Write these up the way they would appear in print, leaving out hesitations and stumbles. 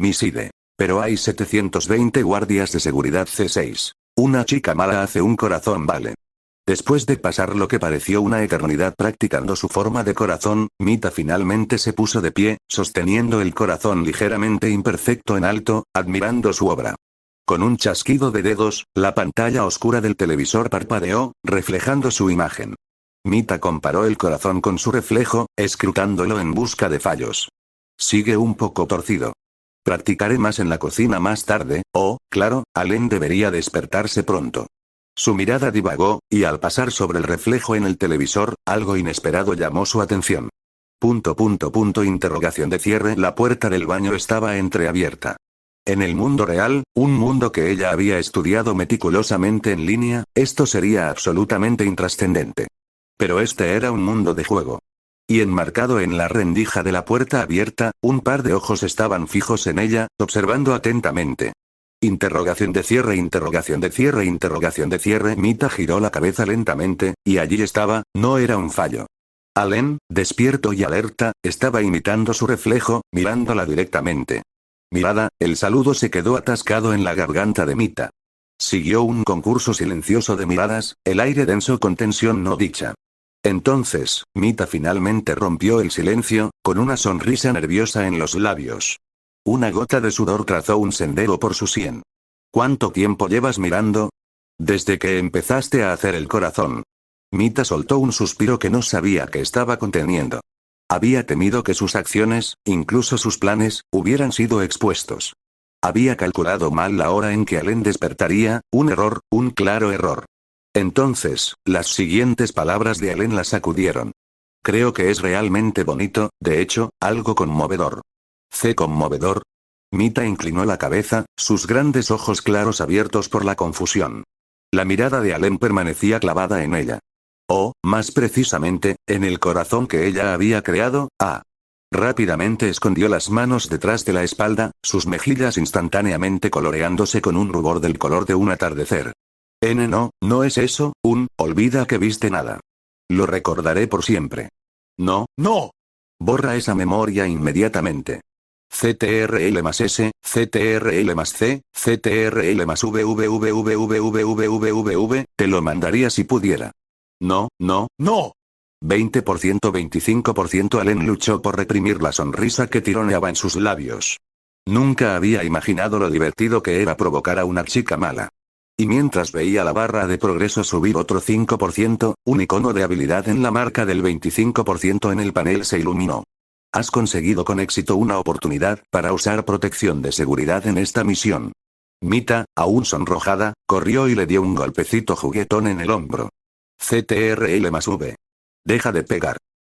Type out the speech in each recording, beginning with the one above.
Miside. Pero hay 720 guardias de seguridad C6. Una chica mala hace un corazón, vale. Después de pasar lo que pareció una eternidad practicando su forma de corazón, Mita finalmente se puso de pie, sosteniendo el corazón ligeramente imperfecto en alto, admirando su obra. Con un chasquido de dedos, la pantalla oscura del televisor parpadeó, reflejando su imagen. Mita comparó el corazón con su reflejo, escrutándolo en busca de fallos. Sigue un poco torcido. Practicaré más en la cocina más tarde, claro, Allen debería despertarse pronto. Su mirada divagó, y al pasar sobre el reflejo en el televisor, algo inesperado llamó su atención. Interrogación de cierre. La puerta del baño estaba entreabierta. En el mundo real, un mundo que ella había estudiado meticulosamente en línea, esto sería absolutamente intrascendente. Pero este era un mundo de juego. Y enmarcado en la rendija de la puerta abierta, un par de ojos estaban fijos en ella, observando atentamente. Interrogación de cierre. Mita giró la cabeza lentamente, y allí estaba, no era un fallo. Allen, despierto y alerta, estaba imitando su reflejo, mirándola directamente. Mirada, el saludo se quedó atascado en la garganta de Mita. Siguió un concurso silencioso de miradas, el aire denso con tensión no dicha. Entonces, Mita finalmente rompió el silencio, con una sonrisa nerviosa en los labios. Una gota de sudor trazó un sendero por su sien. ¿Cuánto tiempo llevas mirando? Desde que empezaste a hacer el corazón. Mita soltó un suspiro que no sabía que estaba conteniendo. Había temido que sus acciones, incluso sus planes, hubieran sido expuestos. Había calculado mal la hora en que Allen despertaría, un error, un claro error. Entonces, las siguientes palabras de Allen la sacudieron. Creo que es realmente bonito, de hecho, algo conmovedor. ¿Conmovedor? Mita inclinó la cabeza, sus grandes ojos claros abiertos por la confusión. La mirada de Allen permanecía clavada en ella. Más precisamente, en el corazón que ella había creado. Rápidamente escondió las manos detrás de la espalda, sus mejillas instantáneamente coloreándose con un rubor del color de un atardecer. No es eso, olvida que viste nada. Lo recordaré por siempre. No. Borra esa memoria inmediatamente. CTRL más S, CTRL más C, CTRL más VVVVVVVVV, te lo mandaría si pudiera. No. 20%, 25%. Allen luchó por reprimir la sonrisa que tironeaba en sus labios. Nunca había imaginado lo divertido que era provocar a una chica mala. Y mientras veía la barra de progreso subir otro 5%, un icono de habilidad en la marca del 25% en el panel se iluminó. Has conseguido con éxito una oportunidad para usar protección de seguridad en esta misión. Mita, aún sonrojada, corrió y le dio un golpecito juguetón en el hombro. CTRL más V. Deja de pegar.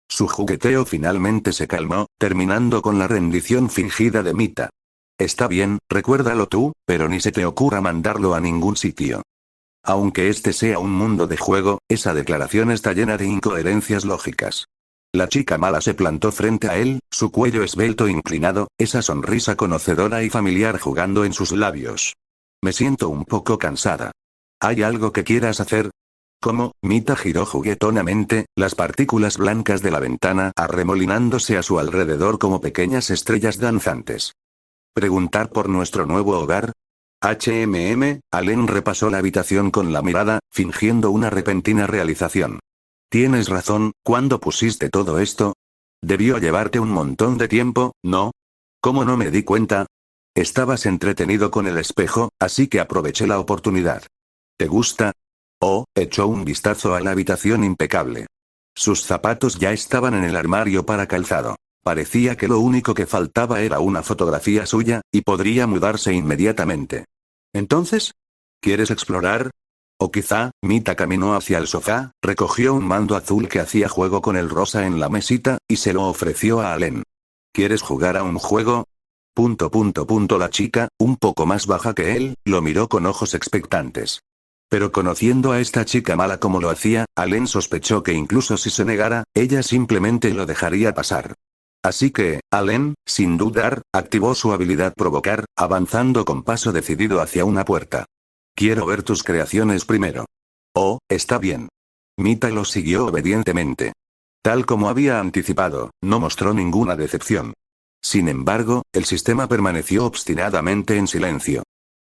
Su jugueteo finalmente se calmó, terminando con la rendición fingida de Mita. Está bien, recuérdalo tú, pero ni se te ocurra mandarlo a ningún sitio. Aunque este sea un mundo de juego, esa declaración está llena de incoherencias lógicas. La chica mala se plantó frente a él, su cuello esbelto inclinado, esa sonrisa conocedora y familiar jugando en sus labios. Me siento un poco cansada. ¿Hay algo que quieras hacer? ¿Cómo? Mita giró juguetonamente, las partículas blancas de la ventana arremolinándose a su alrededor como pequeñas estrellas danzantes. ¿Preguntar por nuestro nuevo hogar? Allen repasó la habitación con la mirada, fingiendo una repentina realización. Tienes razón, ¿cuándo pusiste todo esto? Debió llevarte un montón de tiempo, ¿no? ¿Cómo no me di cuenta? Estabas entretenido con el espejo, así que aproveché la oportunidad. ¿Te gusta? Echó un vistazo a la habitación impecable. Sus zapatos ya estaban en el armario para calzado. Parecía que lo único que faltaba era una fotografía suya, y podría mudarse inmediatamente. ¿Entonces? ¿Quieres explorar? O quizá, Mita caminó hacia el sofá, recogió un mando azul que hacía juego con el rosa en la mesita, y se lo ofreció a Allen. ¿Quieres jugar a un juego? La chica, un poco más baja que él, lo miró con ojos expectantes. Pero conociendo a esta chica mala como lo hacía, Allen sospechó que incluso si se negara, ella simplemente lo dejaría pasar. Así que, Allen, sin dudar, activó su habilidad provocar, avanzando con paso decidido hacia una puerta. Quiero ver tus creaciones primero. Está bien. Mita lo siguió obedientemente. Tal como había anticipado, no mostró ninguna decepción. Sin embargo, el sistema permaneció obstinadamente en silencio.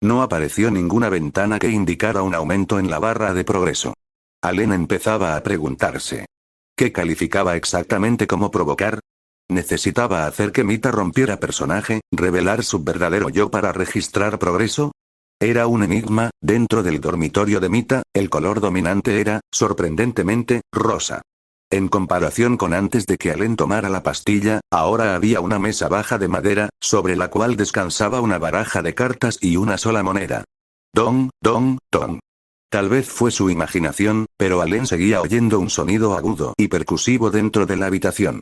No apareció ninguna ventana que indicara un aumento en la barra de progreso. Allen empezaba a preguntarse. ¿Qué calificaba exactamente como provocar? ¿Necesitaba hacer que Mita rompiera personaje, revelar su verdadero yo para registrar progreso? Era un enigma. Dentro del dormitorio de Mita, el color dominante era, sorprendentemente, rosa. En comparación con antes de que Allen tomara la pastilla, ahora había una mesa baja de madera, sobre la cual descansaba una baraja de cartas y una sola moneda. Dong, dong, dong. Tal vez fue su imaginación, pero Allen seguía oyendo un sonido agudo y percusivo dentro de la habitación.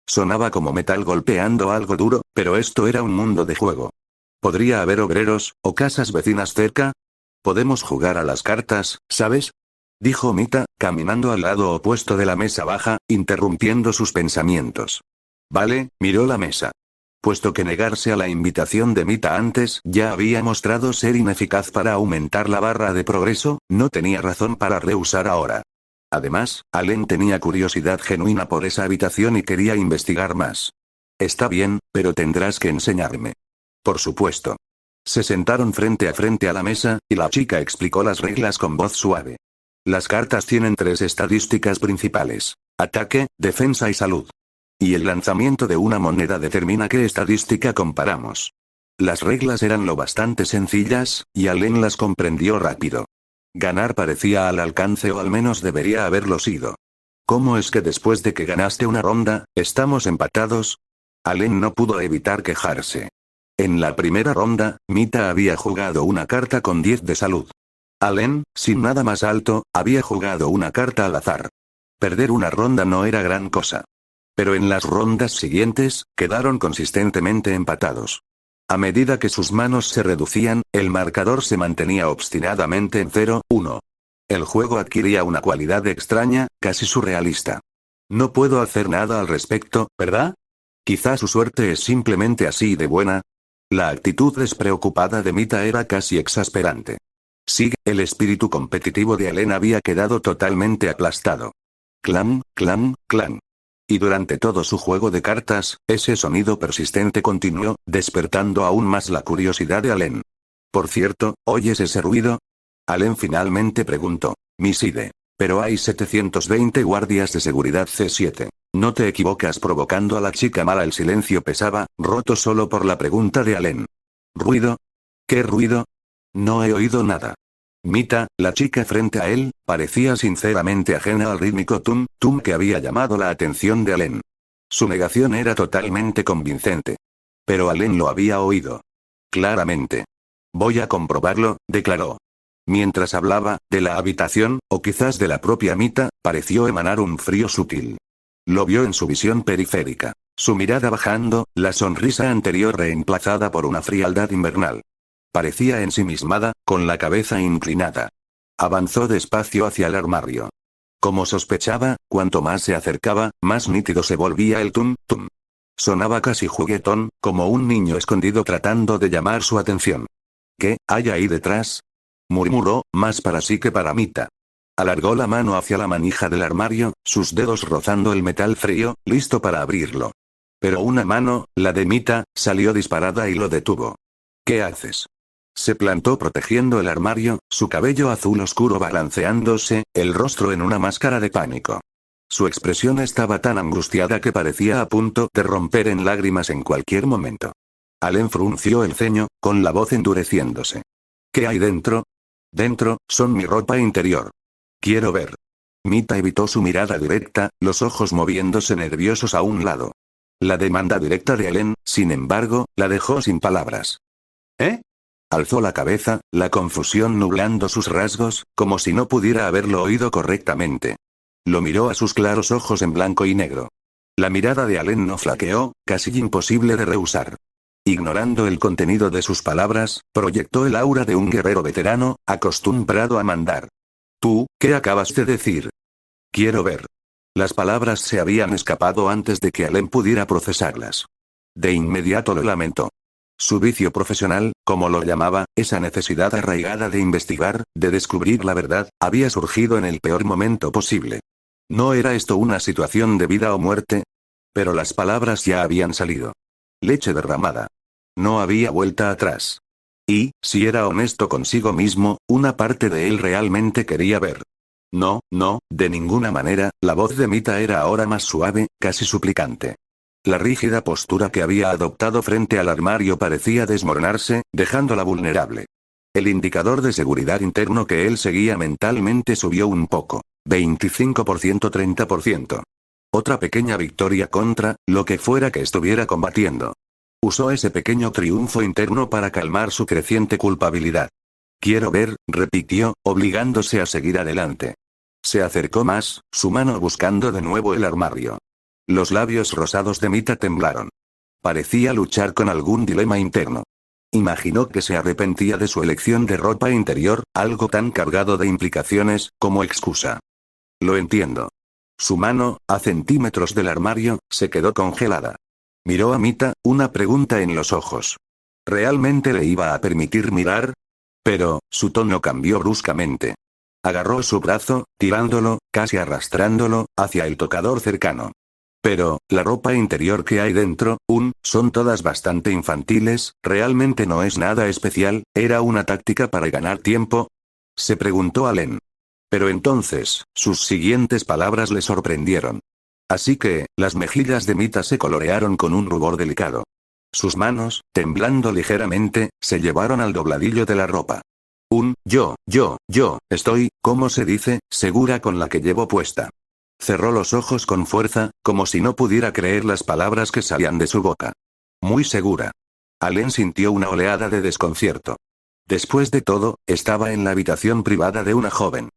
Sonaba como metal golpeando algo duro, pero esto era un mundo de juego. ¿Podría haber obreros, o casas vecinas cerca? Podemos jugar a las cartas, ¿sabes? Dijo Mita, caminando al lado opuesto de la mesa baja, interrumpiendo sus pensamientos. Vale, miró la mesa. Puesto que negarse a la invitación de Mita antes ya había mostrado ser ineficaz para aumentar la barra de progreso, no tenía razón para rehusar ahora. Además, Allen tenía curiosidad genuina por esa habitación y quería investigar más. Está bien, pero tendrás que enseñarme. Por supuesto. Se sentaron frente a la mesa, y la chica explicó las reglas con voz suave. Las cartas tienen 3 estadísticas principales: ataque, defensa y salud. Y el lanzamiento de una moneda determina qué estadística comparamos. Las reglas eran lo bastante sencillas, y Allen las comprendió rápido. Ganar parecía al alcance, o al menos debería haberlo sido. ¿Cómo es que después de que ganaste una ronda, estamos empatados? Allen no pudo evitar quejarse. En la primera ronda, Mita había jugado una carta con 10 de salud. Allen, sin nada más alto, había jugado una carta al azar. Perder una ronda no era gran cosa. Pero en las rondas siguientes, quedaron consistentemente empatados. A medida que sus manos se reducían, el marcador se mantenía obstinadamente en 0-1. El juego adquiría una cualidad extraña, casi surrealista. No puedo hacer nada al respecto, ¿verdad? Quizá su suerte es simplemente así de buena. La actitud despreocupada de Mita era casi exasperante. Sí, el espíritu competitivo de Allen había quedado totalmente aplastado. Clan, clan, clan. Y durante todo su juego de cartas, ese sonido persistente continuó, despertando aún más la curiosidad de Allen. Por cierto, ¿oyes ese ruido? Allen finalmente preguntó. Miside. Pero hay 720 guardias de seguridad C7. No te equivocas provocando a la chica mala. El silencio pesaba, roto solo por la pregunta de Allen. ¿Ruido? ¿Qué ruido? No he oído nada. Mita, la chica frente a él, parecía sinceramente ajena al rítmico tum, tum que había llamado la atención de Allen. Su negación era totalmente convincente. Pero Allen lo había oído. Claramente. Voy a comprobarlo, declaró. Mientras hablaba, de la habitación, o quizás de la propia Mita, pareció emanar un frío sutil. Lo vio en su visión periférica. Su mirada bajando, la sonrisa anterior reemplazada por una frialdad invernal. Parecía ensimismada, con la cabeza inclinada. Avanzó despacio hacia el armario. Como sospechaba, cuanto más se acercaba, más nítido se volvía el tum, tum. Sonaba casi juguetón, como un niño escondido tratando de llamar su atención. ¿Qué hay ahí detrás? Murmuró, más para sí que para Mita. Alargó la mano hacia la manija del armario, sus dedos rozando el metal frío, listo para abrirlo. Pero una mano, la de Mita, salió disparada y lo detuvo. ¿Qué haces? Se plantó protegiendo el armario, su cabello azul oscuro balanceándose, el rostro en una máscara de pánico. Su expresión estaba tan angustiada que parecía a punto de romper en lágrimas en cualquier momento. Allen frunció el ceño, con la voz endureciéndose. ¿Qué hay dentro? Dentro, son mi ropa interior. Quiero ver. Mita evitó su mirada directa, los ojos moviéndose nerviosos a un lado. La demanda directa de Allen, sin embargo, la dejó sin palabras. ¿Eh? Alzó la cabeza, la confusión nublando sus rasgos, como si no pudiera haberlo oído correctamente. Lo miró a sus claros ojos en blanco y negro. La mirada de Allen no flaqueó, casi imposible de rehusar. Ignorando el contenido de sus palabras, proyectó el aura de un guerrero veterano, acostumbrado a mandar. ¿Tú, qué acabas de decir? Quiero ver. Las palabras se habían escapado antes de que Allen pudiera procesarlas. De inmediato lo lamentó. Su vicio profesional, como lo llamaba, esa necesidad arraigada de investigar, de descubrir la verdad, había surgido en el peor momento posible. ¿No era esto una situación de vida o muerte? Pero las palabras ya habían salido. Leche derramada. No había vuelta atrás. Y, si era honesto consigo mismo, una parte de él realmente quería ver. No, no, de ninguna manera, la voz de Mita era ahora más suave, casi suplicante. La rígida postura que había adoptado frente al armario parecía desmoronarse, dejándola vulnerable. El indicador de seguridad interno que él seguía mentalmente subió un poco. 25%, 30%. Otra pequeña victoria contra, lo que fuera que estuviera combatiendo. Usó ese pequeño triunfo interno para calmar su creciente culpabilidad. Quiero ver, repitió, obligándose a seguir adelante. Se acercó más, su mano buscando de nuevo el armario. Los labios rosados de Mita temblaron. Parecía luchar con algún dilema interno. Imaginó que se arrepentía de su elección de ropa interior, algo tan cargado de implicaciones, como excusa. Lo entiendo. Su mano, a centímetros del armario, se quedó congelada. Miró a Mita, una pregunta en los ojos. ¿Realmente le iba a permitir mirar? Pero, su tono cambió bruscamente. Agarró su brazo, tirándolo, casi arrastrándolo, hacia el tocador cercano. Pero, la ropa interior que hay dentro, son todas bastante infantiles, realmente no es nada especial, ¿era una táctica para ganar tiempo? Se preguntó Allen. Pero entonces, sus siguientes palabras le sorprendieron. Así que, las mejillas de Mita se colorearon con un rubor delicado. Sus manos, temblando ligeramente, se llevaron al dobladillo de la ropa. Yo, estoy, ¿cómo se dice?, segura con la que llevo puesta. Cerró los ojos con fuerza, como si no pudiera creer las palabras que salían de su boca. Muy segura. Allen sintió una oleada de desconcierto. Después de todo, estaba en la habitación privada de una joven.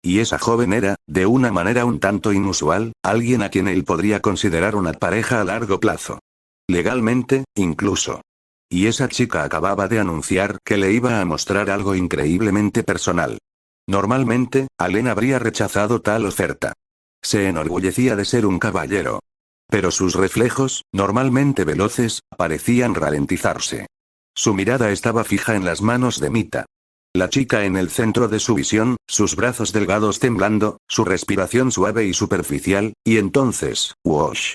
Y esa joven era, de una manera un tanto inusual, alguien a quien él podría considerar una pareja a largo plazo. Legalmente, incluso. Y esa chica acababa de anunciar que le iba a mostrar algo increíblemente personal. Normalmente, Allen habría rechazado tal oferta. Se enorgullecía de ser un caballero. Pero sus reflejos, normalmente veloces, parecían ralentizarse. Su mirada estaba fija en las manos de Mita. La chica en el centro de su visión, sus brazos delgados temblando, su respiración suave y superficial, y entonces, ¡wosh!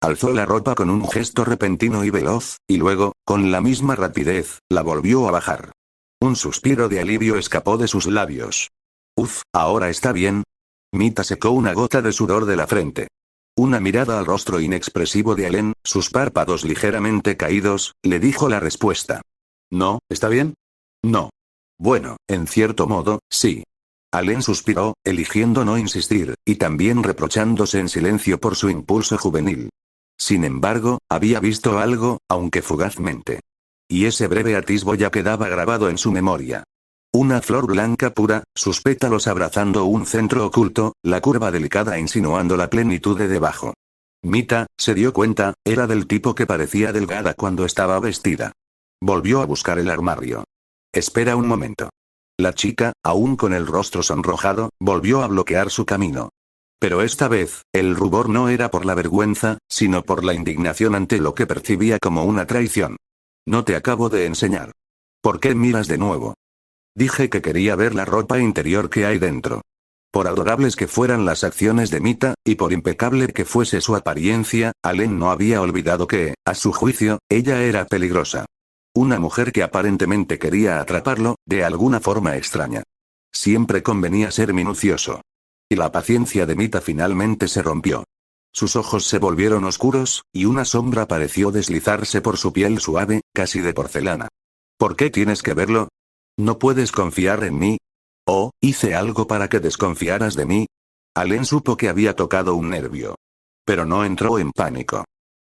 Alzó la ropa con un gesto repentino y veloz, y luego, con la misma rapidez, la volvió a bajar. Un suspiro de alivio escapó de sus labios. Uf, ahora está bien. Mita secó una gota de sudor de la frente. Una mirada al rostro inexpresivo de Allen, sus párpados ligeramente caídos, le dijo la respuesta. ¿No, está bien? No. Bueno, en cierto modo, sí. Allen suspiró, eligiendo no insistir, y también reprochándose en silencio por su impulso juvenil. Sin embargo, había visto algo, aunque fugazmente. Y ese breve atisbo ya quedaba grabado en su memoria. Una flor blanca pura, sus pétalos abrazando un centro oculto, la curva delicada insinuando la plenitud de debajo. Mita, se dio cuenta, era del tipo que parecía delgada cuando estaba vestida. Volvió a buscar el armario. Espera un momento. La chica, aún con el rostro sonrojado, volvió a bloquear su camino. Pero esta vez, el rubor no era por la vergüenza, sino por la indignación ante lo que percibía como una traición. No te acabo de enseñar. ¿Por qué miras de nuevo? Dije que quería ver la ropa interior que hay dentro. Por adorables que fueran las acciones de Mita, y por impecable que fuese su apariencia, Allen no había olvidado que, a su juicio, ella era peligrosa. Una mujer que aparentemente quería atraparlo, de alguna forma extraña. Siempre convenía ser minucioso. Y la paciencia de Mita finalmente se rompió. Sus ojos se volvieron oscuros, y una sombra pareció deslizarse por su piel suave, casi de porcelana. ¿Por qué tienes que verlo? ¿No puedes confiar en mí? ¿O, hice algo para que desconfiaras de mí? Allen supo que había tocado un nervio. Pero no entró en pánico.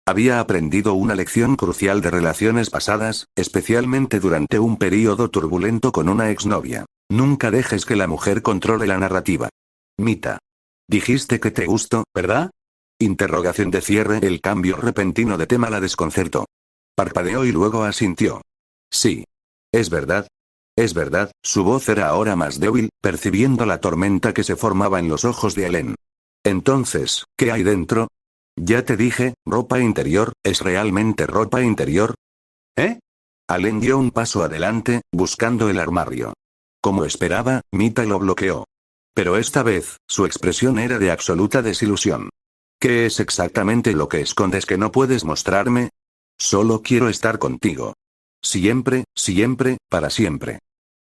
Había aprendido una lección crucial de relaciones pasadas, especialmente durante un período turbulento con una exnovia. Nunca dejes que la mujer controle la narrativa. Mita. Dijiste que te gustó, ¿verdad? Interrogación de cierre. El cambio repentino de tema la desconcertó. Parpadeó y luego asintió. Sí. ¿Es verdad? Es verdad, su voz era ahora más débil, percibiendo la tormenta que se formaba en los ojos de Allen. Entonces, ¿qué hay dentro? Ya te dije, ropa interior, ¿es realmente ropa interior? ¿Eh? Allen dio un paso adelante, buscando el armario. Como esperaba, Mita lo bloqueó. Pero esta vez, su expresión era de absoluta desilusión. ¿Qué es exactamente lo que escondes que no puedes mostrarme? Solo quiero estar contigo. Siempre, siempre, para siempre.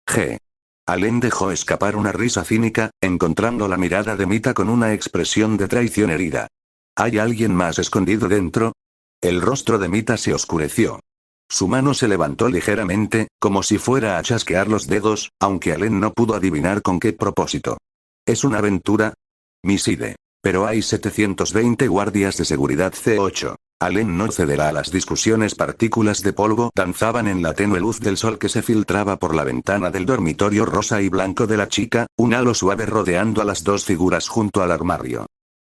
G. Allen dejó escapar una risa cínica, encontrando la mirada de Mita con una expresión de traición herida. ¿Hay alguien más escondido dentro? El rostro de Mita se oscureció. Su mano se levantó ligeramente, como si fuera a chasquear los dedos, aunque Allen no pudo adivinar con qué propósito. ¿Es una aventura? Miside. Pero hay 720 guardias de seguridad C8. Allen no cederá a las discusiones. Partículas de polvo danzaban en la tenue luz del sol que se filtraba por la ventana del dormitorio rosa y blanco de la chica, un halo suave rodeando a las dos figuras junto al armario.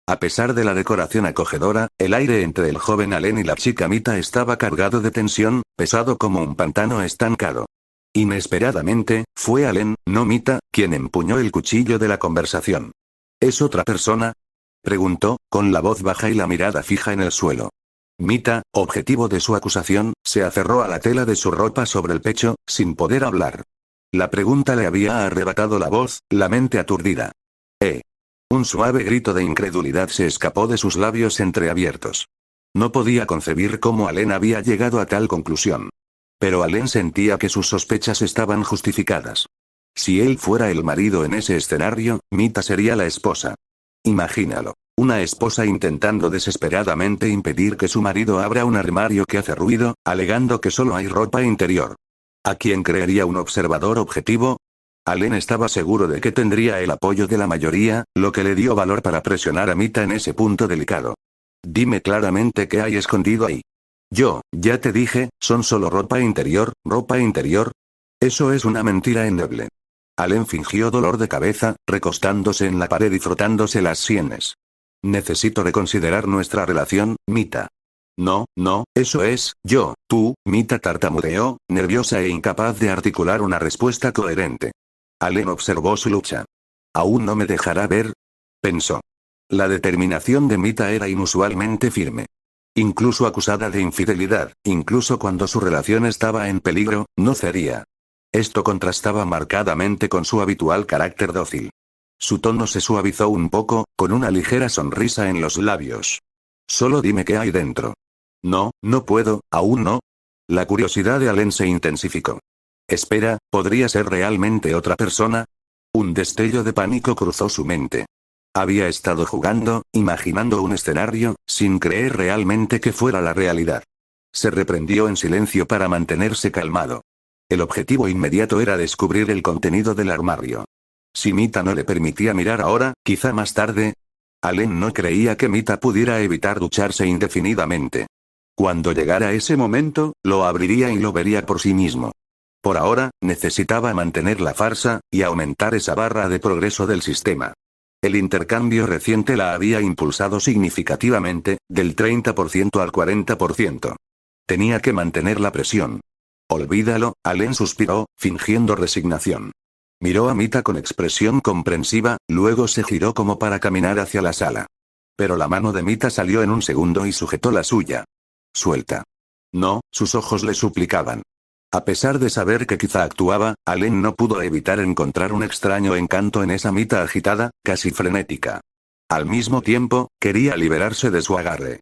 A pesar de la decoración acogedora, el aire entre el joven Allen y la chica Mita estaba cargado de tensión, pesado como un pantano estancado. Inesperadamente, fue Allen, no Mita, quien empuñó el cuchillo de la conversación. ¿Es otra persona?, preguntó, con la voz baja y la mirada fija en el suelo. Mita, objetivo de su acusación, se aferró a la tela de su ropa sobre el pecho, sin poder hablar. La pregunta le había arrebatado la voz, la mente aturdida. Un suave grito de incredulidad se escapó de sus labios entreabiertos. No podía concebir cómo Allen había llegado a tal conclusión. Pero Allen sentía que sus sospechas estaban justificadas. Si él fuera el marido en ese escenario, Mita sería la esposa. Imagínalo. Una esposa intentando desesperadamente impedir que su marido abra un armario que hace ruido, alegando que solo hay ropa interior. ¿A quién creería un observador objetivo? Allen estaba seguro de que tendría el apoyo de la mayoría, lo que le dio valor para presionar a Mita en ese punto delicado. Dime claramente qué hay escondido ahí. Ya te dije, son solo ropa interior, ropa interior. Eso es una mentira endeble. Allen fingió dolor de cabeza, recostándose en la pared y frotándose las sienes. Necesito reconsiderar nuestra relación, Mita. No, eso es, tú, Mita tartamudeó, nerviosa e incapaz de articular una respuesta coherente. Allen observó su lucha. ¿Aún no me dejará ver?, pensó. La determinación de Mita era inusualmente firme. Incluso acusada de infidelidad, incluso cuando su relación estaba en peligro, no cedía. Esto contrastaba marcadamente con su habitual carácter dócil. Su tono se suavizó un poco, con una ligera sonrisa en los labios. Solo dime qué hay dentro. No puedo, aún no. La curiosidad de Allen se intensificó. Espera, ¿podría ser realmente otra persona? Un destello de pánico cruzó su mente. Había estado jugando, imaginando un escenario, sin creer realmente que fuera la realidad. Se reprendió en silencio para mantenerse calmado. El objetivo inmediato era descubrir el contenido del armario. Si Mita no le permitía mirar ahora, quizá más tarde. Allen no creía que Mita pudiera evitar ducharse indefinidamente. Cuando llegara ese momento, lo abriría y lo vería por sí mismo. Por ahora, necesitaba mantener la farsa, y aumentar esa barra de progreso del sistema. El intercambio reciente la había impulsado significativamente, del 30% al 40%. Tenía que mantener la presión. Olvídalo, Allen suspiró, fingiendo resignación. Miró a Mita con expresión comprensiva, luego se giró como para caminar hacia la sala. Pero la mano de Mita salió en un segundo y sujetó la suya. Suelta. No, sus ojos le suplicaban. A pesar de saber que quizá actuaba, Allen no pudo evitar encontrar un extraño encanto en esa Mita agitada, casi frenética. Al mismo tiempo, quería liberarse de su agarre.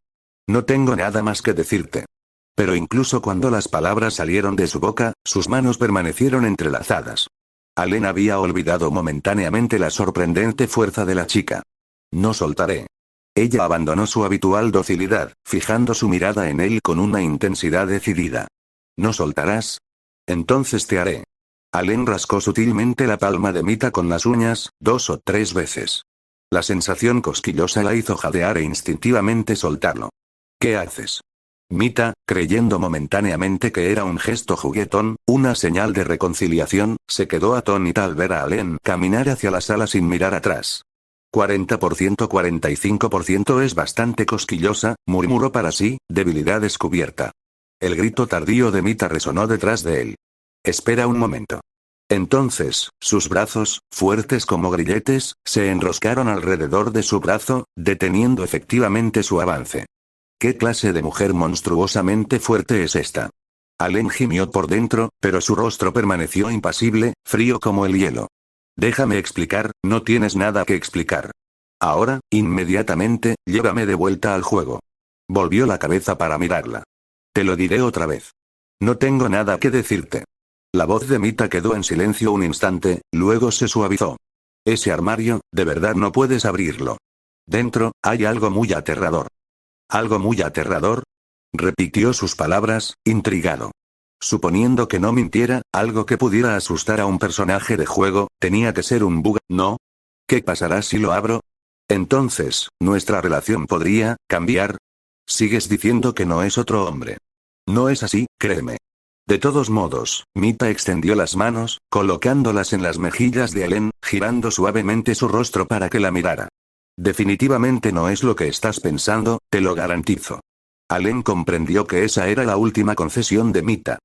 No tengo nada más que decirte. Pero incluso cuando las palabras salieron de su boca, sus manos permanecieron entrelazadas. Allen había olvidado momentáneamente la sorprendente fuerza de la chica. No soltaré. Ella abandonó su habitual docilidad, fijando su mirada en él con una intensidad decidida. ¿No soltarás? Entonces te haré. Allen rascó sutilmente la palma de Mita con las uñas, 2 o 3 veces. La sensación cosquillosa la hizo jadear e instintivamente soltarlo. ¿Qué haces? Mita, creyendo momentáneamente que era un gesto juguetón, una señal de reconciliación, se quedó atónita al ver a Allen caminar hacia la sala sin mirar atrás. 40% 45% es bastante cosquillosa, murmuró para sí, debilidad descubierta. El grito tardío de Mita resonó detrás de él. Espera un momento. Entonces, sus brazos, fuertes como grilletes, se enroscaron alrededor de su brazo, deteniendo efectivamente su avance. ¿Qué clase de mujer monstruosamente fuerte es esta? Allen gimió por dentro, pero su rostro permaneció impasible, frío como el hielo. Déjame explicar, no tienes nada que explicar. Ahora, inmediatamente, llévame de vuelta al juego. Volvió la cabeza para mirarla. Te lo diré otra vez. No tengo nada que decirte. La voz de Mita quedó en silencio un instante, luego se suavizó. Ese armario, de verdad no puedes abrirlo. Dentro, hay algo muy aterrador. ¿Algo muy aterrador? Repitió sus palabras, intrigado. Suponiendo que no mintiera, algo que pudiera asustar a un personaje de juego, tenía que ser un bug, ¿no? ¿Qué pasará si lo abro? Entonces, ¿nuestra relación podría cambiar? Sigues diciendo que no es otro hombre. No es así, créeme. De todos modos, Mita extendió las manos, colocándolas en las mejillas de Allen, girando suavemente su rostro para que la mirara. Definitivamente no es lo que estás pensando, te lo garantizo. Allen comprendió que esa era la última concesión de Mita.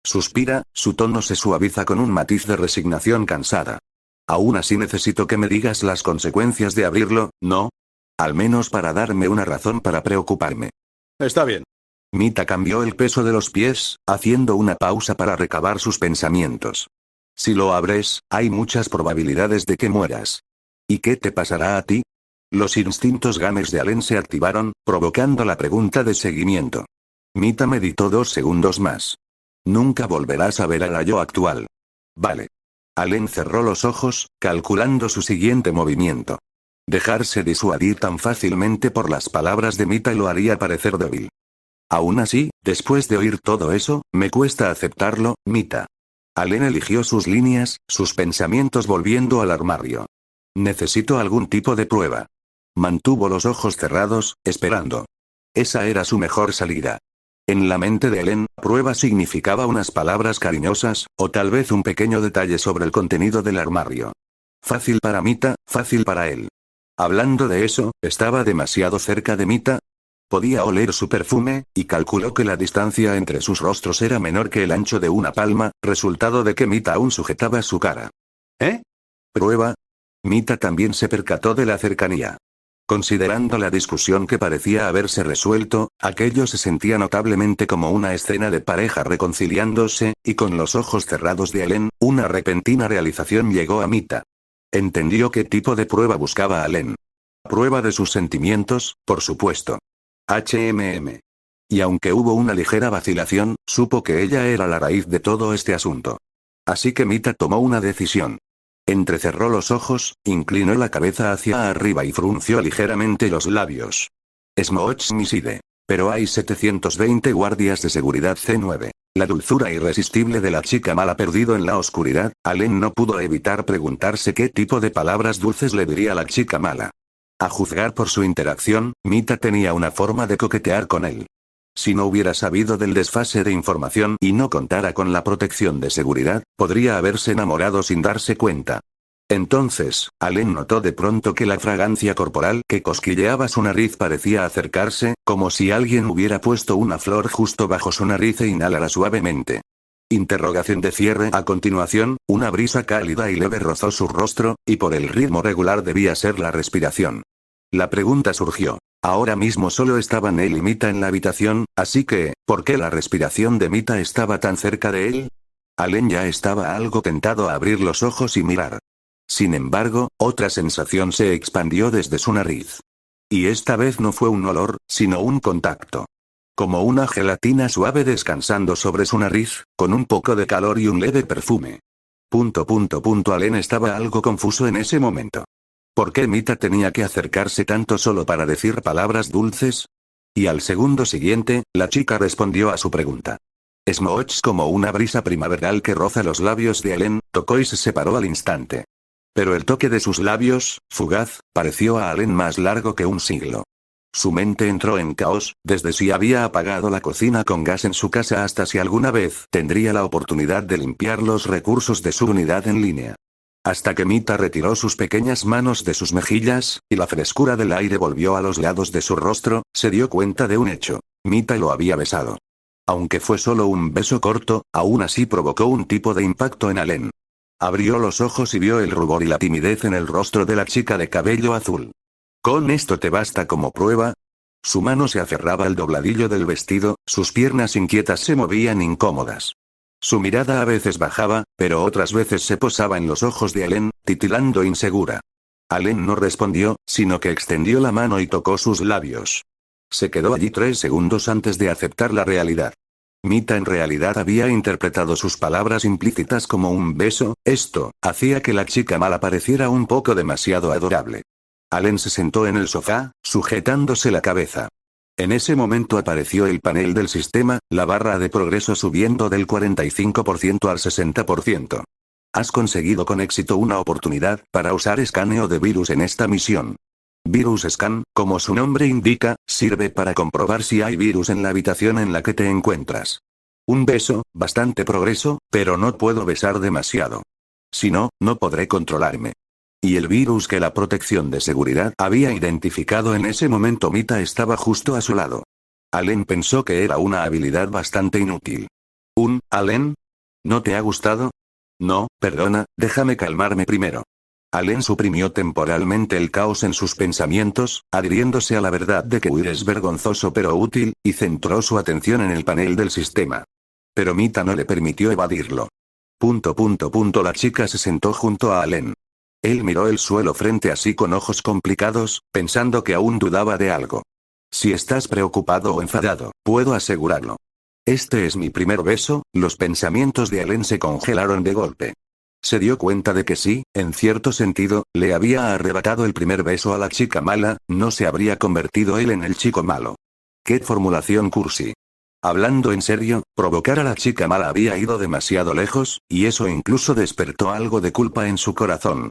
Suspira, su tono se suaviza con un matiz de resignación cansada. Aún así necesito que me digas las consecuencias de abrirlo, ¿no? Al menos para darme una razón para preocuparme. Está bien. Mita cambió el peso de los pies, haciendo una pausa para recabar sus pensamientos. Si lo abres, hay muchas probabilidades de que mueras. ¿Y qué te pasará a ti? Los instintos games de Allen se activaron, provocando la pregunta de seguimiento. Mita meditó 2 segundos más. Nunca volverás a ver a la yo actual. Vale. Allen cerró los ojos, calculando su siguiente movimiento. Dejarse disuadir tan fácilmente por las palabras de Mita lo haría parecer débil. Aún así, después de oír todo eso, me cuesta aceptarlo, Mita. Allen eligió sus líneas, sus pensamientos volviendo al armario. Necesito algún tipo de prueba. Mantuvo los ojos cerrados, esperando. Esa era su mejor salida. En la mente de Allen, prueba significaba unas palabras cariñosas, o tal vez un pequeño detalle sobre el contenido del armario. Fácil para Mita, fácil para él. Hablando de eso, ¿estaba demasiado cerca de Mita? Podía oler su perfume, y calculó que la distancia entre sus rostros era menor que el ancho de una palma, resultado de que Mita aún sujetaba su cara. ¿Eh? ¿Prueba? Mita también se percató de la cercanía. Considerando la discusión que parecía haberse resuelto, aquello se sentía notablemente como una escena de pareja reconciliándose, y con los ojos cerrados de Allen, una repentina realización llegó a Mita. Entendió qué tipo de prueba buscaba Allen. Prueba de sus sentimientos, por supuesto. Y aunque hubo una ligera vacilación, supo que ella era la raíz de todo este asunto. Así que Mita tomó una decisión. Entrecerró los ojos, inclinó la cabeza hacia arriba y frunció ligeramente los labios. Smoch Miside. Pero hay 720 guardias de seguridad C9. La dulzura irresistible de la chica mala perdido en la oscuridad, Allen no pudo evitar preguntarse qué tipo de palabras dulces le diría la chica mala. A juzgar por su interacción, Mita tenía una forma de coquetear con él. Si no hubiera sabido del desfase de información y no contara con la protección de seguridad, podría haberse enamorado sin darse cuenta. Entonces, Allen notó de pronto que la fragancia corporal que cosquilleaba su nariz parecía acercarse, como si alguien hubiera puesto una flor justo bajo su nariz e inhalara suavemente. Interrogación de cierre. A continuación, una brisa cálida y leve rozó su rostro, y por el ritmo regular debía ser la respiración. La pregunta surgió. Ahora mismo solo estaban él y Mita en la habitación, así que, ¿por qué la respiración de Mita estaba tan cerca de él? Allen ya estaba algo tentado a abrir los ojos y mirar. Sin embargo, otra sensación se expandió desde su nariz. Y esta vez no fue un olor, sino un contacto. Como una gelatina suave descansando sobre su nariz, con un poco de calor y un leve perfume. Allen estaba algo confuso en ese momento. ¿Por qué Mita tenía que acercarse tanto solo para decir palabras dulces? Y al segundo siguiente, la chica respondió a su pregunta. Smoch, como una brisa primaveral que roza los labios de Allen, tocó y se separó al instante. Pero el toque de sus labios, fugaz, pareció a Allen más largo que un siglo. Su mente entró en caos, desde si había apagado la cocina con gas en su casa hasta si alguna vez tendría la oportunidad de limpiar los recursos de su unidad en línea. Hasta que Mita retiró sus pequeñas manos de sus mejillas, y la frescura del aire volvió a los lados de su rostro, se dio cuenta de un hecho. Mita lo había besado. Aunque fue solo un beso corto, aún así provocó un tipo de impacto en Allen. Abrió los ojos y vio el rubor y la timidez en el rostro de la chica de cabello azul. ¿Con esto te basta como prueba? Su mano se aferraba al dobladillo del vestido, sus piernas inquietas se movían incómodas. Su mirada a veces bajaba, pero otras veces se posaba en los ojos de Allen, titilando insegura. Allen no respondió, sino que extendió la mano y tocó sus labios. Se quedó allí 3 segundos antes de aceptar la realidad. Mita en realidad había interpretado sus palabras implícitas como un beso, esto hacía que la chica mala pareciera un poco demasiado adorable. Allen se sentó en el sofá, sujetándose la cabeza. En ese momento apareció el panel del sistema, la barra de progreso subiendo del 45% al 60%. Has conseguido con éxito una oportunidad para usar escaneo de virus en esta misión. Virus Scan, como su nombre indica, sirve para comprobar si hay virus en la habitación en la que te encuentras. Un beso, bastante progreso, pero no puedo besar demasiado. Si no, no podré controlarme. Y el virus que la protección de seguridad había identificado en ese momento Mita estaba justo a su lado. Allen pensó que era una habilidad bastante inútil. Allen? ¿No te ha gustado? No, perdona, déjame calmarme primero. Allen suprimió temporalmente el caos en sus pensamientos, adhiriéndose a la verdad de que huir es vergonzoso pero útil, y centró su atención en el panel del sistema. Pero Mita no le permitió evadirlo. La chica se sentó junto a Allen. Él miró el suelo frente a sí con ojos complicados, pensando que aún dudaba de algo. Si estás preocupado o enfadado, puedo asegurarlo. Este es mi primer beso. Los pensamientos de Allen se congelaron de golpe. Se dio cuenta de que sí, en cierto sentido, le había arrebatado el primer beso a la chica mala, no se habría convertido él en el chico malo. ¡Qué formulación cursi! Hablando en serio, provocar a la chica mala había ido demasiado lejos, y eso incluso despertó algo de culpa en su corazón.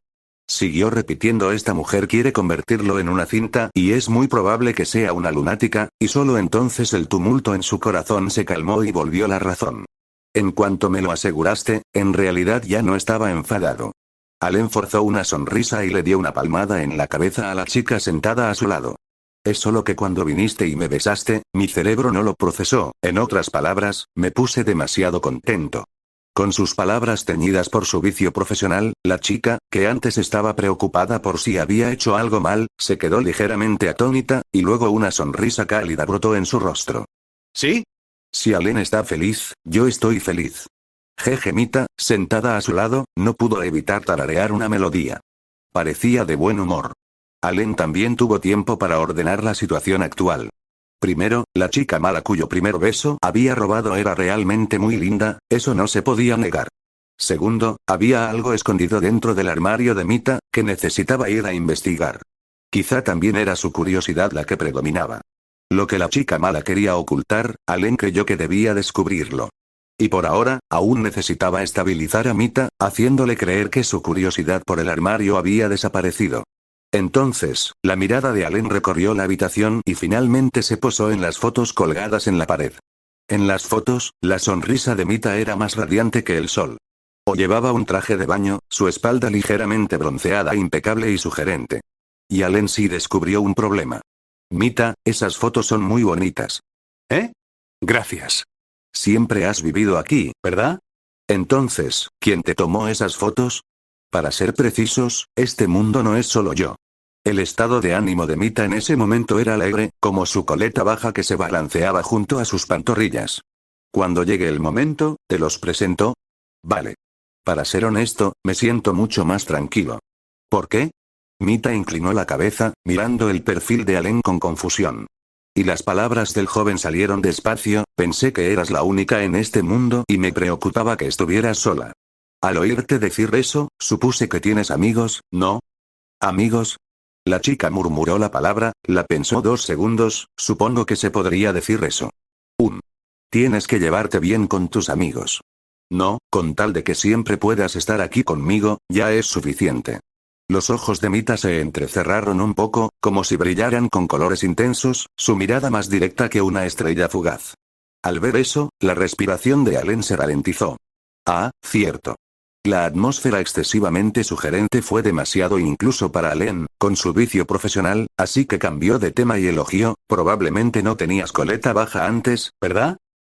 Siguió repitiendo: esta mujer quiere convertirlo en una cinta, y es muy probable que sea una lunática, y solo entonces el tumulto en su corazón se calmó y volvió la razón. En cuanto me lo aseguraste, en realidad ya no estaba enfadado. Allen forzó una sonrisa y le dio una palmada en la cabeza a la chica sentada a su lado. Es solo que cuando viniste y me besaste, mi cerebro no lo procesó, en otras palabras, me puse demasiado contento. Con sus palabras teñidas por su vicio profesional, la chica, que antes estaba preocupada por si había hecho algo mal, se quedó ligeramente atónita, y luego una sonrisa cálida brotó en su rostro. ¿Sí? Si Allen está feliz, yo estoy feliz. Jeje. Mita, sentada a su lado, no pudo evitar tararear una melodía. Parecía de buen humor. Allen también tuvo tiempo para ordenar la situación actual. Primero, la chica mala cuyo primer beso había robado era realmente muy linda, eso no se podía negar. Segundo, había algo escondido dentro del armario de Mita, que necesitaba ir a investigar. Quizá también era su curiosidad la que predominaba. Lo que la chica mala quería ocultar, Allen creyó que debía descubrirlo. Y por ahora, aún necesitaba estabilizar a Mita, haciéndole creer que su curiosidad por el armario había desaparecido. Entonces, la mirada de Allen recorrió la habitación y finalmente se posó en las fotos colgadas en la pared. En las fotos, la sonrisa de Mita era más radiante que el sol. O llevaba un traje de baño, su espalda ligeramente bronceada, impecable y sugerente. Y Allen sí descubrió un problema. Mita, esas fotos son muy bonitas. ¿Eh? Gracias. Siempre has vivido aquí, ¿verdad? Entonces, ¿quién te tomó esas fotos? Para ser precisos, este mundo no es solo yo. El estado de ánimo de Mita en ese momento era alegre, como su coleta baja que se balanceaba junto a sus pantorrillas. Cuando llegue el momento, ¿te los presento? Vale. Para ser honesto, me siento mucho más tranquilo. ¿Por qué? Mita inclinó la cabeza, mirando el perfil de Allen con confusión. Y las palabras del joven salieron despacio: pensé que eras la única en este mundo y me preocupaba que estuvieras sola. Al oírte decir eso, supuse que tienes amigos, ¿no? ¿Amigos? La chica murmuró la palabra, la pensó 2 segundos, supongo que se podría decir eso. Tienes que llevarte bien con tus amigos. No, con tal de que siempre puedas estar aquí conmigo, ya es suficiente. Los ojos de Mita se entrecerraron un poco, como si brillaran con colores intensos, su mirada más directa que una estrella fugaz. Al ver eso, la respiración de Allen se ralentizó. Ah, cierto. La atmósfera excesivamente sugerente fue demasiado incluso para Allen, con su vicio profesional, así que cambió de tema y elogió: probablemente no tenías coleta baja antes, ¿verdad?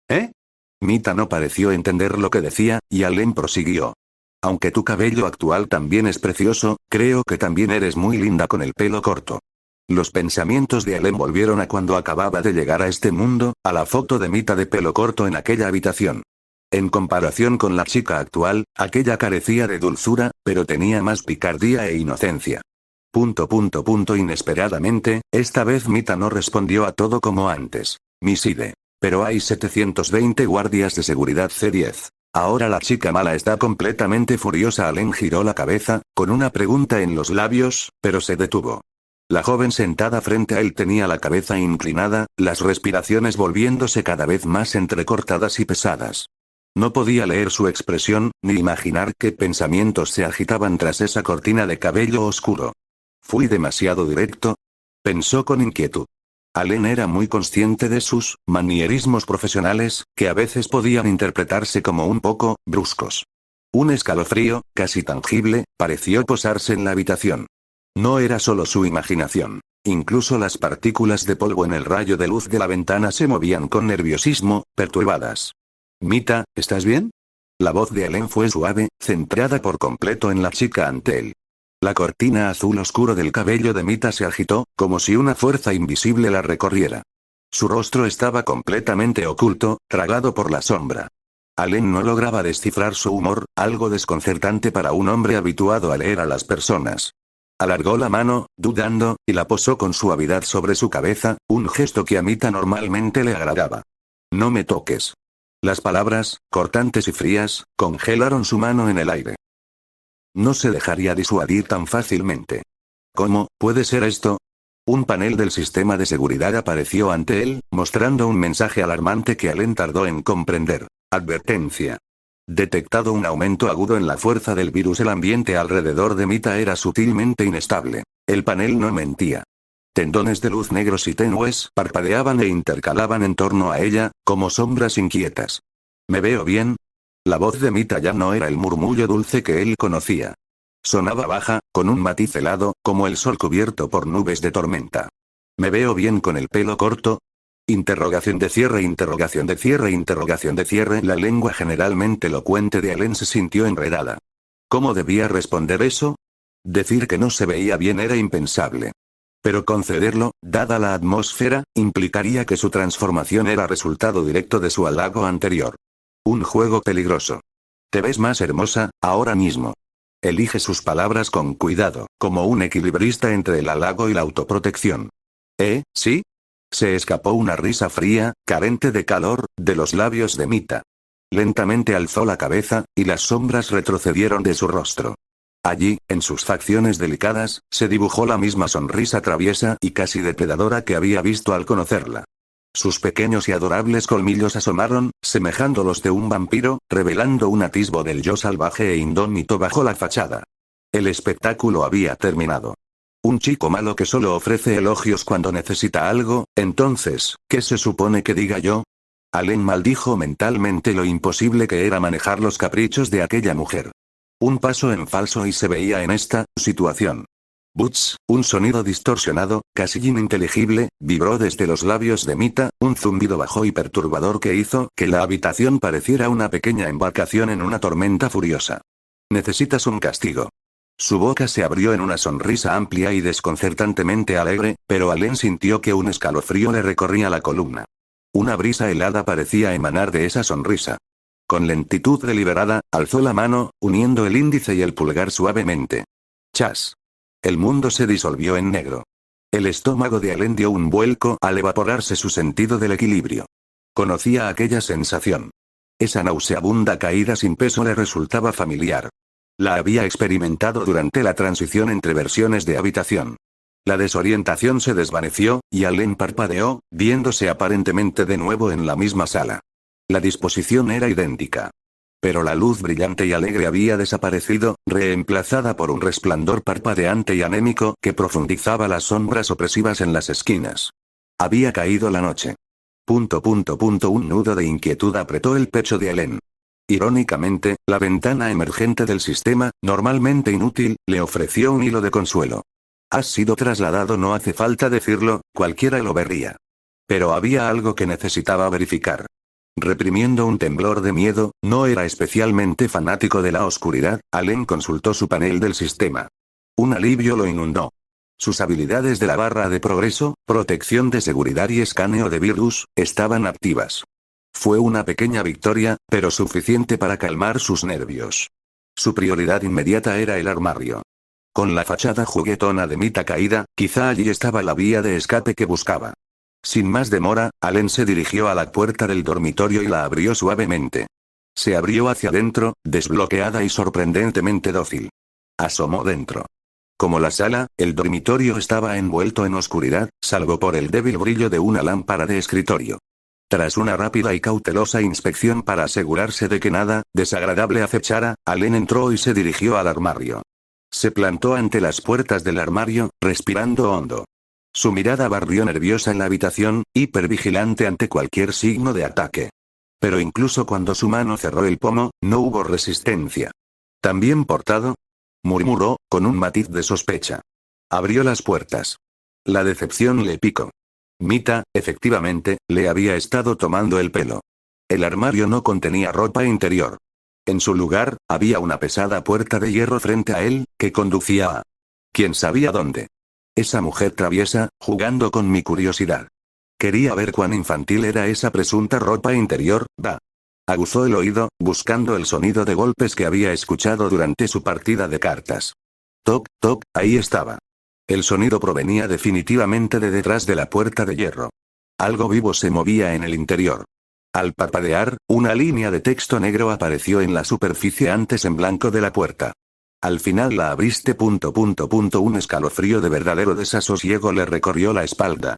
¿Eh? Mita no pareció entender lo que decía, y Allen prosiguió. Aunque tu cabello actual también es precioso, creo que también eres muy linda con el pelo corto. Los pensamientos de Allen volvieron a cuando acababa de llegar a este mundo, a la foto de Mita de pelo corto en aquella habitación. En comparación con la chica actual, aquella carecía de dulzura, pero tenía más picardía e inocencia. Inesperadamente, esta vez Mita no respondió a todo como antes. Miside. Pero hay 720 guardias de seguridad C10. Ahora la chica mala está completamente furiosa. Allen giró la cabeza, con una pregunta en los labios, pero se detuvo. La joven sentada frente a él tenía la cabeza inclinada, las respiraciones volviéndose cada vez más entrecortadas y pesadas. No podía leer su expresión, ni imaginar qué pensamientos se agitaban tras esa cortina de cabello oscuro. ¿Fui demasiado directo? Pensó con inquietud. Allen era muy consciente de sus manierismos profesionales, que a veces podían interpretarse como un poco bruscos. Un escalofrío, casi tangible, pareció posarse en la habitación. No era solo su imaginación. Incluso las partículas de polvo en el rayo de luz de la ventana se movían con nerviosismo, perturbadas. Mita, ¿estás bien? La voz de Allen fue suave, centrada por completo en la chica ante él. La cortina azul oscuro del cabello de Mita se agitó, como si una fuerza invisible la recorriera. Su rostro estaba completamente oculto, tragado por la sombra. Allen no lograba descifrar su humor, algo desconcertante para un hombre habituado a leer a las personas. Alargó la mano, dudando, y la posó con suavidad sobre su cabeza, un gesto que a Mita normalmente le agradaba. No me toques. Las palabras, cortantes y frías, congelaron su mano en el aire. No se dejaría disuadir tan fácilmente. ¿Cómo puede ser esto? Un panel del sistema de seguridad apareció ante él, mostrando un mensaje alarmante que Allen tardó en comprender. Advertencia. Detectado un aumento agudo en la fuerza del virus. El ambiente alrededor de Mita era sutilmente inestable. El panel no mentía. Tendones de luz negros y tenues parpadeaban e intercalaban en torno a ella, como sombras inquietas. ¿Me veo bien? La voz de Mita ya no era el murmullo dulce que él conocía. Sonaba baja, con un matiz helado, como el sol cubierto por nubes de tormenta. ¿Me veo bien con el pelo corto? Interrogación de cierre, interrogación de cierre, interrogación de cierre. La lengua generalmente elocuente de Allen se sintió enredada. ¿Cómo debía responder eso? Decir que no se veía bien era impensable. Pero concederlo, dada la atmósfera, implicaría que su transformación era resultado directo de su halago anterior. Un juego peligroso. Te ves más hermosa, ahora mismo. Elige sus palabras con cuidado, como un equilibrista entre el halago y la autoprotección. ¿Sí? Se escapó una risa fría, carente de calor, de los labios de Mita. Lentamente alzó la cabeza, y las sombras retrocedieron de su rostro. Allí, en sus facciones delicadas, se dibujó la misma sonrisa traviesa y casi depredadora que había visto al conocerla. Sus pequeños y adorables colmillos asomaron, semejando los de un vampiro, revelando un atisbo del yo salvaje e indómito bajo la fachada. El espectáculo había terminado. Un chico malo que solo ofrece elogios cuando necesita algo, entonces, ¿qué se supone que diga yo? Allen maldijo mentalmente lo imposible que era manejar los caprichos de aquella mujer. Un paso en falso y se veía en esta situación. Butz, un sonido distorsionado, casi ininteligible, vibró desde los labios de Mita, un zumbido bajo y perturbador que hizo que la habitación pareciera una pequeña embarcación en una tormenta furiosa. Necesitas un castigo. Su boca se abrió en una sonrisa amplia y desconcertantemente alegre, pero Allen sintió que un escalofrío le recorría la columna. Una brisa helada parecía emanar de esa sonrisa. Con lentitud deliberada, alzó la mano, uniendo el índice y el pulgar suavemente. ¡Chas! El mundo se disolvió en negro. El estómago de Allen dio un vuelco al evaporarse su sentido del equilibrio. Conocía aquella sensación. Esa nauseabunda caída sin peso le resultaba familiar. La había experimentado durante la transición entre versiones de habitación. La desorientación se desvaneció, y Allen parpadeó, viéndose aparentemente de nuevo en la misma sala. La disposición era idéntica. Pero la luz brillante y alegre había desaparecido, reemplazada por un resplandor parpadeante y anémico que profundizaba las sombras opresivas en las esquinas. Había caído la noche. Un nudo de inquietud apretó el pecho de Allen. Irónicamente, la ventana emergente del sistema, normalmente inútil, le ofreció un hilo de consuelo. Has sido trasladado, no hace falta decirlo, cualquiera lo vería. Pero había algo que necesitaba verificar. Reprimiendo un temblor de miedo, no era especialmente fanático de la oscuridad, Allen consultó su panel del sistema. Un alivio lo inundó. Sus habilidades de la barra de progreso, protección de seguridad y escaneo de virus, estaban activas. Fue una pequeña victoria, pero suficiente para calmar sus nervios. Su prioridad inmediata era el armario. Con la fachada juguetona de Mita caída, quizá allí estaba la vía de escape que buscaba. Sin más demora, Allen se dirigió a la puerta del dormitorio y la abrió suavemente. Se abrió hacia adentro, desbloqueada y sorprendentemente dócil. Asomó dentro. Como la sala, el dormitorio estaba envuelto en oscuridad, salvo por el débil brillo de una lámpara de escritorio. Tras una rápida y cautelosa inspección para asegurarse de que nada desagradable acechara, Allen entró y se dirigió al armario. Se plantó ante las puertas del armario, respirando hondo. Su mirada barrió nerviosa en la habitación, hipervigilante ante cualquier signo de ataque. Pero incluso cuando su mano cerró el pomo, no hubo resistencia. ¿También portado?, murmuró, con un matiz de sospecha. Abrió las puertas. La decepción le picó. Mita, efectivamente, le había estado tomando el pelo. El armario no contenía ropa interior. En su lugar, había una pesada puerta de hierro frente a él, que conducía a... ¿quién sabía dónde? Esa mujer traviesa, jugando con mi curiosidad. Quería ver cuán infantil era esa presunta ropa interior, va. Aguzó el oído, buscando el sonido de golpes que había escuchado durante su partida de cartas. Toc, toc, ahí estaba. El sonido provenía definitivamente de detrás de la puerta de hierro. Algo vivo se movía en el interior. Al parpadear, una línea de texto negro apareció en la superficie antes en blanco de la puerta. Al final la abriste. Un escalofrío de verdadero desasosiego le recorrió la espalda.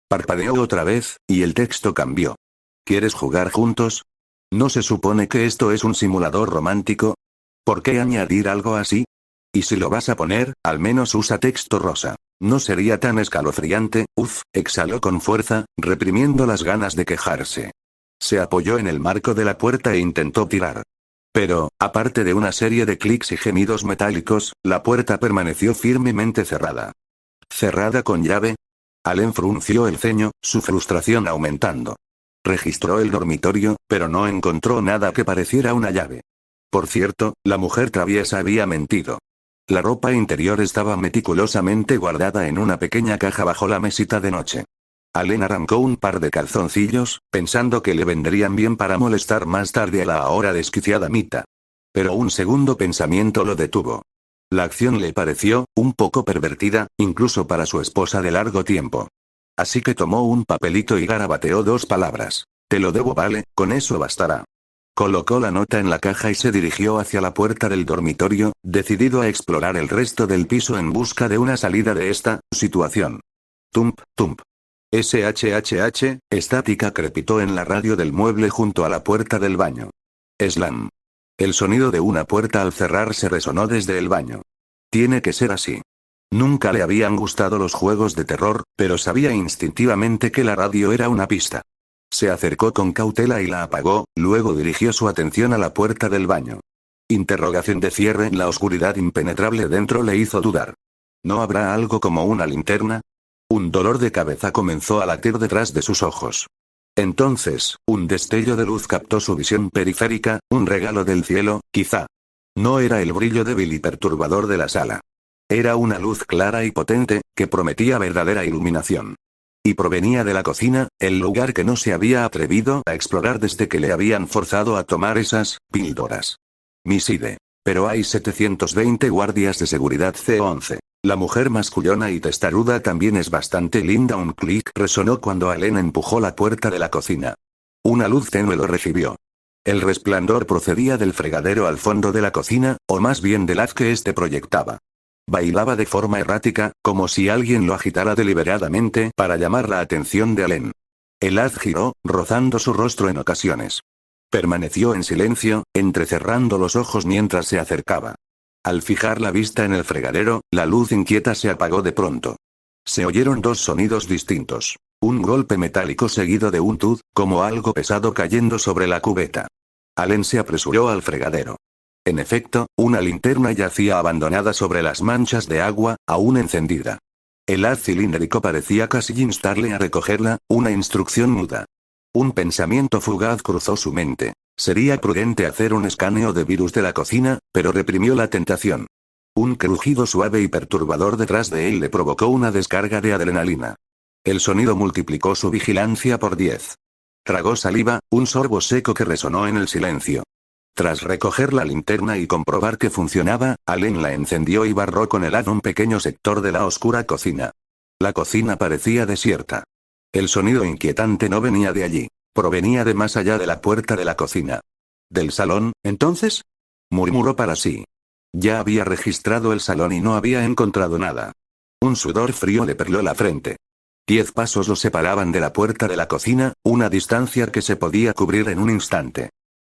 Parpadeó otra vez, y el texto cambió. ¿Quieres jugar juntos? ¿No se supone que esto es un simulador romántico? ¿Por qué añadir algo así? Y si lo vas a poner, al menos usa texto rosa. No sería tan escalofriante. Exhaló con fuerza, reprimiendo las ganas de quejarse. Se apoyó en el marco de la puerta e intentó tirar. Pero, aparte de una serie de clics y gemidos metálicos, la puerta permaneció firmemente cerrada. ¿Cerrada con llave? Allen frunció el ceño, su frustración aumentando. Registró el dormitorio, pero no encontró nada que pareciera una llave. Por cierto, la mujer traviesa había mentido. La ropa interior estaba meticulosamente guardada en una pequeña caja bajo la mesita de noche. Allen arrancó un par de calzoncillos, pensando que le vendrían bien para molestar más tarde a la ahora desquiciada Mita. Pero un segundo pensamiento lo detuvo. La acción le pareció un poco pervertida, incluso para su esposa de largo tiempo. Así que tomó un papelito y garabateó 2 palabras. Te lo debo, vale, con eso bastará. Colocó la nota en la caja y se dirigió hacia la puerta del dormitorio, decidido a explorar el resto del piso en busca de una salida de esta situación. Tump, tump. SHHH, estática crepitó en la radio del mueble junto a la puerta del baño. Slam. El sonido de una puerta al cerrarse resonó desde el baño. Tiene que ser así. Nunca le habían gustado los juegos de terror, pero sabía instintivamente que la radio era una pista. Se acercó con cautela y la apagó, luego dirigió su atención a la puerta del baño. Interrogación de cierre en la oscuridad impenetrable dentro le hizo dudar. ¿No habrá algo como una linterna? Un dolor de cabeza comenzó a latir detrás de sus ojos. Entonces, un destello de luz captó su visión periférica, un regalo del cielo, quizá. No era el brillo débil y perturbador de la sala. Era una luz clara y potente, que prometía verdadera iluminación. Y provenía de la cocina, el lugar que no se había atrevido a explorar desde que le habían forzado a tomar esas píldoras. Miside. Pero hay 720 guardias de seguridad C11. La mujer masculona y testaruda también es bastante linda. Un clic resonó cuando Allen empujó la puerta de la cocina. Una luz tenue lo recibió. El resplandor procedía del fregadero al fondo de la cocina, o más bien del haz que éste proyectaba. Bailaba de forma errática, como si alguien lo agitara deliberadamente para llamar la atención de Allen. El haz giró, rozando su rostro en ocasiones. Permaneció en silencio, entrecerrando los ojos mientras se acercaba. Al fijar la vista en el fregadero, la luz inquieta se apagó de pronto. Se oyeron 2 sonidos distintos. Un golpe metálico seguido de un tud, como algo pesado cayendo sobre la cubeta. Allen se apresuró al fregadero. En efecto, una linterna yacía abandonada sobre las manchas de agua, aún encendida. El haz cilíndrico parecía casi instarle a recogerla, una instrucción muda. Un pensamiento fugaz cruzó su mente. Sería prudente hacer un escaneo de virus de la cocina, pero reprimió la tentación. Un crujido suave y perturbador detrás de él le provocó una descarga de adrenalina. El sonido multiplicó su vigilancia por 10. Tragó saliva, un sorbo seco que resonó en el silencio. Tras recoger la linterna y comprobar que funcionaba, Allen la encendió y barró con el haz un pequeño sector de la oscura cocina. La cocina parecía desierta. El sonido inquietante no venía de allí. Provenía de más allá de la puerta de la cocina. ¿Del salón, entonces? Murmuró para sí. Ya había registrado el salón y no había encontrado nada. Un sudor frío le perló la frente. 10 pasos lo separaban de la puerta de la cocina, una distancia que se podía cubrir en un instante.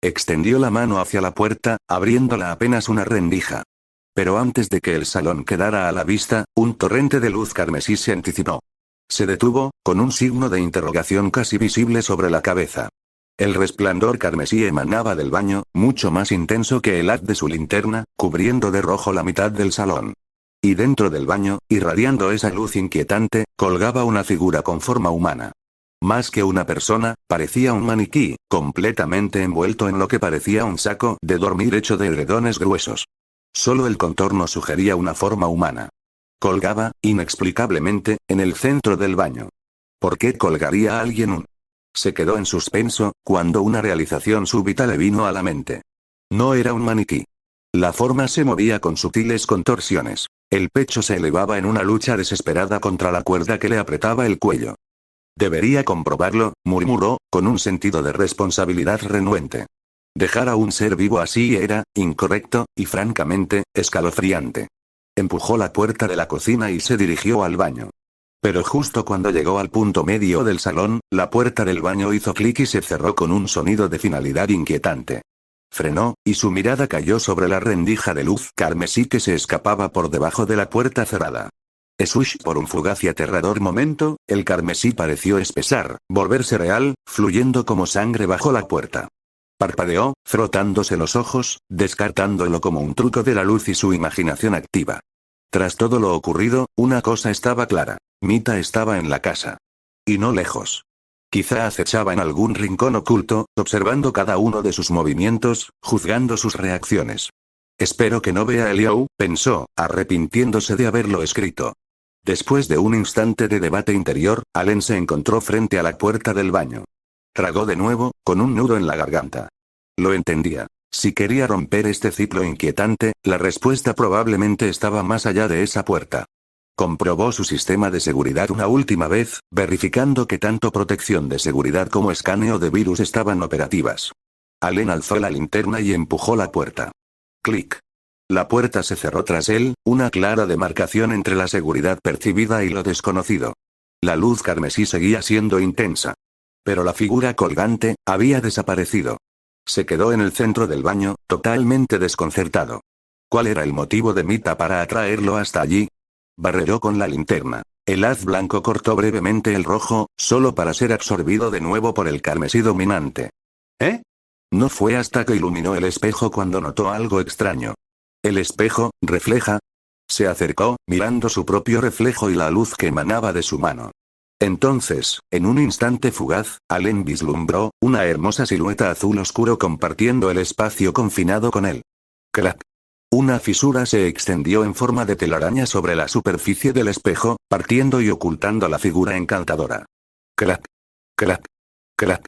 Extendió la mano hacia la puerta, abriéndola apenas una rendija. Pero antes de que el salón quedara a la vista, un torrente de luz carmesí se anticipó. Se detuvo, con un signo de interrogación casi visible sobre la cabeza. El resplandor carmesí emanaba del baño, mucho más intenso que el haz de su linterna, cubriendo de rojo la mitad del salón. Y dentro del baño, irradiando esa luz inquietante, colgaba una figura con forma humana. Más que una persona, parecía un maniquí, completamente envuelto en lo que parecía un saco de dormir hecho de edredones gruesos. Solo el contorno sugería una forma humana. Colgaba, inexplicablemente, en el centro del baño. ¿Por qué colgaría a alguien Se quedó en suspenso, cuando una realización súbita le vino a la mente. No era un maniquí. La forma se movía con sutiles contorsiones. El pecho se elevaba en una lucha desesperada contra la cuerda que le apretaba el cuello. Debería comprobarlo, murmuró, con un sentido de responsabilidad renuente. Dejar a un ser vivo así era, incorrecto, y francamente, escalofriante. Empujó la puerta de la cocina y se dirigió al baño. Pero justo cuando llegó al punto medio del salón, la puerta del baño hizo clic y se cerró con un sonido de finalidad inquietante. Frenó, y su mirada cayó sobre la rendija de luz carmesí que se escapaba por debajo de la puerta cerrada. Eswish, por un fugaz y aterrador momento, el carmesí pareció espesar, volverse real, fluyendo como sangre bajo la puerta. Parpadeó, frotándose los ojos, descartándolo como un truco de la luz y su imaginación activa. Tras todo lo ocurrido, una cosa estaba clara. Mita estaba en la casa. Y no lejos. Quizá acechaba en algún rincón oculto, observando cada uno de sus movimientos, juzgando sus reacciones. Espero que no vea a Eliou, pensó, arrepintiéndose de haberlo escrito. Después de un instante de debate interior, Allen se encontró frente a la puerta del baño. Tragó de nuevo, con un nudo en la garganta. Lo entendía. Si quería romper este ciclo inquietante, la respuesta probablemente estaba más allá de esa puerta. Comprobó su sistema de seguridad una última vez, verificando que tanto protección de seguridad como escaneo de virus estaban operativas. Allen alzó la linterna y empujó la puerta. Clic. La puerta se cerró tras él, una clara demarcación entre la seguridad percibida y lo desconocido. La luz carmesí seguía siendo intensa. Pero la figura colgante había desaparecido. Se quedó en el centro del baño, totalmente desconcertado. ¿Cuál era el motivo de Mita para atraerlo hasta allí? Barreró con la linterna. El haz blanco cortó brevemente el rojo, solo para ser absorbido de nuevo por el carmesí dominante. ¿Eh? No fue hasta que iluminó el espejo cuando notó algo extraño. El espejo, refleja. Se acercó, mirando su propio reflejo y la luz que emanaba de su mano. Entonces, en un instante fugaz, Allen vislumbró una hermosa silueta azul oscuro compartiendo el espacio confinado con él. Crack. Una fisura se extendió en forma de telaraña sobre la superficie del espejo, partiendo y ocultando la figura encantadora. Crack. Crack. Crack.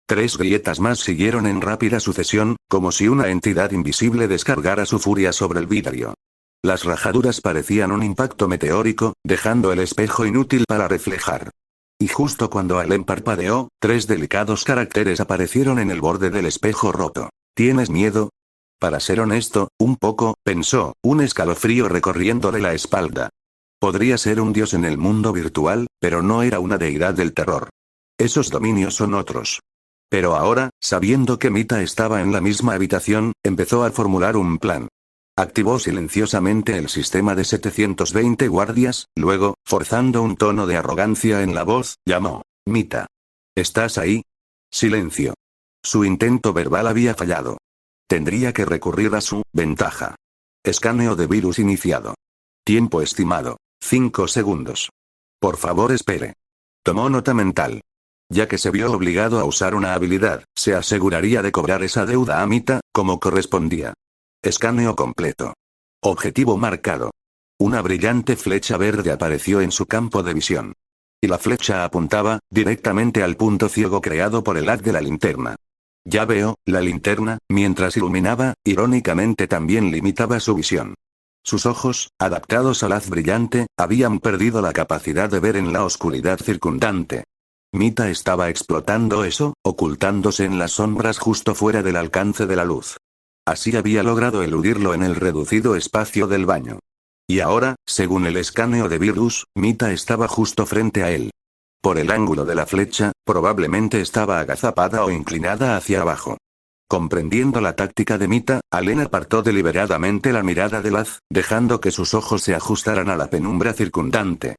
3 grietas más siguieron en rápida sucesión, como si una entidad invisible descargara su furia sobre el vidrio. Las rajaduras parecían un impacto meteórico, dejando el espejo inútil para reflejar. Y justo cuando Allen parpadeó, 3 delicados caracteres aparecieron en el borde del espejo roto. ¿Tienes miedo? Para ser honesto, un poco, pensó, un escalofrío recorriéndole la espalda. Podría ser un dios en el mundo virtual, pero no era una deidad del terror. Esos dominios son otros. Pero ahora, sabiendo que Mita estaba en la misma habitación, empezó a formular un plan. Activó silenciosamente el sistema de 720 guardias, luego, forzando un tono de arrogancia en la voz, llamó. Mita. ¿Estás ahí? Silencio. Su intento verbal había fallado. Tendría que recurrir a su ventaja. Escaneo de virus iniciado. Tiempo estimado. 5 segundos. Por favor espere. Tomó nota mental. Ya que se vio obligado a usar una habilidad, se aseguraría de cobrar esa deuda a Mita, como correspondía. Escaneo completo. Objetivo marcado. Una brillante flecha verde apareció en su campo de visión. Y la flecha apuntaba, directamente al punto ciego creado por el haz de la linterna. Ya veo, la linterna, mientras iluminaba, irónicamente también limitaba su visión. Sus ojos, adaptados al haz brillante, habían perdido la capacidad de ver en la oscuridad circundante. Mita estaba explotando eso, ocultándose en las sombras justo fuera del alcance de la luz. Así había logrado eludirlo en el reducido espacio del baño. Y ahora, según el escaneo de Virus, Mita estaba justo frente a él. Por el ángulo de la flecha, probablemente estaba agazapada o inclinada hacia abajo. Comprendiendo la táctica de Mita, Allen apartó deliberadamente la mirada del haz, dejando que sus ojos se ajustaran a la penumbra circundante.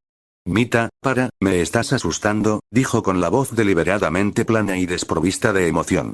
Mita, me estás asustando, dijo con la voz deliberadamente plana y desprovista de emoción.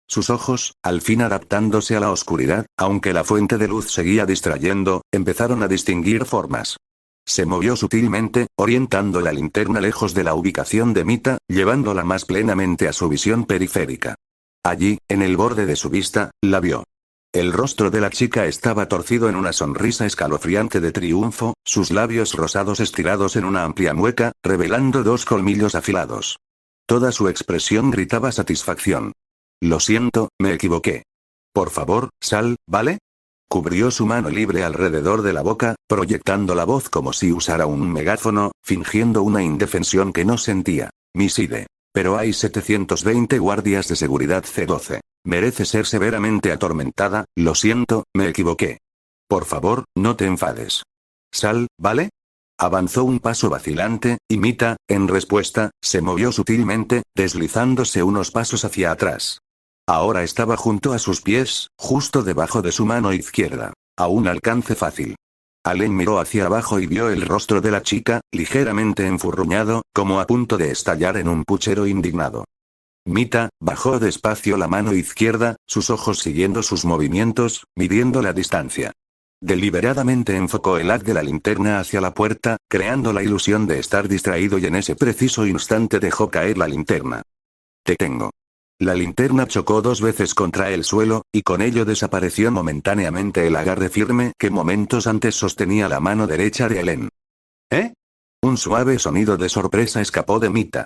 Sus ojos, al fin adaptándose a la oscuridad, aunque la fuente de luz seguía distrayendo, empezaron a distinguir formas. Se movió sutilmente, orientando la linterna lejos de la ubicación de Mita, llevándola más plenamente a su visión periférica. Allí, en el borde de su vista, la vio. El rostro de la chica estaba torcido en una sonrisa escalofriante de triunfo, sus labios rosados estirados en una amplia mueca, revelando dos colmillos afilados. Toda su expresión gritaba satisfacción. Lo siento, me equivoqué. Por favor, sal, ¿vale? Cubrió su mano libre alrededor de la boca, proyectando la voz como si usara un megáfono, fingiendo una indefensión que no sentía. Miside. Pero hay 720 guardias de seguridad C12. Merece ser severamente atormentada, lo siento, me equivoqué. Por favor, no te enfades. Sal, ¿vale? Avanzó un paso vacilante, y Mita, en respuesta, se movió sutilmente, deslizándose unos pasos hacia atrás. Ahora estaba junto a sus pies, justo debajo de su mano izquierda. A un alcance fácil. Allen miró hacia abajo y vio el rostro de la chica, ligeramente enfurruñado, como a punto de estallar en un puchero indignado. Mita, bajó despacio la mano izquierda, sus ojos siguiendo sus movimientos, midiendo la distancia. Deliberadamente enfocó el haz de la linterna hacia la puerta, creando la ilusión de estar distraído y en ese preciso instante dejó caer la linterna. Te tengo. La linterna chocó 2 veces contra el suelo, y con ello desapareció momentáneamente el agarre firme que momentos antes sostenía la mano derecha de Allen. ¿Eh? Un suave sonido de sorpresa escapó de Mita.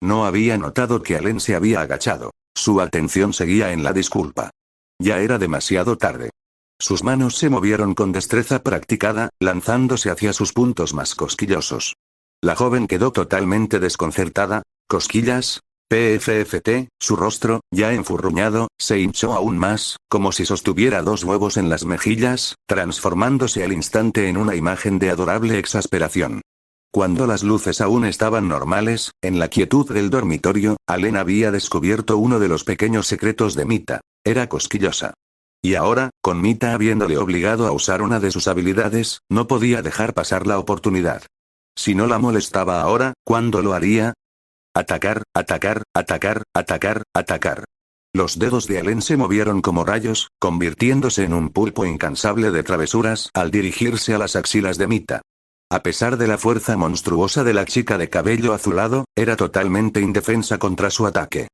No había notado que Allen se había agachado. Su atención seguía en la disculpa. Ya era demasiado tarde. Sus manos se movieron con destreza practicada, lanzándose hacia sus puntos más cosquillosos. La joven quedó totalmente desconcertada. ¿Cosquillas? PFFT, su rostro, ya enfurruñado, se hinchó aún más, como si sostuviera 2 huevos en las mejillas, transformándose al instante en una imagen de adorable exasperación. Cuando las luces aún estaban normales, en la quietud del dormitorio, Allen había descubierto uno de los pequeños secretos de Mita. Era cosquillosa. Y ahora, con Mita habiéndole obligado a usar una de sus habilidades, no podía dejar pasar la oportunidad. Si no la molestaba ahora, ¿cuándo lo haría? Atacar, atacar, atacar, atacar, atacar. Los dedos de Allen se movieron como rayos, convirtiéndose en un pulpo incansable de travesuras al dirigirse a las axilas de Mita. A pesar de la fuerza monstruosa de la chica de cabello azulado, era totalmente indefensa contra su ataque.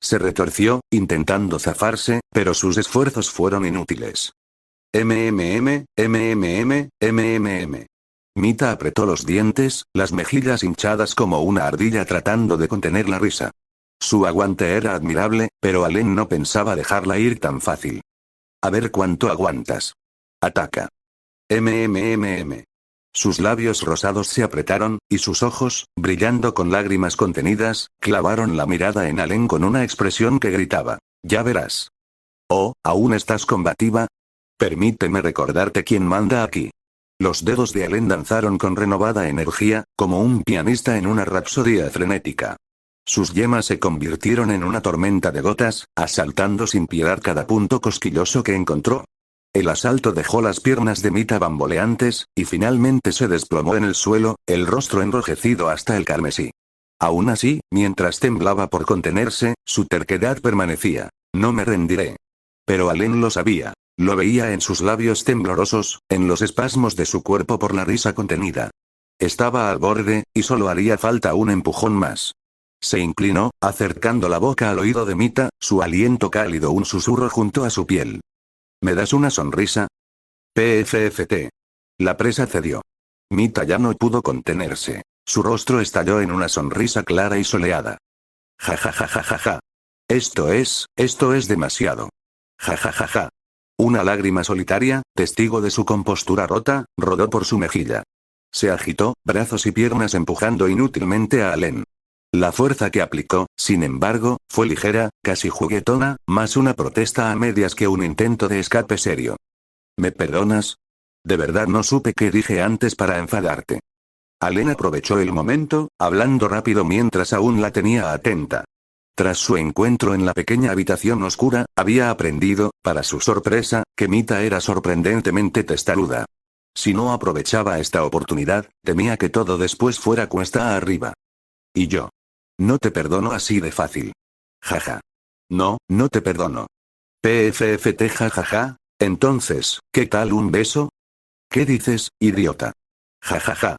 Se retorció, intentando zafarse, pero sus esfuerzos fueron inútiles. MMM. Mita apretó los dientes, las mejillas hinchadas como una ardilla tratando de contener la risa. Su aguante era admirable, pero Allen no pensaba dejarla ir tan fácil. A ver cuánto aguantas. Ataca. MMM. Sus labios rosados se apretaron, y sus ojos, brillando con lágrimas contenidas, clavaron la mirada en Allen con una expresión que gritaba. Ya verás. Oh, ¿aún estás combativa? Permíteme recordarte quién manda aquí. Los dedos de Allen danzaron con renovada energía, como un pianista en una rapsodia frenética. Sus yemas se convirtieron en una tormenta de gotas, asaltando sin piedad cada punto cosquilloso que encontró. El asalto dejó las piernas de Mita bamboleantes, y finalmente se desplomó en el suelo, el rostro enrojecido hasta el carmesí. Aún así, mientras temblaba por contenerse, su terquedad permanecía. No me rendiré. Pero Allen lo sabía. Lo veía en sus labios temblorosos, en los espasmos de su cuerpo por la risa contenida. Estaba al borde, y solo haría falta un empujón más. Se inclinó, acercando la boca al oído de Mita, su aliento cálido un susurro junto a su piel. ¿Me das una sonrisa? PFFT. La presa cedió. Mita ya no pudo contenerse. Su rostro estalló en una sonrisa clara y soleada. Ja ja ja ja ja ja. Esto es demasiado. Ja ja ja ja. Una lágrima solitaria, testigo de su compostura rota, rodó por su mejilla. Se agitó, brazos y piernas empujando inútilmente a Allen. La fuerza que aplicó, sin embargo, fue ligera, casi juguetona, más una protesta a medias que un intento de escape serio. ¿Me perdonas? De verdad no supe qué dije antes para enfadarte. Allen aprovechó el momento, hablando rápido mientras aún la tenía atenta. Tras su encuentro en la pequeña habitación oscura, había aprendido, para su sorpresa, que Mita era sorprendentemente testaruda. Si no aprovechaba esta oportunidad, temía que todo después fuera cuesta arriba. Y yo. No te perdono así de fácil. Jaja. No, no te perdono. PFFT jajaja. Entonces, ¿qué tal un beso? ¿Qué dices, idiota? Jajaja.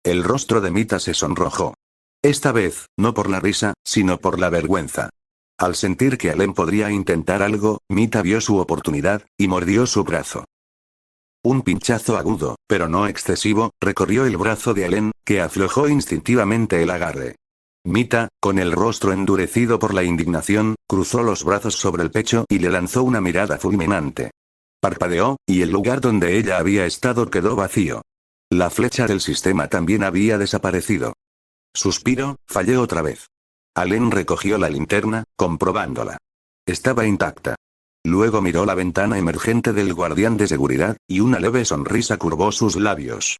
El rostro de Mita se sonrojó. Esta vez, no por la risa, sino por la vergüenza. Al sentir que Allen podría intentar algo, Mita vio su oportunidad, y mordió su brazo. Un pinchazo agudo, pero no excesivo, recorrió el brazo de Allen, que aflojó instintivamente el agarre. Mita, con el rostro endurecido por la indignación, cruzó los brazos sobre el pecho y le lanzó una mirada fulminante. Parpadeó, y el lugar donde ella había estado quedó vacío. La flecha del sistema también había desaparecido. Suspiró, fallé otra vez. Allen recogió la linterna, comprobándola. Estaba intacta. Luego miró la ventana emergente del guardián de seguridad, y una leve sonrisa curvó sus labios.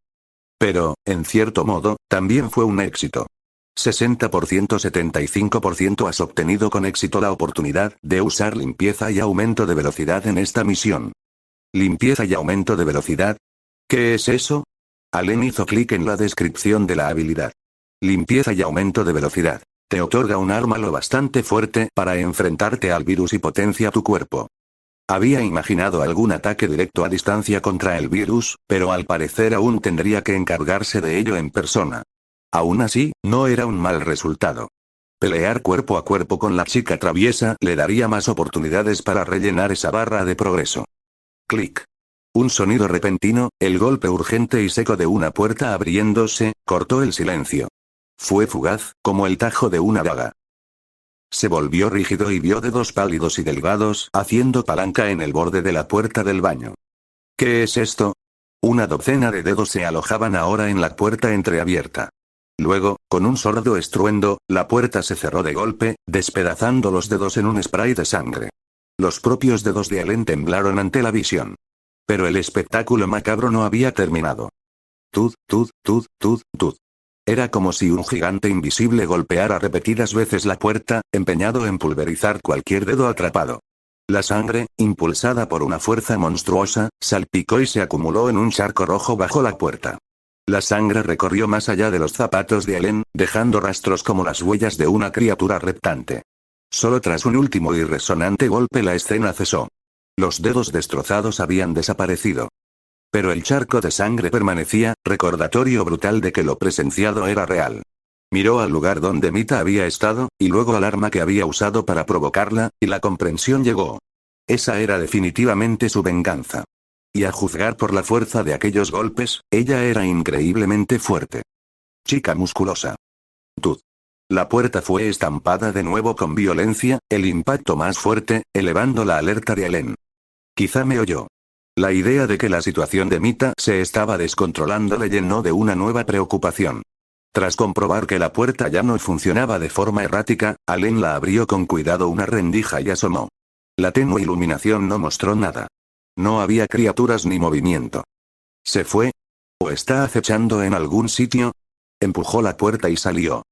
Pero, en cierto modo, también fue un éxito. 60%-75% has obtenido con éxito la oportunidad de usar limpieza y aumento de velocidad en esta misión. ¿Limpieza y aumento de velocidad? ¿Qué es eso? Allen hizo clic en la descripción de la habilidad. Limpieza y aumento de velocidad. Te otorga un arma lo bastante fuerte para enfrentarte al virus y potencia tu cuerpo. Había imaginado algún ataque directo a distancia contra el virus, pero al parecer aún tendría que encargarse de ello en persona. Aún así, no era un mal resultado. Pelear cuerpo a cuerpo con la chica traviesa le daría más oportunidades para rellenar esa barra de progreso. Clic. Un sonido repentino, el golpe urgente y seco de una puerta abriéndose, cortó el silencio. Fue fugaz, como el tajo de una daga. Se volvió rígido y vio dedos pálidos y delgados haciendo palanca en el borde de la puerta del baño. ¿Qué es esto? Una docena de dedos se alojaban ahora en la puerta entreabierta. Luego, con un sordo estruendo, la puerta se cerró de golpe, despedazando los dedos en un spray de sangre. Los propios dedos de Allen temblaron ante la visión. Pero el espectáculo macabro no había terminado. Tud, tud, tud, tud, tud. Era como si un gigante invisible golpeara repetidas veces la puerta, empeñado en pulverizar cualquier dedo atrapado. La sangre, impulsada por una fuerza monstruosa, salpicó y se acumuló en un charco rojo bajo la puerta. La sangre recorrió más allá de los zapatos de Allen, dejando rastros como las huellas de una criatura reptante. Solo tras un último y resonante golpe la escena cesó. Los dedos destrozados habían desaparecido. Pero el charco de sangre permanecía, recordatorio brutal de que lo presenciado era real. Miró al lugar donde Mita había estado, y luego al arma que había usado para provocarla, y la comprensión llegó. Esa era definitivamente su venganza. Y a juzgar por la fuerza de aquellos golpes, ella era increíblemente fuerte. Chica musculosa. Tud. La puerta fue estampada de nuevo con violencia, el impacto más fuerte, elevando la alerta de Allen. Quizá me oyó. La idea de que la situación de Mita se estaba descontrolando le llenó de una nueva preocupación. Tras comprobar que la puerta ya no funcionaba de forma errática, Allen la abrió con cuidado una rendija y asomó. La tenue iluminación no mostró nada. No había criaturas ni movimiento. ¿Se fue? ¿O está acechando en algún sitio? Empujó la puerta y salió.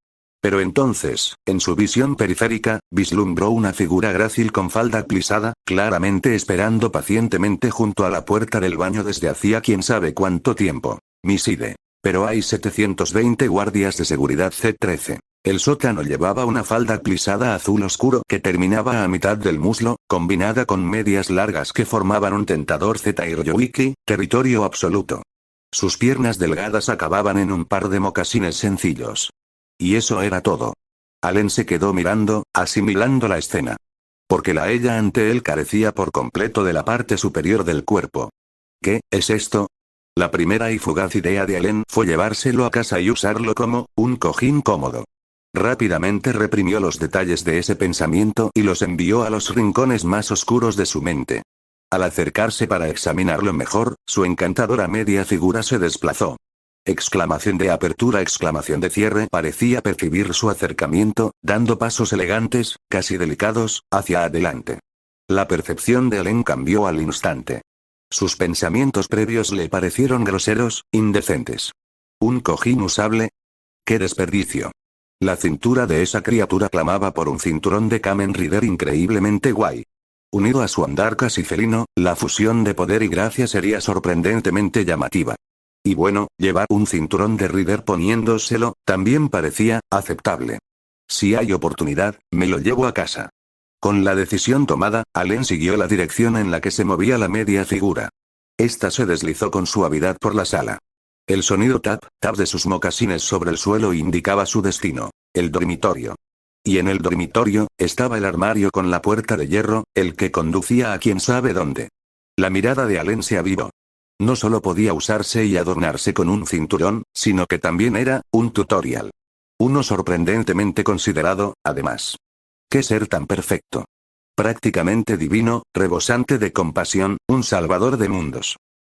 Pero entonces, en su visión periférica, vislumbró una figura grácil con falda plisada, claramente esperando pacientemente junto a la puerta del baño desde hacía quién sabe cuánto tiempo. Miside. Pero hay 720 guardias de seguridad C-13. El sótano llevaba una falda plisada azul oscuro que terminaba a mitad del muslo, combinada con medias largas que formaban un tentador Z-Iryoiki, territorio absoluto. Sus piernas delgadas acababan en un par de mocasines sencillos. Y eso era todo. Allen se quedó mirando, asimilando la escena. Porque la ella ante él carecía por completo de la parte superior del cuerpo. ¿Qué es esto? La primera y fugaz idea de Allen fue llevárselo a casa y usarlo como un cojín cómodo. Rápidamente reprimió los detalles de ese pensamiento y los envió a los rincones más oscuros de su mente. Al acercarse para examinarlo mejor, su encantadora media figura se desplazó. Exclamación de apertura, exclamación de cierre. Parecía percibir su acercamiento, dando pasos elegantes, casi delicados, hacia adelante. La percepción de Allen cambió al instante. Sus pensamientos previos le parecieron groseros, indecentes. ¿Un cojín usable? ¡Qué desperdicio! La cintura de esa criatura clamaba por un cinturón de Kamen Rider increíblemente guay. Unido a su andar casi felino, la fusión de poder y gracia sería sorprendentemente llamativa. Y bueno, llevar un cinturón de Rider poniéndoselo, también parecía aceptable. Si hay oportunidad, me lo llevo a casa. Con la decisión tomada, Allen siguió la dirección en la que se movía la media figura. Esta se deslizó con suavidad por la sala. El sonido tap, tap de sus mocasines sobre el suelo indicaba su destino, el dormitorio. Y en el dormitorio, estaba el armario con la puerta de hierro, el que conducía a quién sabe dónde. La mirada de Allen se avivó. No solo podía usarse y adornarse con un cinturón, sino que también era un tutorial. Uno sorprendentemente considerado, además. ¡Qué ser tan perfecto! Prácticamente divino, rebosante de compasión, un salvador de mundos.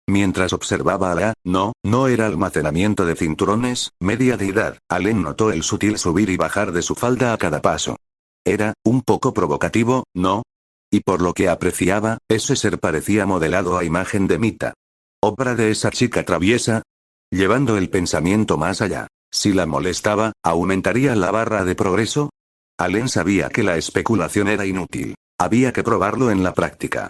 Mientras observaba a la, no era almacenamiento de cinturones, media deidad, Allen notó el sutil subir y bajar de su falda a cada paso. Era, un poco provocativo, ¿no? Y por lo que apreciaba, ese ser parecía modelado a imagen de Mita. ¿Obra de esa chica traviesa? Llevando el pensamiento más allá. Si la molestaba, ¿aumentaría la barra de progreso? Allen sabía que la especulación era inútil. Había que probarlo en la práctica.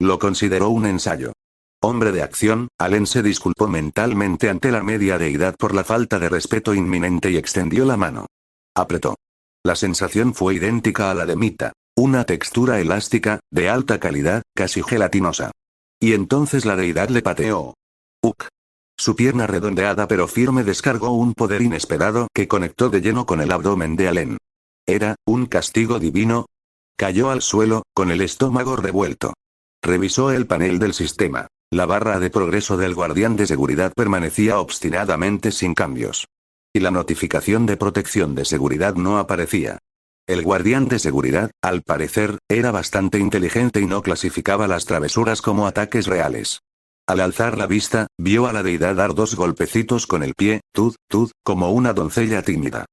Lo consideró un ensayo. Hombre de acción, Allen se disculpó mentalmente ante la media deidad por la falta de respeto inminente y extendió la mano. Apretó. La sensación fue idéntica a la de Mita. Una textura elástica, de alta calidad, casi gelatinosa. Y entonces la deidad le pateó. ¡Uk! Su pierna redondeada pero firme descargó un poder inesperado que conectó de lleno con el abdomen de Allen. ¿Era un castigo divino? Cayó al suelo, con el estómago revuelto. Revisó el panel del sistema. La barra de progreso del guardián de seguridad permanecía obstinadamente sin cambios. Y la notificación de protección de seguridad no aparecía. El guardián de seguridad, al parecer, era bastante inteligente y no clasificaba las travesuras como ataques reales. Al alzar la vista, vio a la deidad dar 2 golpecitos con el pie, tud, como una doncella tímida.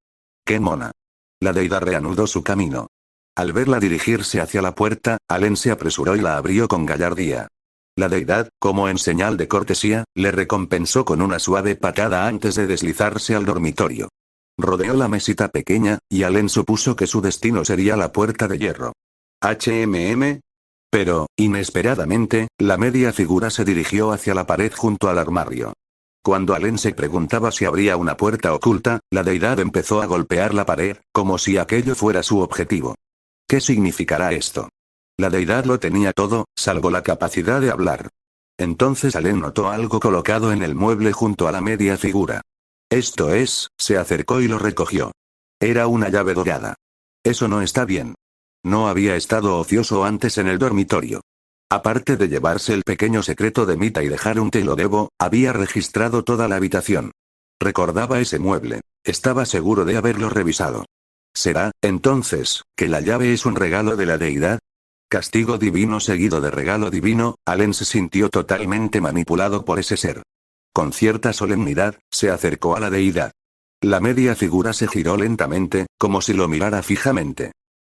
¡Qué mona! La deidad reanudó su camino. Al verla dirigirse hacia la puerta, Allen se apresuró y la abrió con gallardía. La deidad, como en señal de cortesía, le recompensó con una suave patada antes de deslizarse al dormitorio. Rodeó la mesita pequeña, y Allen supuso que su destino sería la puerta de hierro. ¿HMM? Pero, inesperadamente, la media figura se dirigió hacia la pared junto al armario. Cuando Allen se preguntaba si habría una puerta oculta, la deidad empezó a golpear la pared, como si aquello fuera su objetivo. ¿Qué significará esto? La deidad lo tenía todo, salvo la capacidad de hablar. Entonces Allen notó algo colocado en el mueble junto a la media figura. Esto es, se acercó y lo recogió. Era una llave dorada. Eso no está bien. No había estado ocioso antes en el dormitorio. Aparte de llevarse el pequeño secreto de Mita y dejar un te lo debo, había registrado toda la habitación. Recordaba ese mueble. Estaba seguro de haberlo revisado. ¿Será, entonces, que la llave es un regalo de la deidad? Castigo divino seguido de regalo divino, Allen se sintió totalmente manipulado por ese ser. Con cierta solemnidad, se acercó a la deidad. La media figura se giró lentamente, como si lo mirara fijamente.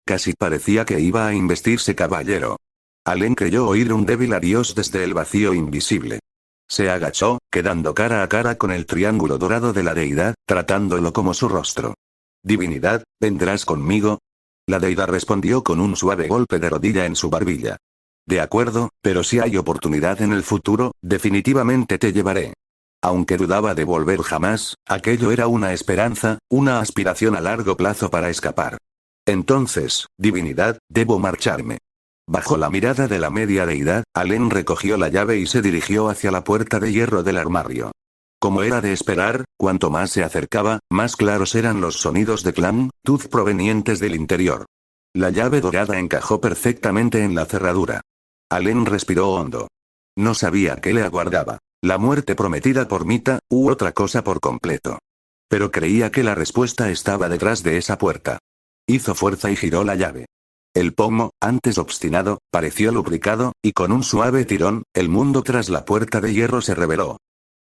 Casi parecía que iba a investirse caballero. Allen creyó oír un débil adiós desde el vacío invisible. Se agachó, quedando cara a cara con el triángulo dorado de la deidad, tratándolo como su rostro. Divinidad, ¿vendrás conmigo? La deidad respondió con un suave golpe de rodilla en su barbilla. De acuerdo, pero si hay oportunidad en el futuro, definitivamente te llevaré. Aunque dudaba de volver jamás, aquello era una esperanza, una aspiración a largo plazo para escapar. Entonces, divinidad, debo marcharme. Bajo la mirada de la media deidad, Allen recogió la llave y se dirigió hacia la puerta de hierro del armario. Como era de esperar, cuanto más se acercaba, más claros eran los sonidos de clan, tuz provenientes del interior. La llave dorada encajó perfectamente en la cerradura. Allen respiró hondo. No sabía qué le aguardaba, la muerte prometida por Mita, u otra cosa por completo. Pero creía que la respuesta estaba detrás de esa puerta. Hizo fuerza y giró la llave. El pomo, antes obstinado, pareció lubricado, y con un suave tirón, el mundo tras la puerta de hierro se reveló.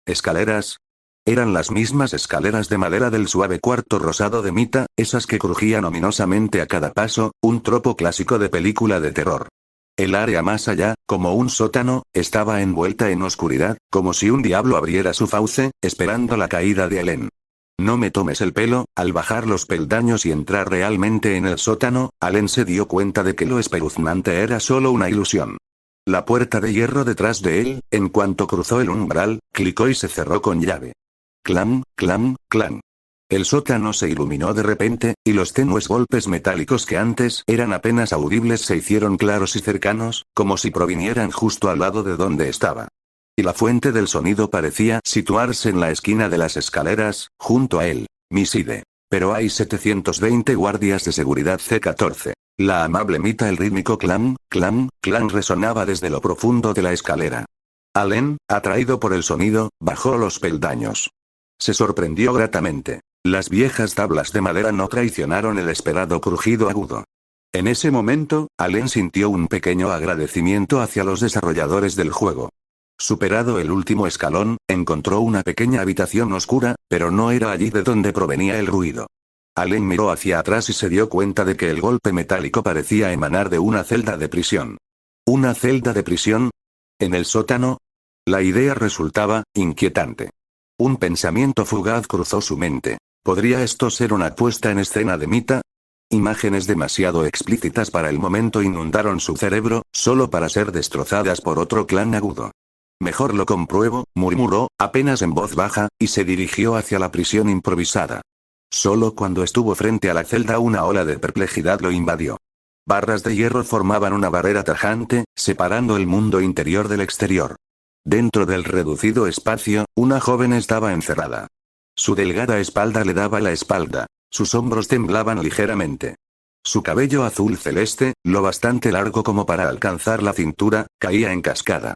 ¿Escaleras? Eran las mismas escaleras de madera del suave cuarto rosado de Mita, esas que crujían ominosamente a cada paso, un tropo clásico de película de terror. El área más allá, como un sótano, estaba envuelta en oscuridad, como si un diablo abriera su fauce, esperando la caída de Allen. No me tomes el pelo. Al bajar los peldaños y entrar realmente en el sótano, Allen se dio cuenta de que lo espeluznante era solo una ilusión. La puerta de hierro detrás de él, en cuanto cruzó el umbral, clicó y se cerró con llave. Clam, clam, clam. El sótano se iluminó de repente, y los tenues golpes metálicos que antes eran apenas audibles se hicieron claros y cercanos, como si provinieran justo al lado de donde estaba. Y la fuente del sonido parecía situarse en la esquina de las escaleras, junto a él. Miside. Pero hay 720 guardias de seguridad C-14. La amable Mita, el rítmico clam, clam, clam resonaba desde lo profundo de la escalera. Allen, atraído por el sonido, bajó los peldaños. Se sorprendió gratamente. Las viejas tablas de madera no traicionaron el esperado crujido agudo. En ese momento, Allen sintió un pequeño agradecimiento hacia los desarrolladores del juego. Superado el último escalón, encontró una pequeña habitación oscura, pero no era allí de donde provenía el ruido. Allen miró hacia atrás y se dio cuenta de que el golpe metálico parecía emanar de una celda de prisión. ¿Una celda de prisión? ¿En el sótano? La idea resultaba inquietante. Un pensamiento fugaz cruzó su mente. ¿Podría esto ser una puesta en escena de Mita? Imágenes demasiado explícitas para el momento inundaron su cerebro, solo para ser destrozadas por otro clan agudo. Mejor lo compruebo, murmuró, apenas en voz baja, y se dirigió hacia la prisión improvisada. Solo cuando estuvo frente a la celda una ola de perplejidad lo invadió. Barras de hierro formaban una barrera tajante, separando el mundo interior del exterior. Dentro del reducido espacio, una joven estaba encerrada. Su delgada espalda le daba la espalda. Sus hombros temblaban ligeramente. Su cabello azul celeste, lo bastante largo como para alcanzar la cintura, caía en cascada.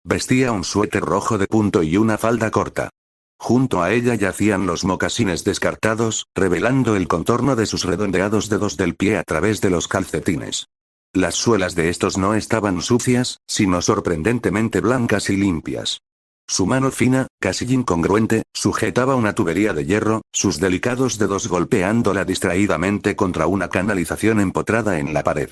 Vestía un suéter rojo de punto y una falda corta. Junto a ella yacían los mocasines descartados, revelando el contorno de sus redondeados dedos del pie a través de los calcetines. Las suelas de estos no estaban sucias, sino sorprendentemente blancas y limpias. Su mano fina, casi incongruente, sujetaba una tubería de hierro, sus delicados dedos golpeándola distraídamente contra una canalización empotrada en la pared.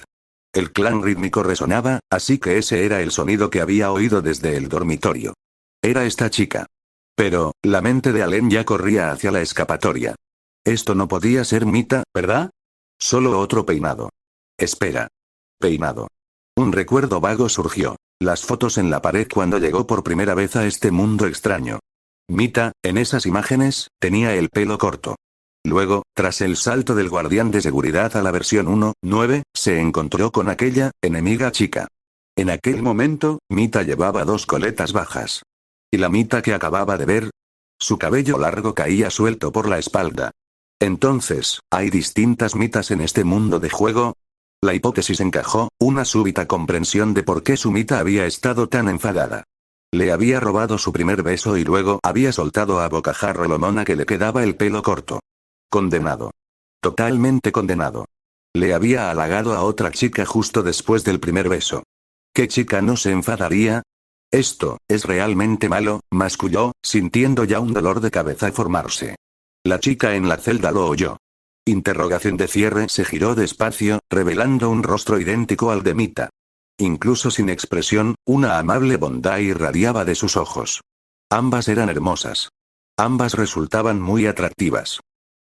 El clan rítmico resonaba, así que ese era el sonido que había oído desde el dormitorio. Era esta chica. Pero, la mente de Allen ya corría hacia la escapatoria. Esto no podía ser Mita, ¿verdad? Solo otro peinado. Espera. Peinado. Un recuerdo vago surgió. Las fotos en la pared cuando llegó por primera vez a este mundo extraño. Mita, en esas imágenes, tenía el pelo corto. Luego, tras el salto del guardián de seguridad a la versión 1.9, se encontró con aquella enemiga chica. En aquel momento, Mita llevaba dos coletas bajas. ¿Y la Mita que acababa de ver? Su cabello largo caía suelto por la espalda. Entonces, ¿hay distintas Mitas en este mundo de juego? La hipótesis encajó, una súbita comprensión de por qué su Mita había estado tan enfadada. Le había robado su primer beso y luego había soltado a bocajarro lo mona que le quedaba el pelo corto. Condenado. Totalmente condenado. Le había halagado a otra chica justo después del primer beso. ¿Qué chica no se enfadaría? Esto es realmente malo, masculló, sintiendo ya un dolor de cabeza formarse. La chica en la celda lo oyó. Interrogación de cierre. Se giró despacio, revelando un rostro idéntico al de Mita. Incluso sin expresión, una amable bondad irradiaba de sus ojos. Ambas eran hermosas. Ambas resultaban muy atractivas.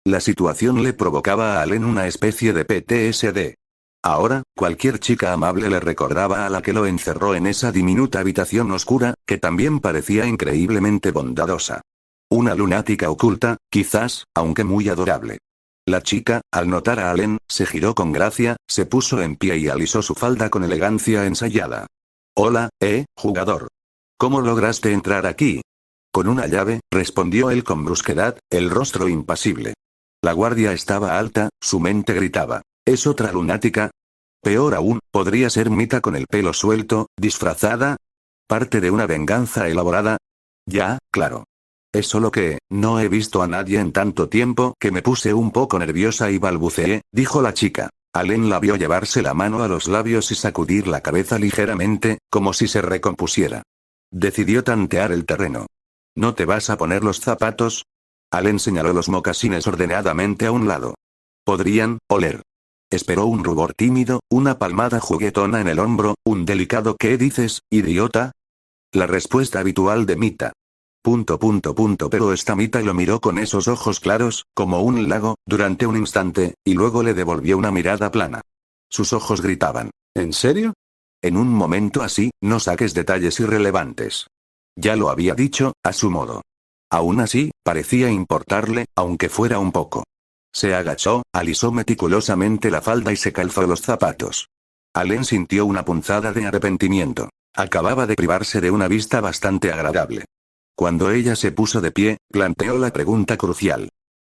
La situación le provocaba a Allen una especie de PTSD. Ahora, cualquier chica amable le recordaba a la que lo encerró en esa diminuta habitación oscura, que también parecía increíblemente bondadosa. Una lunática oculta, quizás, aunque muy adorable. La chica, al notar a Allen, se giró con gracia, se puso en pie y alisó su falda con elegancia ensayada. Hola, jugador. ¿Cómo lograste entrar aquí? Con una llave, respondió él con brusquedad, el rostro impasible. La guardia estaba alta, su mente gritaba. ¿Es otra lunática? Peor aún, ¿podría ser Mita con el pelo suelto, disfrazada? ¿Parte de una venganza elaborada? Ya, claro. Es solo que, no he visto a nadie en tanto tiempo que me puse un poco nerviosa y balbuceé, dijo la chica. Allen la vio llevarse la mano a los labios y sacudir la cabeza ligeramente, como si se recompusiera. Decidió tantear el terreno. ¿No te vas a poner los zapatos? Allen señaló los mocasines ordenadamente a un lado. Podrían oler. Esperó un rubor tímido, una palmada juguetona en el hombro, un delicado ¿qué dices, idiota? La respuesta habitual de Mita. Pero esta Mita lo miró con esos ojos claros, como un lago, durante un instante, y luego le devolvió una mirada plana. Sus ojos gritaban. ¿En serio? En un momento así, no saques detalles irrelevantes. Ya lo había dicho, a su modo. Aún así, parecía importarle, aunque fuera un poco. Se agachó, alisó meticulosamente la falda y se calzó los zapatos. Allen sintió una punzada de arrepentimiento. Acababa de privarse de una vista bastante agradable. Cuando ella se puso de pie, planteó la pregunta crucial.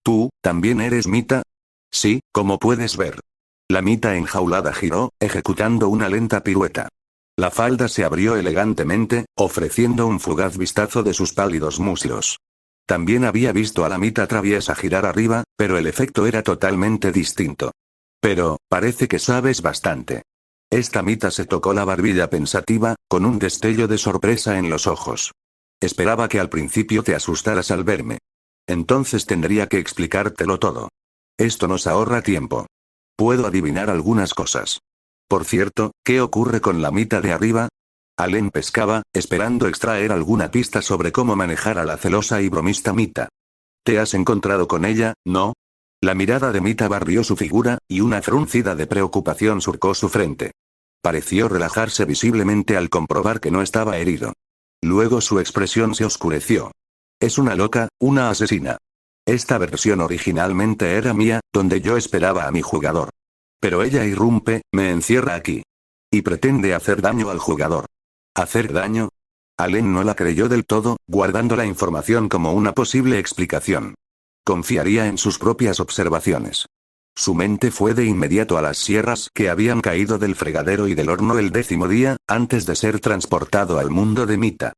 ¿Tú, también eres Mita? Sí, como puedes ver. La Mita enjaulada giró, ejecutando una lenta pirueta. La falda se abrió elegantemente, ofreciendo un fugaz vistazo de sus pálidos muslos. También había visto a la Mita traviesa girar arriba, pero el efecto era totalmente distinto. Pero, parece que sabes bastante. Esta Mita se tocó la barbilla pensativa, con un destello de sorpresa en los ojos. Esperaba que al principio te asustaras al verme. Entonces tendría que explicártelo todo. Esto nos ahorra tiempo. Puedo adivinar algunas cosas. Por cierto, ¿qué ocurre con la Mita de arriba? Allen pescaba, esperando extraer alguna pista sobre cómo manejar a la celosa y bromista Mita. ¿Te has encontrado con ella, no? La mirada de Mita barrió su figura, y una fruncida de preocupación surcó su frente. Pareció relajarse visiblemente al comprobar que no estaba herido. Luego su expresión se oscureció. Es una loca, una asesina. Esta versión originalmente era mía, donde yo esperaba a mi jugador. Pero ella irrumpe, me encierra aquí. Y pretende hacer daño al jugador. ¿Hacer daño? Allen no la creyó del todo, guardando la información como una posible explicación. Confiaría en sus propias observaciones. Su mente fue de inmediato a las sierras que habían caído del fregadero y del horno el 10º día, antes de ser transportado al mundo de Mita.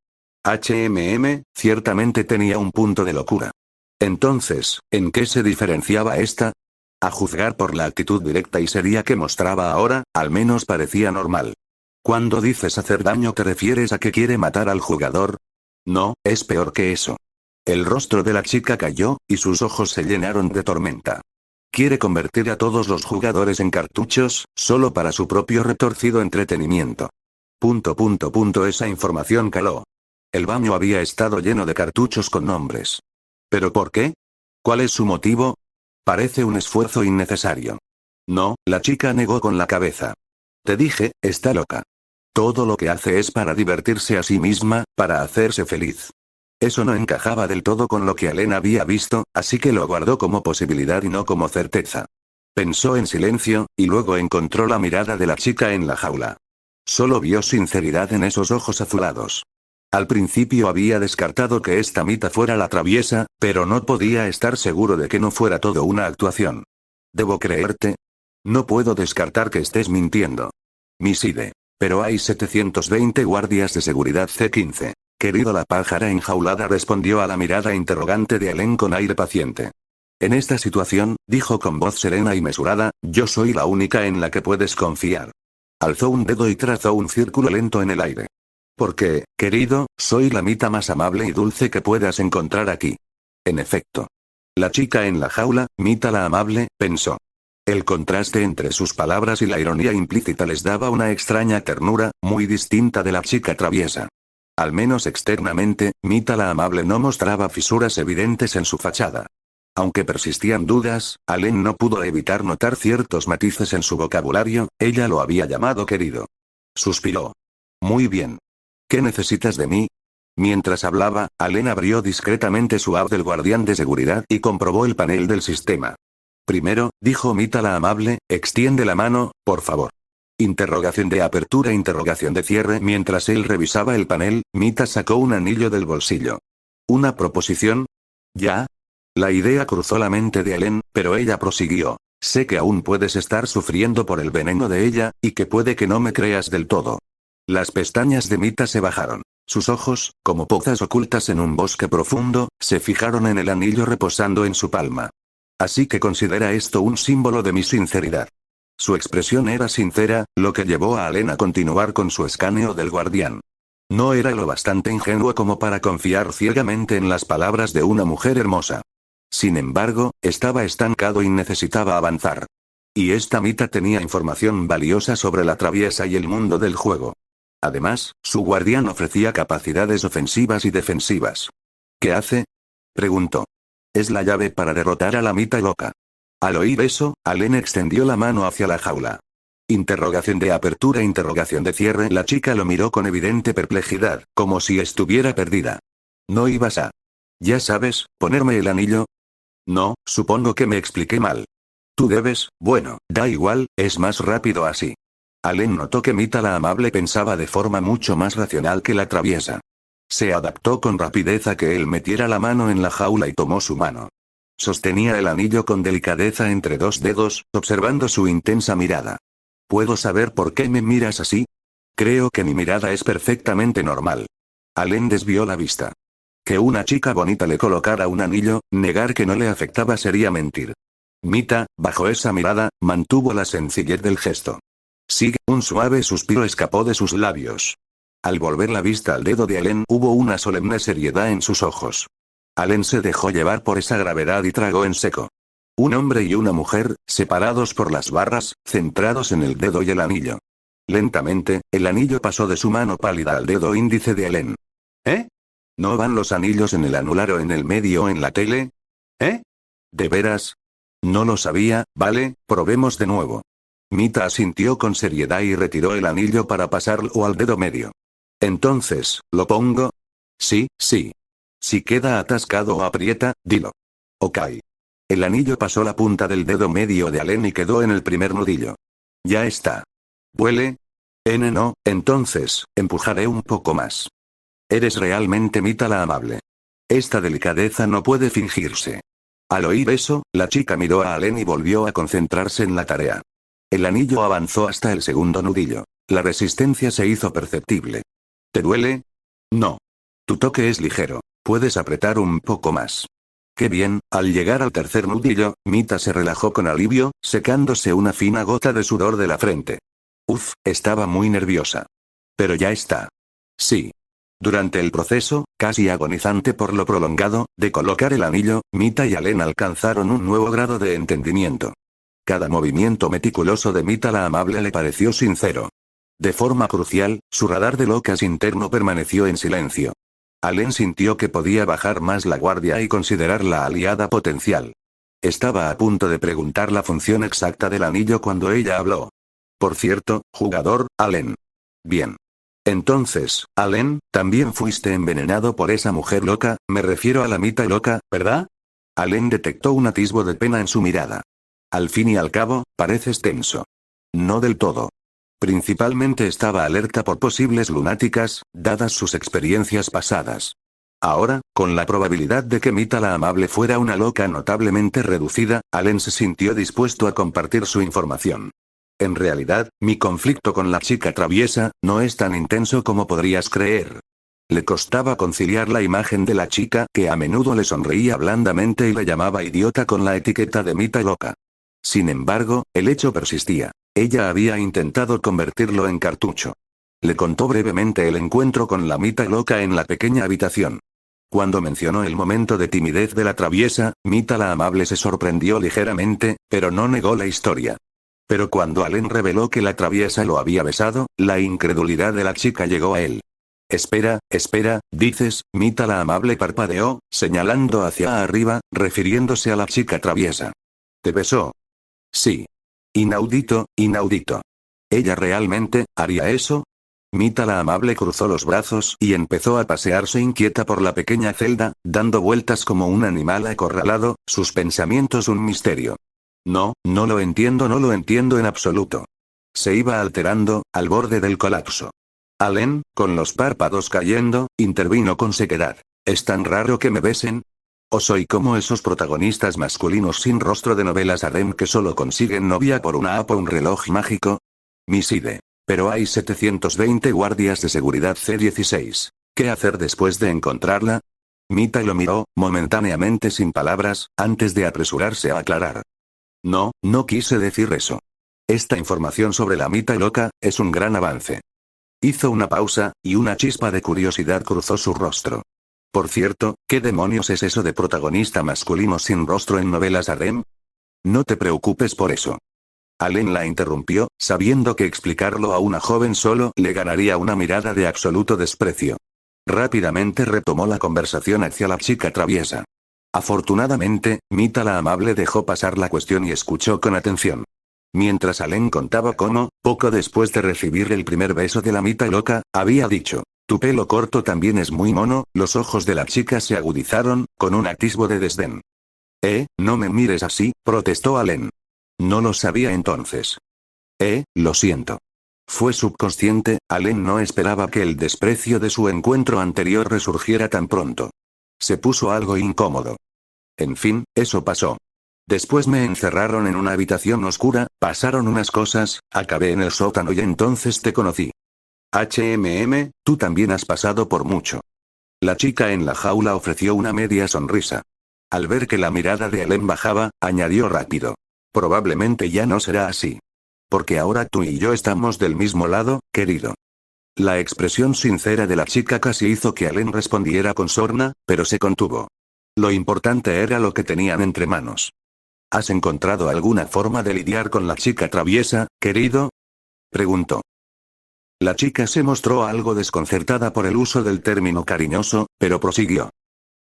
Ciertamente tenía un punto de locura. Entonces, ¿en qué se diferenciaba esta? A juzgar por la actitud directa y seria que mostraba ahora, al menos parecía normal. Cuando dices hacer daño, ¿te refieres a que quiere matar al jugador? No, es peor que eso. El rostro de la chica cayó, y sus ojos se llenaron de tormenta. Quiere convertir a todos los jugadores en cartuchos, solo para su propio retorcido entretenimiento. Esa información caló. El baño había estado lleno de cartuchos con nombres. ¿Pero por qué? ¿Cuál es su motivo? Parece un esfuerzo innecesario. No, la chica negó con la cabeza. Te dije, está loca. Todo lo que hace es para divertirse a sí misma, para hacerse feliz. Eso no encajaba del todo con lo que Allen había visto, así que lo guardó como posibilidad y no como certeza. Pensó en silencio, y luego encontró la mirada de la chica en la jaula. Solo vio sinceridad en esos ojos azulados. Al principio había descartado que esta Mita fuera la traviesa, pero no podía estar seguro de que no fuera todo una actuación. ¿Debo creerte? No puedo descartar que estés mintiendo. Miside. Pero hay 720 guardias de seguridad C-15. Querido, la pájara enjaulada respondió a la mirada interrogante de Allen con aire paciente. En esta situación, dijo con voz serena y mesurada, yo soy la única en la que puedes confiar. Alzó un dedo y trazó un círculo lento en el aire. Porque, querido, soy la Mita más amable y dulce que puedas encontrar aquí. En efecto. La chica en la jaula, Mita la amable, pensó. El contraste entre sus palabras y la ironía implícita les daba una extraña ternura, muy distinta de la chica traviesa. Al menos externamente, Mita la amable no mostraba fisuras evidentes en su fachada. Aunque persistían dudas, Allen no pudo evitar notar ciertos matices en su vocabulario, ella lo había llamado querido. Suspiró. Muy bien. ¿Qué necesitas de mí? Mientras hablaba, Allen abrió discretamente su app del guardián de seguridad y comprobó el panel del sistema. Primero, dijo Mita la amable, extiende la mano, por favor. Interrogación de apertura, interrogación de cierre. Mientras él revisaba el panel, Mita sacó un anillo del bolsillo. ¿Una proposición? ¿Ya? La idea cruzó la mente de Allen, pero ella prosiguió. Sé que aún puedes estar sufriendo por el veneno de ella, y que puede que no me creas del todo. Las pestañas de Mita se bajaron. Sus ojos, como pozas ocultas en un bosque profundo, se fijaron en el anillo reposando en su palma. Así que considera esto un símbolo de mi sinceridad. Su expresión era sincera, lo que llevó a Allen a continuar con su escaneo del guardián. No era lo bastante ingenuo como para confiar ciegamente en las palabras de una mujer hermosa. Sin embargo, estaba estancado y necesitaba avanzar. Y esta Mita tenía información valiosa sobre la traviesa y el mundo del juego. Además, su guardián ofrecía capacidades ofensivas y defensivas. ¿Qué hace?, preguntó. Es la llave para derrotar a la Mita loca. Al oír eso, Allen extendió la mano hacia la jaula. Interrogación de apertura, interrogación de cierre. La chica lo miró con evidente perplejidad, como si estuviera perdida. ¿No ibas a, ya sabes, ponerme el anillo? No, supongo que me expliqué mal. Tú debes, bueno, da igual, es más rápido así. Allen notó que Mita la amable pensaba de forma mucho más racional que la traviesa. Se adaptó con rapidez a que él metiera la mano en la jaula y tomó su mano. Sostenía el anillo con delicadeza entre dos dedos, observando su intensa mirada. ¿Puedo saber por qué me miras así? Creo que mi mirada es perfectamente normal. Allen desvió la vista. Que una chica bonita le colocara un anillo, negar que no le afectaba sería mentir. Mita, bajo esa mirada, mantuvo la sencillez del gesto. Sigue, un suave suspiro escapó de sus labios. Al volver la vista al dedo de Allen, hubo una solemne seriedad en sus ojos. Allen se dejó llevar por esa gravedad y tragó en seco. Un hombre y una mujer, separados por las barras, centrados en el dedo y el anillo. Lentamente, el anillo pasó de su mano pálida al dedo índice de Allen. ¿Eh? ¿No van los anillos en el anular o en el medio o en la tele? ¿Eh? ¿De veras? No lo sabía, vale, probemos de nuevo. Mita asintió con seriedad y retiró el anillo para pasarlo al dedo medio. Entonces, ¿lo pongo? Sí, sí. Si queda atascado o aprieta, dilo. Ok. El anillo pasó la punta del dedo medio de Allen y quedó en el primer nudillo. Ya está. ¿Huele? No, entonces, empujaré un poco más. Eres realmente Mita la amable. Esta delicadeza no puede fingirse. Al oír eso, la chica miró a Allen y volvió a concentrarse en la tarea. El anillo avanzó hasta el segundo nudillo. La resistencia se hizo perceptible. ¿Te duele? No. Tu toque es ligero. Puedes apretar un poco más. Qué bien, al llegar al tercer nudillo, Mita se relajó con alivio, secándose una fina gota de sudor de la frente. Uf, estaba muy nerviosa. Pero ya está. Sí. Durante el proceso, casi agonizante por lo prolongado, de colocar el anillo, Mita y Allen alcanzaron un nuevo grado de entendimiento. Cada movimiento meticuloso de Mita la amable le pareció sincero. De forma crucial, su radar de locas interno permaneció en silencio. Allen sintió que podía bajar más la guardia y considerarla aliada potencial. Estaba a punto de preguntar la función exacta del anillo cuando ella habló. Por cierto, jugador, Allen. Bien. Entonces, Allen, también fuiste envenenado por esa mujer loca, me refiero a la Mita loca, ¿verdad? Allen detectó un atisbo de pena en su mirada. Al fin y al cabo, pareces tenso. No del todo. Principalmente estaba alerta por posibles lunáticas, dadas sus experiencias pasadas. Ahora, con la probabilidad de que Mita la amable fuera una loca notablemente reducida, Allen se sintió dispuesto a compartir su información. En realidad, mi conflicto con la chica traviesa, no es tan intenso como podrías creer. Le costaba conciliar la imagen de la chica que a menudo le sonreía blandamente y le llamaba idiota con la etiqueta de Mita loca. Sin embargo, el hecho persistía. Ella había intentado convertirlo en cartucho. Le contó brevemente el encuentro con la Mita loca en la pequeña habitación. Cuando mencionó el momento de timidez de la traviesa, Mita la amable se sorprendió ligeramente, pero no negó la historia. Pero cuando Allen reveló que la traviesa lo había besado, la incredulidad de la chica llegó a él. Espera, dices, Mita la amable parpadeó, señalando hacia arriba, refiriéndose a la chica traviesa. ¿Te besó? Sí. Inaudito, inaudito. ¿Ella realmente haría eso? Mita la amable cruzó los brazos y empezó a pasearse inquieta por la pequeña celda, dando vueltas como un animal acorralado, sus pensamientos un misterio. No lo entiendo en absoluto. Se iba alterando, al borde del colapso. Allen, con los párpados cayendo, intervino con sequedad. ¿Es tan raro que me besen? ¿O soy como esos protagonistas masculinos sin rostro de novelas harem que solo consiguen novia por una app o un reloj mágico? Miside. Pero hay 720 guardias de seguridad C-16. ¿Qué hacer después de encontrarla? Mita lo miró, momentáneamente sin palabras, antes de apresurarse a aclarar. No, no quise decir eso. Esta información sobre la Mita loca, es un gran avance. Hizo una pausa, y una chispa de curiosidad cruzó su rostro. Por cierto, ¿qué demonios es eso de protagonista masculino sin rostro en novelas harem? No te preocupes por eso. Allen la interrumpió, sabiendo que explicarlo a una joven solo le ganaría una mirada de absoluto desprecio. Rápidamente retomó la conversación hacia la chica traviesa. Afortunadamente, Mita la amable dejó pasar la cuestión y escuchó con atención. Mientras Allen contaba cómo, poco después de recibir el primer beso de la Mita loca, había dicho: tu pelo corto también es muy mono. Los ojos de la chica se agudizaron, con un atisbo de desdén. No me mires así, protestó Allen. No lo sabía entonces. Lo siento. Fue subconsciente, Allen no esperaba que el desprecio de su encuentro anterior resurgiera tan pronto. Se puso algo incómodo. En fin, eso pasó. Después me encerraron en una habitación oscura, pasaron unas cosas, acabé en el sótano y entonces te conocí. Tú también has pasado por mucho. La chica en la jaula ofreció una media sonrisa. Al ver que la mirada de Allen bajaba, añadió rápido. Probablemente ya no será así. Porque ahora tú y yo estamos del mismo lado, querido. La expresión sincera de la chica casi hizo que Allen respondiera con sorna, pero se contuvo. Lo importante era lo que tenían entre manos. ¿Has encontrado alguna forma de lidiar con la chica traviesa, querido? Preguntó. La chica se mostró algo desconcertada por el uso del término cariñoso, pero prosiguió.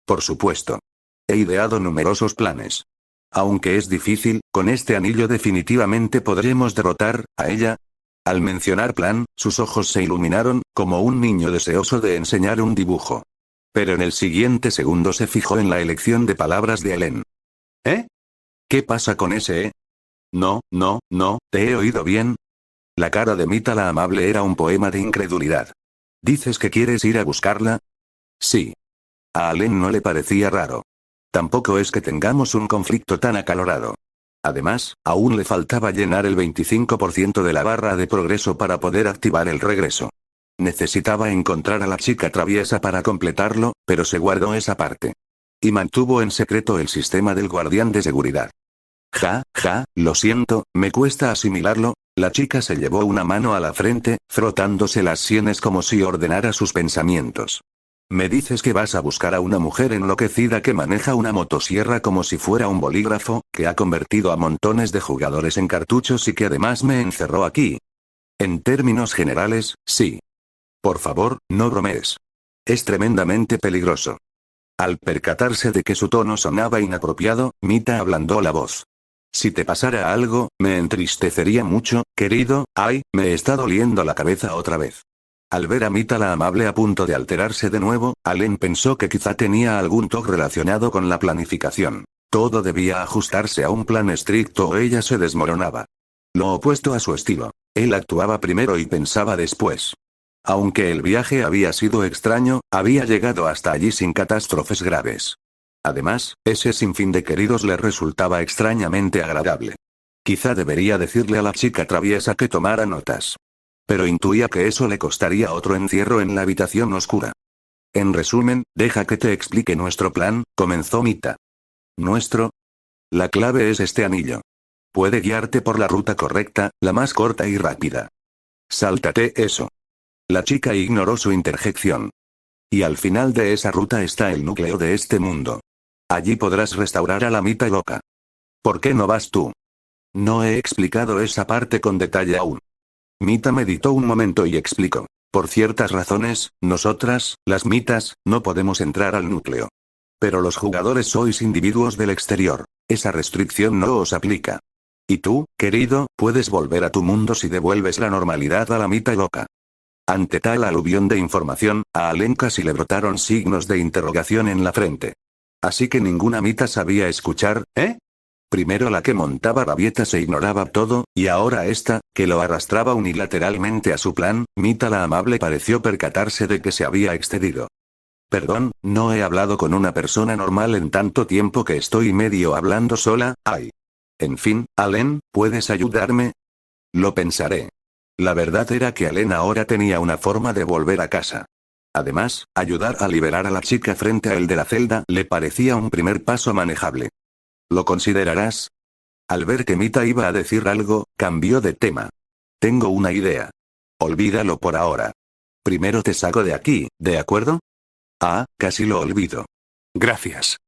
Por supuesto. He ideado numerosos planes. Aunque es difícil, con este anillo definitivamente podremos derrotar a ella. Al mencionar plan, sus ojos se iluminaron, como un niño deseoso de enseñar un dibujo. Pero en el siguiente segundo se fijó en la elección de palabras de Allen. ¿Qué pasa con ese? No, ¿te he oído bien? La cara de Mita la amable era un poema de incredulidad. ¿Dices que quieres ir a buscarla? Sí. A Allen no le parecía raro. Tampoco es que tengamos un conflicto tan acalorado. Además, aún le faltaba llenar el 25% de la barra de progreso para poder activar el regreso. Necesitaba encontrar a la chica traviesa para completarlo, pero se guardó esa parte. Y mantuvo en secreto el sistema del guardián de seguridad. Lo siento, me cuesta asimilarlo. La chica se llevó una mano a la frente, frotándose las sienes como si ordenara sus pensamientos. Me dices que vas a buscar a una mujer enloquecida que maneja una motosierra como si fuera un bolígrafo, que ha convertido a montones de jugadores en cartuchos y que además me encerró aquí. En términos generales, sí. Por favor, no bromees. Es tremendamente peligroso. Al percatarse de que su tono sonaba inapropiado, Mita ablandó la voz. Si te pasara algo, me entristecería mucho, querido. Me está doliendo la cabeza otra vez. Al ver a Mita la amable a punto de alterarse de nuevo, Allen pensó que quizá tenía algún toque relacionado con la planificación. Todo debía ajustarse a un plan estricto o ella se desmoronaba. Lo opuesto a su estilo. Él actuaba primero y pensaba después. Aunque el viaje había sido extraño, había llegado hasta allí sin catástrofes graves. Además, ese sinfín de queridos le resultaba extrañamente agradable. Quizá debería decirle a la chica traviesa que tomara notas. Pero intuía que eso le costaría otro encierro en la habitación oscura. En resumen, deja que te explique nuestro plan, comenzó Mita. ¿Nuestro? La clave es este anillo. Puede guiarte por la ruta correcta, la más corta y rápida. Sáltate eso. La chica ignoró su interjección. Y al final de esa ruta está el núcleo de este mundo. Allí podrás restaurar a la Mita loca. ¿Por qué no vas tú? No he explicado esa parte con detalle aún. Mita meditó un momento y explicó. Por ciertas razones, nosotras, las Mitas, no podemos entrar al núcleo. Pero los jugadores sois individuos del exterior. Esa restricción no os aplica. Y tú, querido, puedes volver a tu mundo si devuelves la normalidad a la Mita loca. Ante tal aluvión de información, a Allen casi le brotaron signos de interrogación en la frente. Así que ninguna Mita sabía escuchar, Primero la que montaba rabietas e ignoraba todo, y ahora esta, que lo arrastraba unilateralmente a su plan. Mita la amable pareció percatarse de que se había excedido. Perdón, no he hablado con una persona normal en tanto tiempo que estoy medio hablando sola. En fin, Allen, ¿puedes ayudarme? Lo pensaré. La verdad era que Allen ahora tenía una forma de volver a casa. Además, ayudar a liberar a la chica frente a él de la celda le parecía un primer paso manejable. ¿Lo considerarás? Al ver que Mita iba a decir algo, cambió de tema. Tengo una idea. Olvídalo por ahora. Primero te saco de aquí, ¿de acuerdo? Ah, casi lo olvido. Gracias.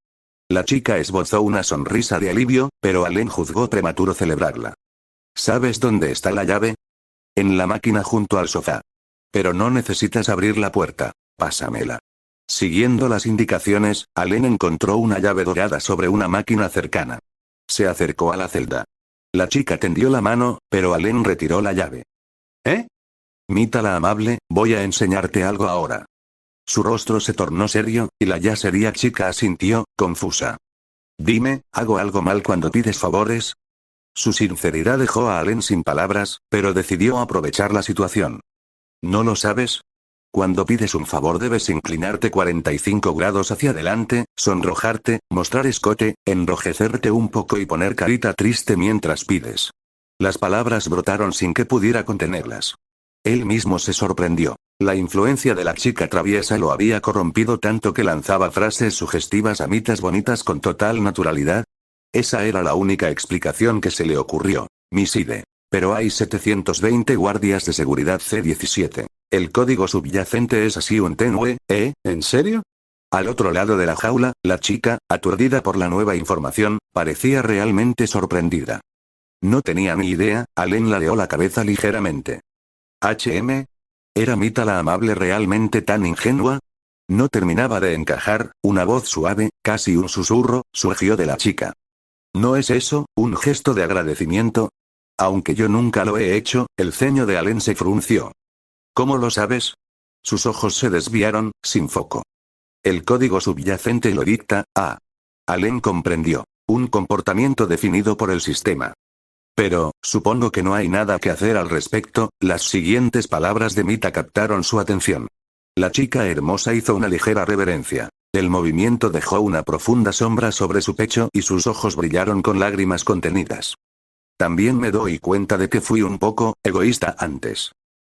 La chica esbozó una sonrisa de alivio, pero Allen juzgó prematuro celebrarla. ¿Sabes dónde está la llave? En la máquina junto al sofá. Pero no necesitas abrir la puerta. Pásamela. Siguiendo las indicaciones, Allen encontró una llave dorada sobre una máquina cercana. Se acercó a la celda. La chica tendió la mano, pero Allen retiró la llave. ¿Eh? Mita la amable, voy a enseñarte algo ahora. Su rostro se tornó serio, y la ya seria chica asintió, confusa. Dime, ¿hago algo mal cuando pides favores? Su sinceridad dejó a Allen sin palabras, pero decidió aprovechar la situación. ¿No lo sabes? Cuando pides un favor debes inclinarte 45 grados hacia adelante, sonrojarte, mostrar escote, enrojecerte un poco y poner carita triste mientras pides. Las palabras brotaron sin que pudiera contenerlas. Él mismo se sorprendió. La influencia de la chica traviesa lo había corrompido tanto que lanzaba frases sugestivas a mitas bonitas con total naturalidad. Esa era la única explicación que se le ocurrió. Miside. Pero hay 720 guardias de seguridad C-17. El código subyacente es así un tenue, ¿eh? ¿En serio? Al otro lado de la jaula, la chica, aturdida por la nueva información, parecía realmente sorprendida. No tenía ni idea, Allen ladeó la cabeza ligeramente. ¿HM? ¿Era Mita la amable realmente tan ingenua? No terminaba de encajar, una voz suave, casi un susurro, surgió de la chica. ¿No es eso, un gesto de agradecimiento? Aunque yo nunca lo he hecho, el ceño de Allen se frunció. ¿Cómo lo sabes? Sus ojos se desviaron, sin foco. El código subyacente lo dicta, Allen comprendió. Un comportamiento definido por el sistema. Pero, supongo que no hay nada que hacer al respecto, las siguientes palabras de Mita captaron su atención. La chica hermosa hizo una ligera reverencia. El movimiento dejó una profunda sombra sobre su pecho y sus ojos brillaron con lágrimas contenidas. También me doy cuenta de que fui un poco egoísta antes.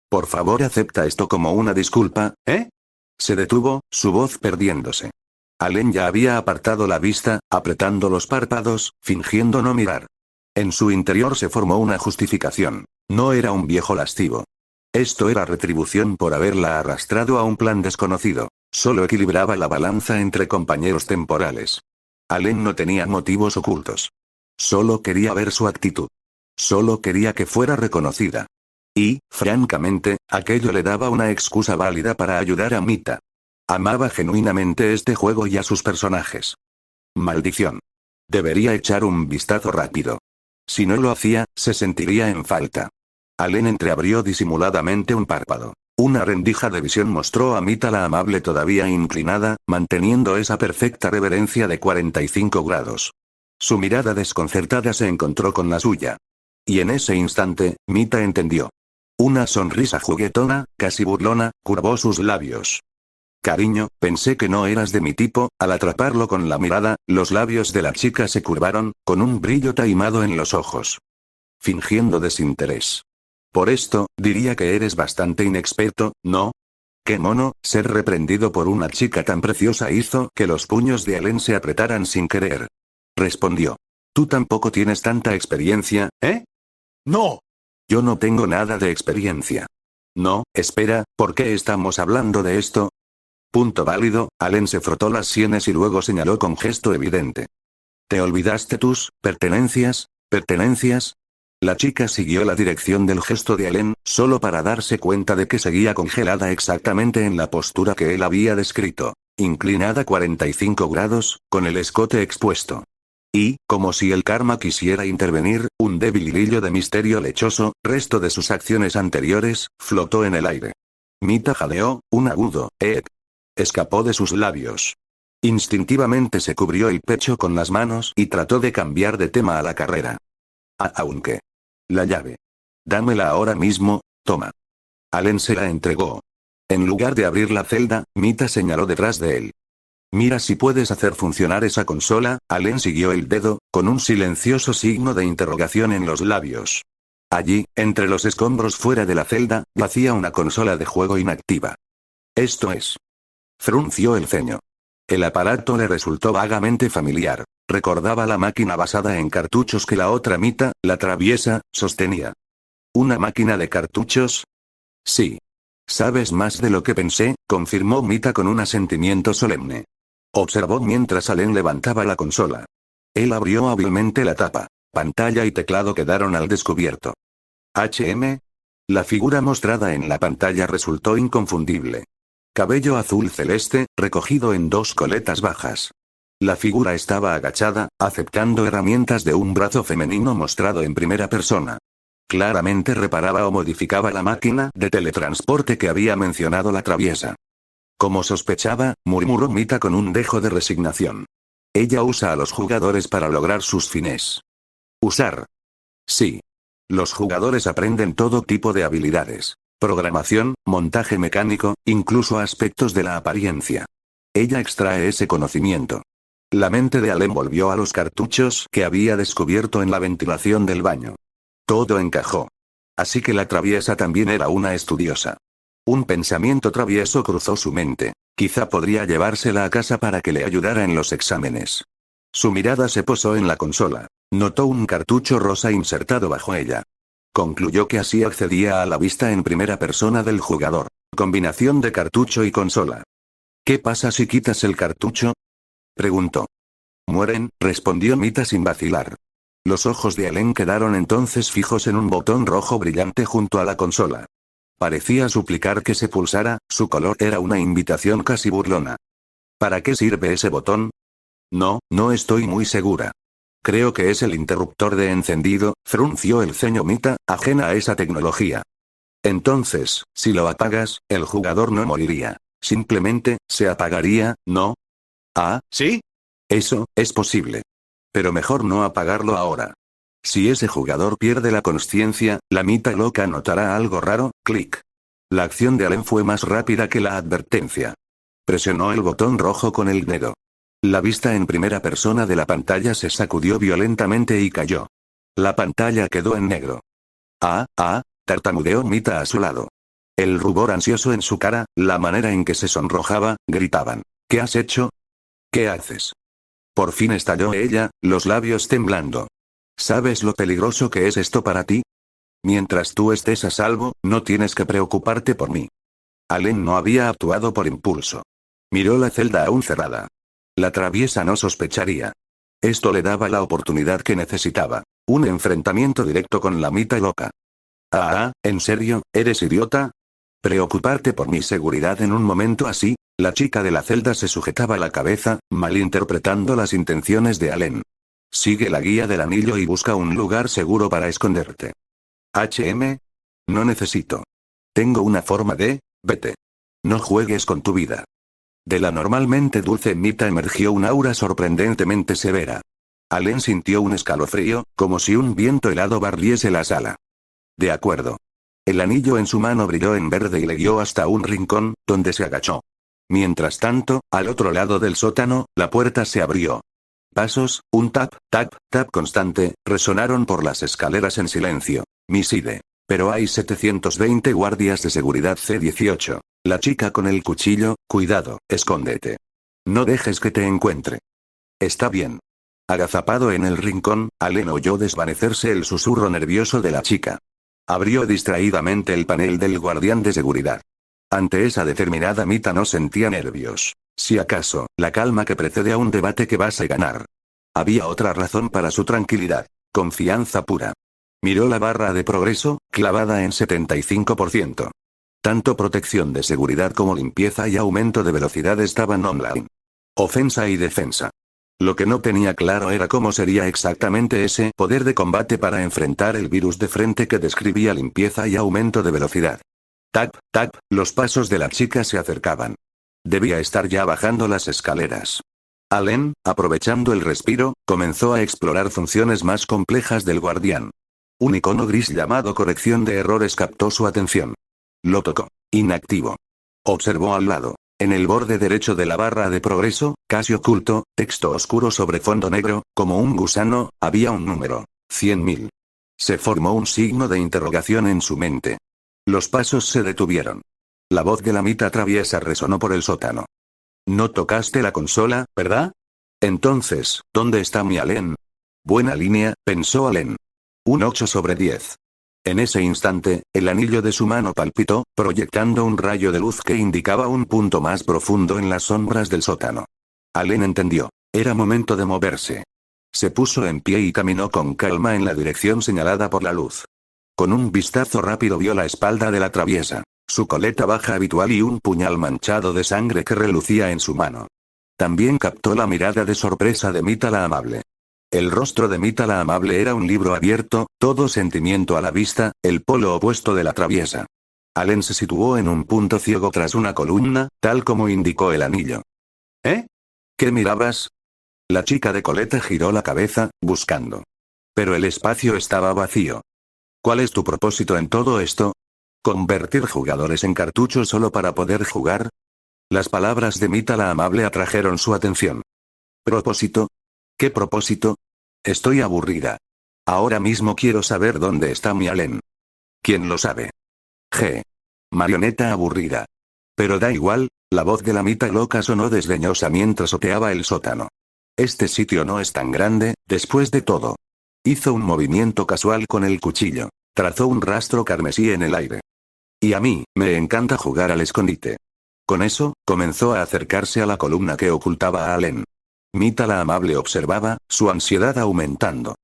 Por favor, acepta esto como una disculpa, ¿eh? Se detuvo, su voz perdiéndose. Allen ya había apartado la vista, apretando los párpados, fingiendo no mirar. En su interior se formó una justificación. No era un viejo lascivo. Esto era retribución por haberla arrastrado a un plan desconocido. Solo equilibraba la balanza entre compañeros temporales. Allen no tenía motivos ocultos. Solo quería ver su actitud. Solo quería que fuera reconocida. Y, francamente, aquello le daba una excusa válida para ayudar a Mita. Amaba genuinamente este juego y a sus personajes. Maldición. Debería echar un vistazo rápido. Si no lo hacía, se sentiría en falta. Allen entreabrió disimuladamente un párpado. Una rendija de visión mostró a Mita la amable todavía inclinada, manteniendo esa perfecta reverencia de 45 grados. Su mirada desconcertada se encontró con la suya. Y en ese instante, Mita entendió. Una sonrisa juguetona, casi burlona, curvó sus labios. Cariño, pensé que no eras de mi tipo. Al atraparlo con la mirada, los labios de la chica se curvaron, con un brillo taimado en los ojos. Fingiendo desinterés. Por esto, diría que eres bastante inexperto, ¿no? Qué mono, ser reprendido por una chica tan preciosa hizo que los puños de Allen se apretaran sin querer. Respondió. Tú tampoco tienes tanta experiencia, ¿eh? No. Yo no tengo nada de experiencia. No, espera, ¿por qué estamos hablando de esto? Punto válido, Allen se frotó las sienes y luego señaló con gesto evidente. ¿Te olvidaste tus pertenencias? ¿Pertenencias? La chica siguió la dirección del gesto de Allen, solo para darse cuenta de que seguía congelada exactamente en la postura que él había descrito. Inclinada 45 grados, con el escote expuesto. Y, como si el karma quisiera intervenir, un débil hilillo de misterio lechoso, resto de sus acciones anteriores, flotó en el aire. Mita jadeó, un agudo, escapó de sus labios. Instintivamente se cubrió el pecho con las manos y trató de cambiar de tema a la carrera. Aunque. La llave. Dámela ahora mismo, toma. Allen se la entregó. En lugar de abrir la celda, Mita señaló detrás de él. Mira si puedes hacer funcionar esa consola. Allen siguió el dedo, con un silencioso signo de interrogación en los labios. Allí, entre los escombros fuera de la celda, yacía una consola de juego inactiva. Esto es. Frunció el ceño. El aparato le resultó vagamente familiar. Recordaba la máquina basada en cartuchos que la otra Mita, la traviesa, sostenía. ¿Una máquina de cartuchos? Sí. Sabes más de lo que pensé, confirmó Mita con un asentimiento solemne. Observó mientras Allen levantaba la consola. Él abrió hábilmente la tapa. Pantalla y teclado quedaron al descubierto. La figura mostrada en la pantalla resultó inconfundible. Cabello azul celeste, recogido en dos coletas bajas. La figura estaba agachada, aceptando herramientas de un brazo femenino mostrado en primera persona. Claramente reparaba o modificaba la máquina de teletransporte que había mencionado la traviesa. Como sospechaba, murmuró Mita con un dejo de resignación. Ella usa a los jugadores para lograr sus fines. ¿Usar? Sí. Los jugadores aprenden todo tipo de habilidades. Programación, montaje mecánico, incluso aspectos de la apariencia. Ella extrae ese conocimiento. La mente de Allen volvió a los cartuchos que había descubierto en la ventilación del baño. Todo encajó. Así que la traviesa también era una estudiosa. Un pensamiento travieso cruzó su mente. Quizá podría llevársela a casa para que le ayudara en los exámenes. Su mirada se posó en la consola. Notó un cartucho rosa insertado bajo ella. Concluyó que así accedía a la vista en primera persona del jugador. Combinación de cartucho y consola. ¿Qué pasa si quitas el cartucho? Preguntó. Mueren, respondió Mita sin vacilar. Los ojos de Allen quedaron entonces fijos en un botón rojo brillante junto a la consola. Parecía suplicar que se pulsara, su color era una invitación casi burlona. ¿Para qué sirve ese botón? No estoy muy segura. Creo que es el interruptor de encendido, frunció el ceño Mita, ajena a esa tecnología. Entonces, si lo apagas, el jugador no moriría. Simplemente, se apagaría, ¿no? Ah, ¿sí? Eso, es posible. Pero mejor no apagarlo ahora. Si ese jugador pierde la consciencia, la Mita loca notará algo raro, clic. La acción de Allen fue más rápida que la advertencia. Presionó el botón rojo con el dedo. La vista en primera persona de la pantalla se sacudió violentamente y cayó. La pantalla quedó en negro. Tartamudeó Mita a su lado. El rubor ansioso en su cara, la manera en que se sonrojaba, gritaban. ¿Qué has hecho? ¿Qué haces? Por fin estalló ella, los labios temblando. ¿Sabes lo peligroso que es esto para ti? Mientras tú estés a salvo, no tienes que preocuparte por mí. Allen no había actuado por impulso. Miró la celda aún cerrada. La traviesa no sospecharía. Esto le daba la oportunidad que necesitaba. Un enfrentamiento directo con la Mita loca. ¿En serio, eres idiota? ¿Preocuparte por mi seguridad en un momento así? La chica de la celda se sujetaba la cabeza, malinterpretando las intenciones de Allen. Sigue la guía del anillo y busca un lugar seguro para esconderte. No necesito. Tengo una forma de, vete. No juegues con tu vida. De la normalmente dulce Mita emergió un aura sorprendentemente severa. Allen sintió un escalofrío, como si un viento helado barriese la sala. De acuerdo. El anillo en su mano brilló en verde y le guió hasta un rincón, donde se agachó. Mientras tanto, al otro lado del sótano, la puerta se abrió. Pasos, un tap, tap, tap constante, resonaron por las escaleras en silencio. Miside. Pero hay 720 guardias de seguridad C-18. La chica con el cuchillo, cuidado, escóndete. No dejes que te encuentre. Está bien. Agazapado en el rincón, Allen oyó desvanecerse el susurro nervioso de la chica. Abrió distraídamente el panel del guardián de seguridad. Ante esa determinada Mita no sentía nervios. Si acaso, la calma que precede a un debate que vas a ganar. Había otra razón para su tranquilidad. Confianza pura. Miró la barra de progreso, clavada en 75%. Tanto protección de seguridad como limpieza y aumento de velocidad estaban online. Ofensa y defensa. Lo que no tenía claro era cómo sería exactamente ese poder de combate para enfrentar el virus de frente que describía limpieza y aumento de velocidad. Tap, tap, los pasos de la chica se acercaban. Debía estar ya bajando las escaleras. Allen, aprovechando el respiro, comenzó a explorar funciones más complejas del guardián. Un icono gris llamado corrección de errores captó su atención. Lo tocó. Inactivo. Observó al lado. En el borde derecho de la barra de progreso, casi oculto, texto oscuro sobre fondo negro, como un gusano, había un número. 100.000. Se formó un signo de interrogación en su mente. Los pasos se detuvieron. La voz de la Mita traviesa resonó por el sótano. No tocaste la consola, ¿verdad? Entonces, ¿dónde está mi Allen? Buena línea, pensó Allen. Un 8 sobre 10. En ese instante, el anillo de su mano palpitó, proyectando un rayo de luz que indicaba un punto más profundo en las sombras del sótano. Allen entendió. Era momento de moverse. Se puso en pie y caminó con calma en la dirección señalada por la luz. Con un vistazo rápido vio la espalda de la traviesa, su coleta baja habitual y un puñal manchado de sangre que relucía en su mano. También captó la mirada de sorpresa de Mita la Amable. El rostro de Mita la Amable era un libro abierto, todo sentimiento a la vista, el polo opuesto de la traviesa. Allen se situó en un punto ciego tras una columna, tal como indicó el anillo. ¿Eh? ¿Qué mirabas? La chica de coleta giró la cabeza, buscando. Pero el espacio estaba vacío. ¿Cuál es tu propósito en todo esto? ¿Convertir jugadores en cartuchos solo para poder jugar? Las palabras de Mita la Amable atrajeron su atención. ¿Propósito? ¿Qué propósito? Estoy aburrida. Ahora mismo quiero saber dónde está mi Allen. ¿Quién lo sabe? G. Marioneta aburrida. Pero da igual, la voz de la Mita loca sonó desdeñosa mientras oteaba el sótano. Este sitio no es tan grande, después de todo. Hizo un movimiento casual con el cuchillo. Trazó un rastro carmesí en el aire. Y a mí, me encanta jugar al escondite. Con eso, comenzó a acercarse a la columna que ocultaba a Allen. Mita la Amable observaba, su ansiedad aumentando.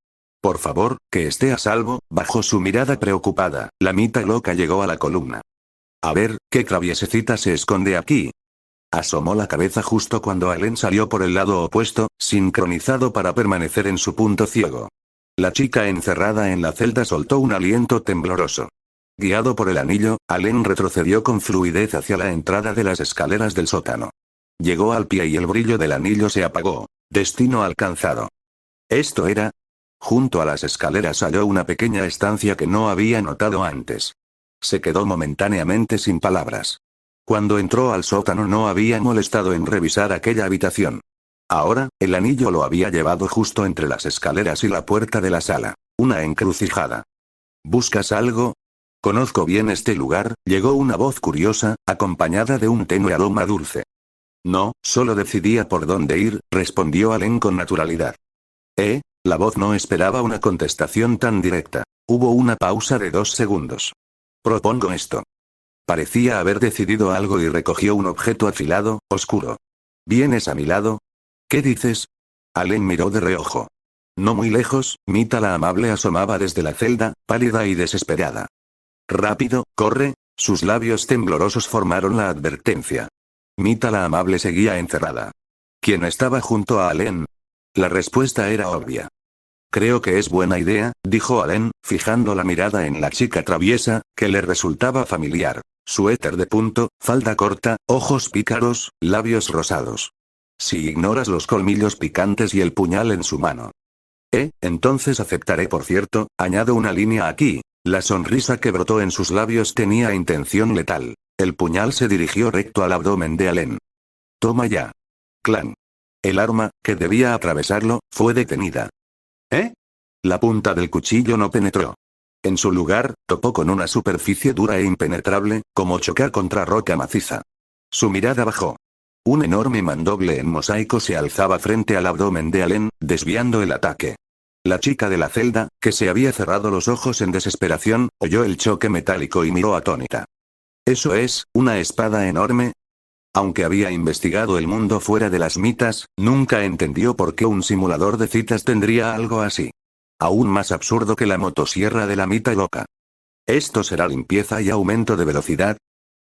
Por favor, que esté a salvo, bajo su mirada preocupada, la Mita loca llegó a la columna. A ver, ¿qué traviesecita se esconde aquí? Asomó la cabeza justo cuando Allen salió por el lado opuesto, sincronizado para permanecer en su punto ciego. La chica encerrada en la celda soltó un aliento tembloroso. Guiado por el anillo, Allen retrocedió con fluidez hacia la entrada de las escaleras del sótano. Llegó al pie y el brillo del anillo se apagó. Destino alcanzado. Esto era. Junto a las escaleras halló una pequeña estancia que no había notado antes. Se quedó momentáneamente sin palabras. Cuando entró al sótano no había molestado en revisar aquella habitación. Ahora, el anillo lo había llevado justo entre las escaleras y la puerta de la sala. Una encrucijada. ¿Buscas algo? Conozco bien este lugar, llegó una voz curiosa, acompañada de un tenue aroma dulce. No, solo decidía por dónde ir, respondió Allen con naturalidad. La voz no esperaba una contestación tan directa. Hubo una pausa de 2 segundos. Propongo esto. Parecía haber decidido algo y recogió un objeto afilado, oscuro. ¿Vienes a mi lado? ¿Qué dices? Allen miró de reojo. No muy lejos, Mita la Amable asomaba desde la celda, pálida y desesperada. Rápido, corre, sus labios temblorosos formaron la advertencia. Mita la Amable seguía encerrada. ¿Quién estaba junto a Allen? La respuesta era obvia. Creo que es buena idea, dijo Allen, fijando la mirada en la chica traviesa, que le resultaba familiar. Suéter de punto, falda corta, ojos pícaros, labios rosados. Si ignoras los colmillos picantes y el puñal en su mano. Entonces aceptaré. Por cierto, añado una línea aquí. La sonrisa que brotó en sus labios tenía intención letal. El puñal se dirigió recto al abdomen de Allen. Toma ya. Clan. El arma, que debía atravesarlo, fue detenida. La punta del cuchillo no penetró. En su lugar, topó con una superficie dura e impenetrable, como chocar contra roca maciza. Su mirada bajó. Un enorme mandoble en mosaico se alzaba frente al abdomen de Allen, desviando el ataque. La chica de la celda, que se había cerrado los ojos en desesperación, oyó el choque metálico y miró atónita. ¿Eso es, una espada enorme? Aunque había investigado el mundo fuera de las mitas, nunca entendió por qué un simulador de citas tendría algo así. Aún más absurdo que la motosierra de la Mita loca. ¿Esto será limpieza y aumento de velocidad?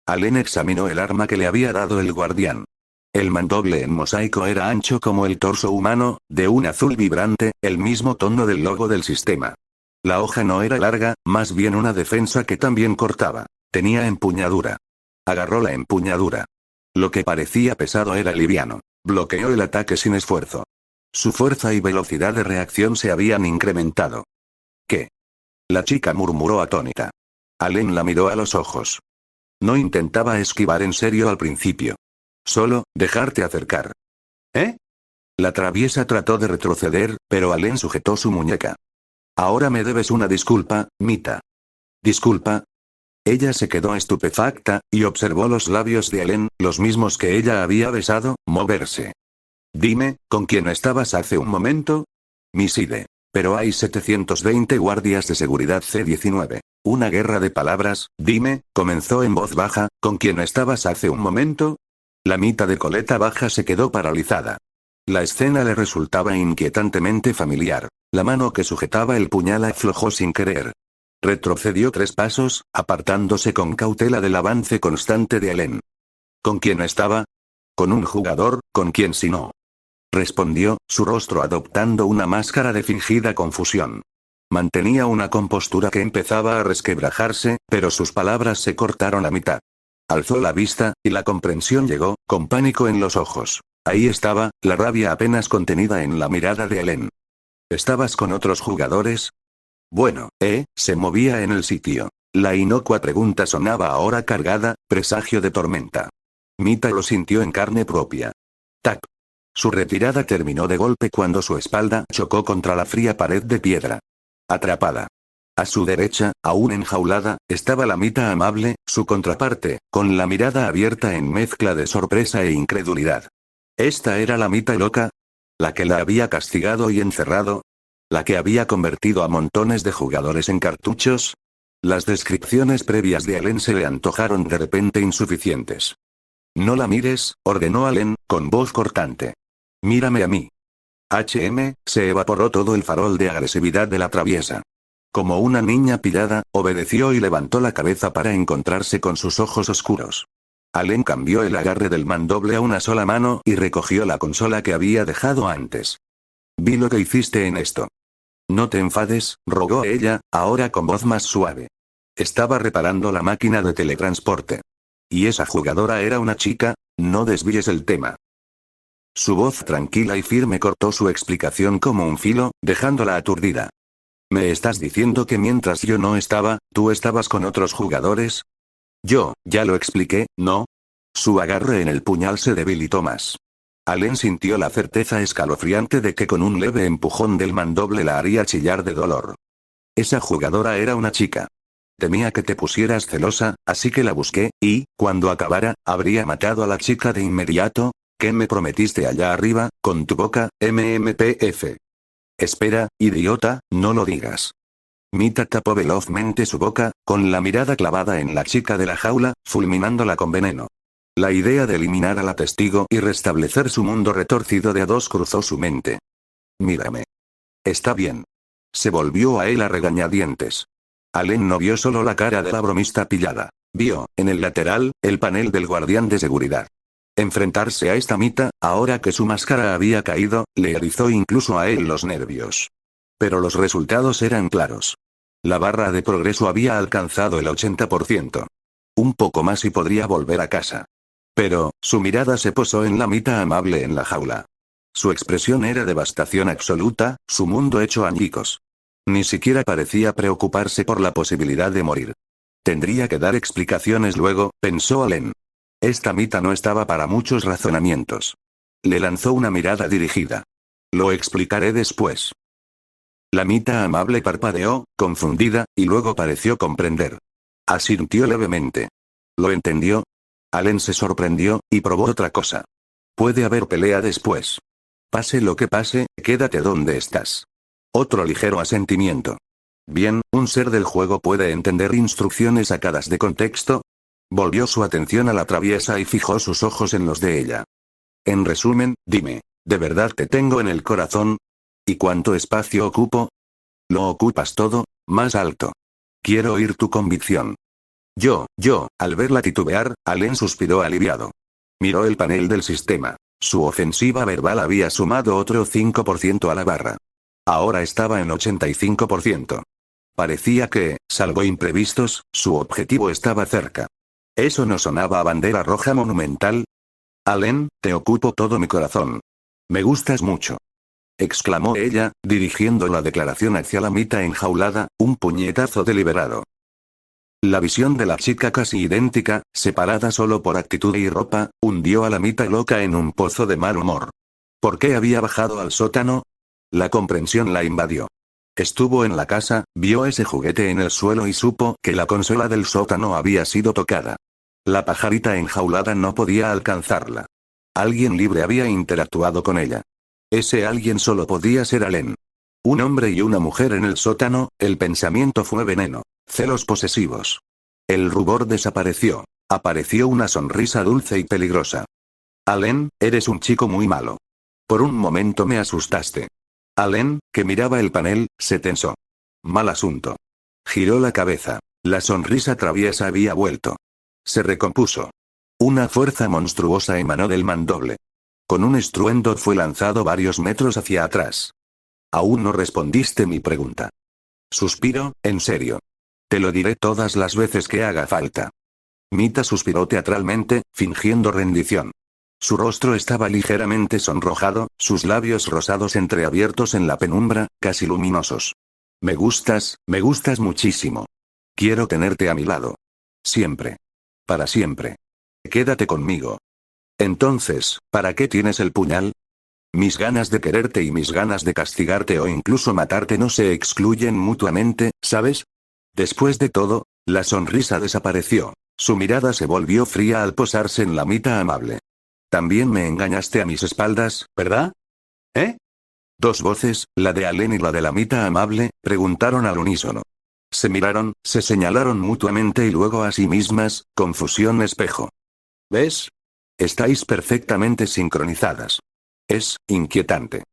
Allen examinó el arma que le había dado el guardián. El mandoble en mosaico era ancho como el torso humano, de un azul vibrante, el mismo tono del logo del sistema. La hoja no era larga, más bien una defensa que también cortaba. Tenía empuñadura. Agarró la empuñadura. Lo que parecía pesado era liviano. Bloqueó el ataque sin esfuerzo. Su fuerza y velocidad de reacción se habían incrementado. ¿Qué? La chica murmuró atónita. Allen la miró a los ojos. No intentaba esquivar en serio al principio. Solo, dejarte acercar. La traviesa trató de retroceder, pero Allen sujetó su muñeca. Ahora me debes una disculpa, Mita. ¿Disculpa? Ella se quedó estupefacta, y observó los labios de Allen, los mismos que ella había besado, moverse. Dime, ¿con quién estabas hace un momento? Miside. Pero hay 720 guardias de seguridad C-19. Una guerra de palabras, dime, comenzó en voz baja, ¿con quién estabas hace un momento? La mitad de coleta baja se quedó paralizada. La escena le resultaba inquietantemente familiar. La mano que sujetaba el puñal aflojó sin querer. Retrocedió 3 pasos, apartándose con cautela del avance constante de Allen. ¿Con quién estaba? Con un jugador, ¿con quién si no? Respondió, su rostro adoptando una máscara de fingida confusión. Mantenía una compostura que empezaba a resquebrajarse, pero sus palabras se cortaron a mitad. Alzó la vista, y la comprensión llegó, con pánico en los ojos. Ahí estaba, la rabia apenas contenida en la mirada de Allen. ¿Estabas con otros jugadores? Bueno, se movía en el sitio. La inocua pregunta sonaba ahora cargada, presagio de tormenta. Mita lo sintió en carne propia. Tac. Su retirada terminó de golpe cuando su espalda chocó contra la fría pared de piedra. Atrapada. A su derecha, aún enjaulada, estaba la Mita amable, su contraparte, con la mirada abierta en mezcla de sorpresa e incredulidad. ¿Esta era la Mita loca? ¿La que la había castigado y encerrado? ¿La que había convertido a montones de jugadores en cartuchos? Las descripciones previas de Allen se le antojaron de repente insuficientes. No la mires, ordenó Allen, con voz cortante. Mírame a mí. Se evaporó todo el farol de agresividad de la traviesa. Como una niña pillada, obedeció y levantó la cabeza para encontrarse con sus ojos oscuros. Allen cambió el agarre del mandoble a una sola mano y recogió la consola que había dejado antes. Vi lo que hiciste en esto. No te enfades, rogó ella, ahora con voz más suave. Estaba reparando la máquina de teletransporte. Y esa jugadora era una chica, no desvíes el tema. Su voz tranquila y firme cortó su explicación como un filo, dejándola aturdida. ¿Me estás diciendo que mientras yo no estaba, tú estabas con otros jugadores? Yo, ya lo expliqué, ¿no? Su agarre en el puñal se debilitó más. Allen sintió la certeza escalofriante de que con un leve empujón del mandoble la haría chillar de dolor. Esa jugadora era una chica. Temía que te pusieras celosa, así que la busqué, y, cuando acabara, habría matado a la chica de inmediato. ¿Qué me prometiste allá arriba, con tu boca, MMPF? Espera, idiota, no lo digas. Mita tapó velozmente su boca, con la mirada clavada en la chica de la jaula, fulminándola con veneno. La idea de eliminar a la testigo y restablecer su mundo retorcido de a dos cruzó su mente. Mírame. Está bien. Se volvió a él a regañadientes. Allen no vio solo la cara de la bromista pillada. Vio, en el lateral, el panel del guardián de seguridad. Enfrentarse a esta Mita, ahora que su máscara había caído, le erizó incluso a él los nervios. Pero los resultados eran claros. La barra de progreso había alcanzado el 80%. Un poco más y podría volver a casa. Pero, su mirada se posó en la Mita amable en la jaula. Su expresión era devastación absoluta, su mundo hecho añicos. Ni siquiera parecía preocuparse por la posibilidad de morir. Tendría que dar explicaciones luego, pensó Allen. Esta Mita no estaba para muchos razonamientos. Le lanzó una mirada dirigida. Lo explicaré después. La Mita amable parpadeó, confundida, y luego pareció comprender. Asintió levemente. ¿Lo entendió? Allen se sorprendió, y probó otra cosa. Puede haber pelea después. Pase lo que pase, quédate donde estás. Otro ligero asentimiento. Bien, un ser del juego puede entender instrucciones sacadas de contexto. Volvió su atención a la traviesa y fijó sus ojos en los de ella. En resumen, dime, ¿de verdad te tengo en el corazón? ¿Y cuánto espacio ocupo? Lo ocupas todo, más alto. Quiero oír tu convicción. Al verla titubear, Allen suspiró aliviado. Miró el panel del sistema. Su ofensiva verbal había sumado otro 5% a la barra. Ahora estaba en 85%. Parecía que, salvo imprevistos, su objetivo estaba cerca. ¿Eso no sonaba a bandera roja monumental? Allen, te ocupo todo mi corazón. Me gustas mucho. Exclamó ella, dirigiendo la declaración hacia la Mita enjaulada, un puñetazo deliberado. La visión de la chica casi idéntica, separada solo por actitud y ropa, hundió a la Mita loca en un pozo de mal humor. ¿Por qué había bajado al sótano? La comprensión la invadió. Estuvo en la casa, vio ese juguete en el suelo y supo que la consola del sótano había sido tocada. La pajarita enjaulada no podía alcanzarla. Alguien libre había interactuado con ella. Ese alguien solo podía ser Allen. Un hombre y una mujer en el sótano, el pensamiento fue veneno. Celos posesivos. El rubor desapareció. Apareció una sonrisa dulce y peligrosa. Allen, eres un chico muy malo. Por un momento me asustaste. Allen, que miraba el panel, se tensó. Mal asunto. Giró la cabeza. La sonrisa traviesa había vuelto. Se recompuso. Una fuerza monstruosa emanó del mandoble. Con un estruendo fue lanzado varios metros hacia atrás. Aún no respondiste mi pregunta. Suspiro, en serio. Te lo diré todas las veces que haga falta. Mita suspiró teatralmente, fingiendo rendición. Su rostro estaba ligeramente sonrojado, sus labios rosados entreabiertos en la penumbra, casi luminosos. Me gustas muchísimo. Quiero tenerte a mi lado. Siempre. Para siempre. Quédate conmigo. Entonces, ¿para qué tienes el puñal? Mis ganas de quererte y mis ganas de castigarte o incluso matarte no se excluyen mutuamente, ¿sabes? Después de todo, la sonrisa desapareció. Su mirada se volvió fría al posarse en la Mita amable. También me engañaste a mis espaldas, ¿verdad? ¿Eh? Dos voces, la de Allen y la de la Mita amable, preguntaron al unísono. Se miraron, se señalaron mutuamente y luego a sí mismas, confusión espejo. ¿Ves? Estáis perfectamente sincronizadas. Es inquietante.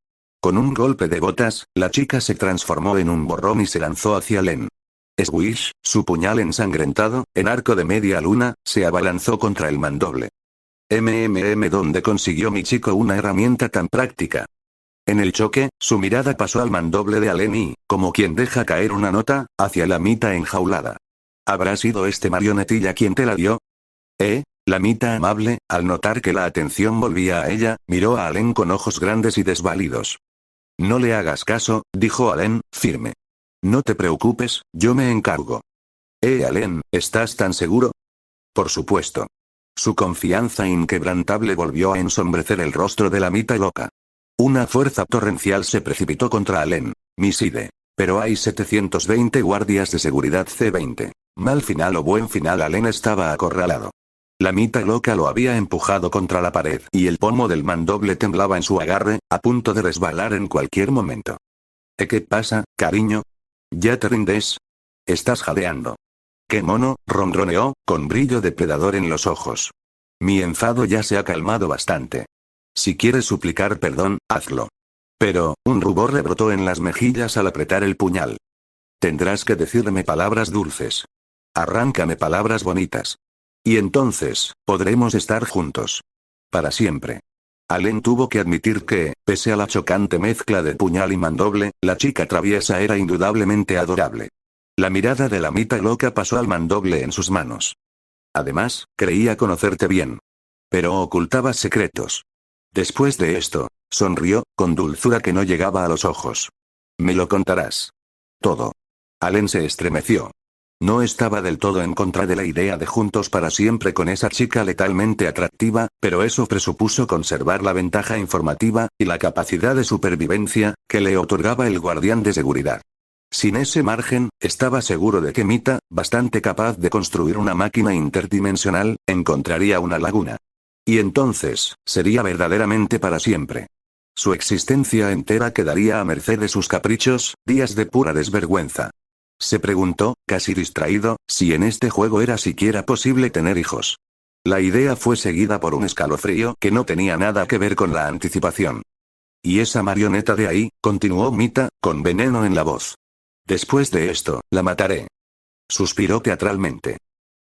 Con un golpe de botas, la chica se transformó en un borrón y se lanzó hacia Allen. Swish, su puñal ensangrentado, en arco de media luna, se abalanzó contra el mandoble. ¿Dónde consiguió mi chico una herramienta tan práctica? En el choque, su mirada pasó al mandoble de Allen y, como quien deja caer una nota, hacia la Mita enjaulada. ¿Habrá sido este marionetilla quien te la dio? La Mita amable, al notar que la atención volvía a ella, miró a Allen con ojos grandes y desvalidos. No le hagas caso, dijo Allen, firme. No te preocupes, yo me encargo. Allen, ¿estás tan seguro? Por supuesto. Su confianza inquebrantable volvió a ensombrecer el rostro de la Mita loca. Una fuerza torrencial se precipitó contra Allen. Miside. Pero hay 720 guardias de seguridad C-20. Mal final o buen final, Allen estaba acorralado. La Mita loca lo había empujado contra la pared y el pomo del mandoble temblaba en su agarre, a punto de resbalar en cualquier momento. ¿Qué pasa, cariño? ¿Ya te rindes? Estás jadeando. ¡Qué mono!, ronroneó, con brillo depredador en los ojos. Mi enfado ya se ha calmado bastante. Si quieres suplicar perdón, hazlo. Pero, un rubor le brotó en las mejillas al apretar el puñal. Tendrás que decirme palabras dulces. Arráncame palabras bonitas. Y entonces, podremos estar juntos. Para siempre. Allen tuvo que admitir que, pese a la chocante mezcla de puñal y mandoble, la chica traviesa era indudablemente adorable. La mirada de la Mita loca pasó al mandoble en sus manos. Además, creía conocerte bien. Pero ocultabas secretos. Después de esto, sonrió, con dulzura que no llegaba a los ojos. Me lo contarás. Todo. Allen se estremeció. No estaba del todo en contra de la idea de juntos para siempre con esa chica letalmente atractiva, pero eso presupuso conservar la ventaja informativa, y la capacidad de supervivencia, que le otorgaba el guardián de seguridad. Sin ese margen, estaba seguro de que Mita, bastante capaz de construir una máquina interdimensional, encontraría una laguna. Y entonces, sería verdaderamente para siempre. Su existencia entera quedaría a merced de sus caprichos, días de pura desvergüenza. Se preguntó, casi distraído, si en este juego era siquiera posible tener hijos. La idea fue seguida por un escalofrío que no tenía nada que ver con la anticipación. Y esa marioneta de ahí, continuó Mita, con veneno en la voz. Después de esto, la mataré. Suspiró teatralmente.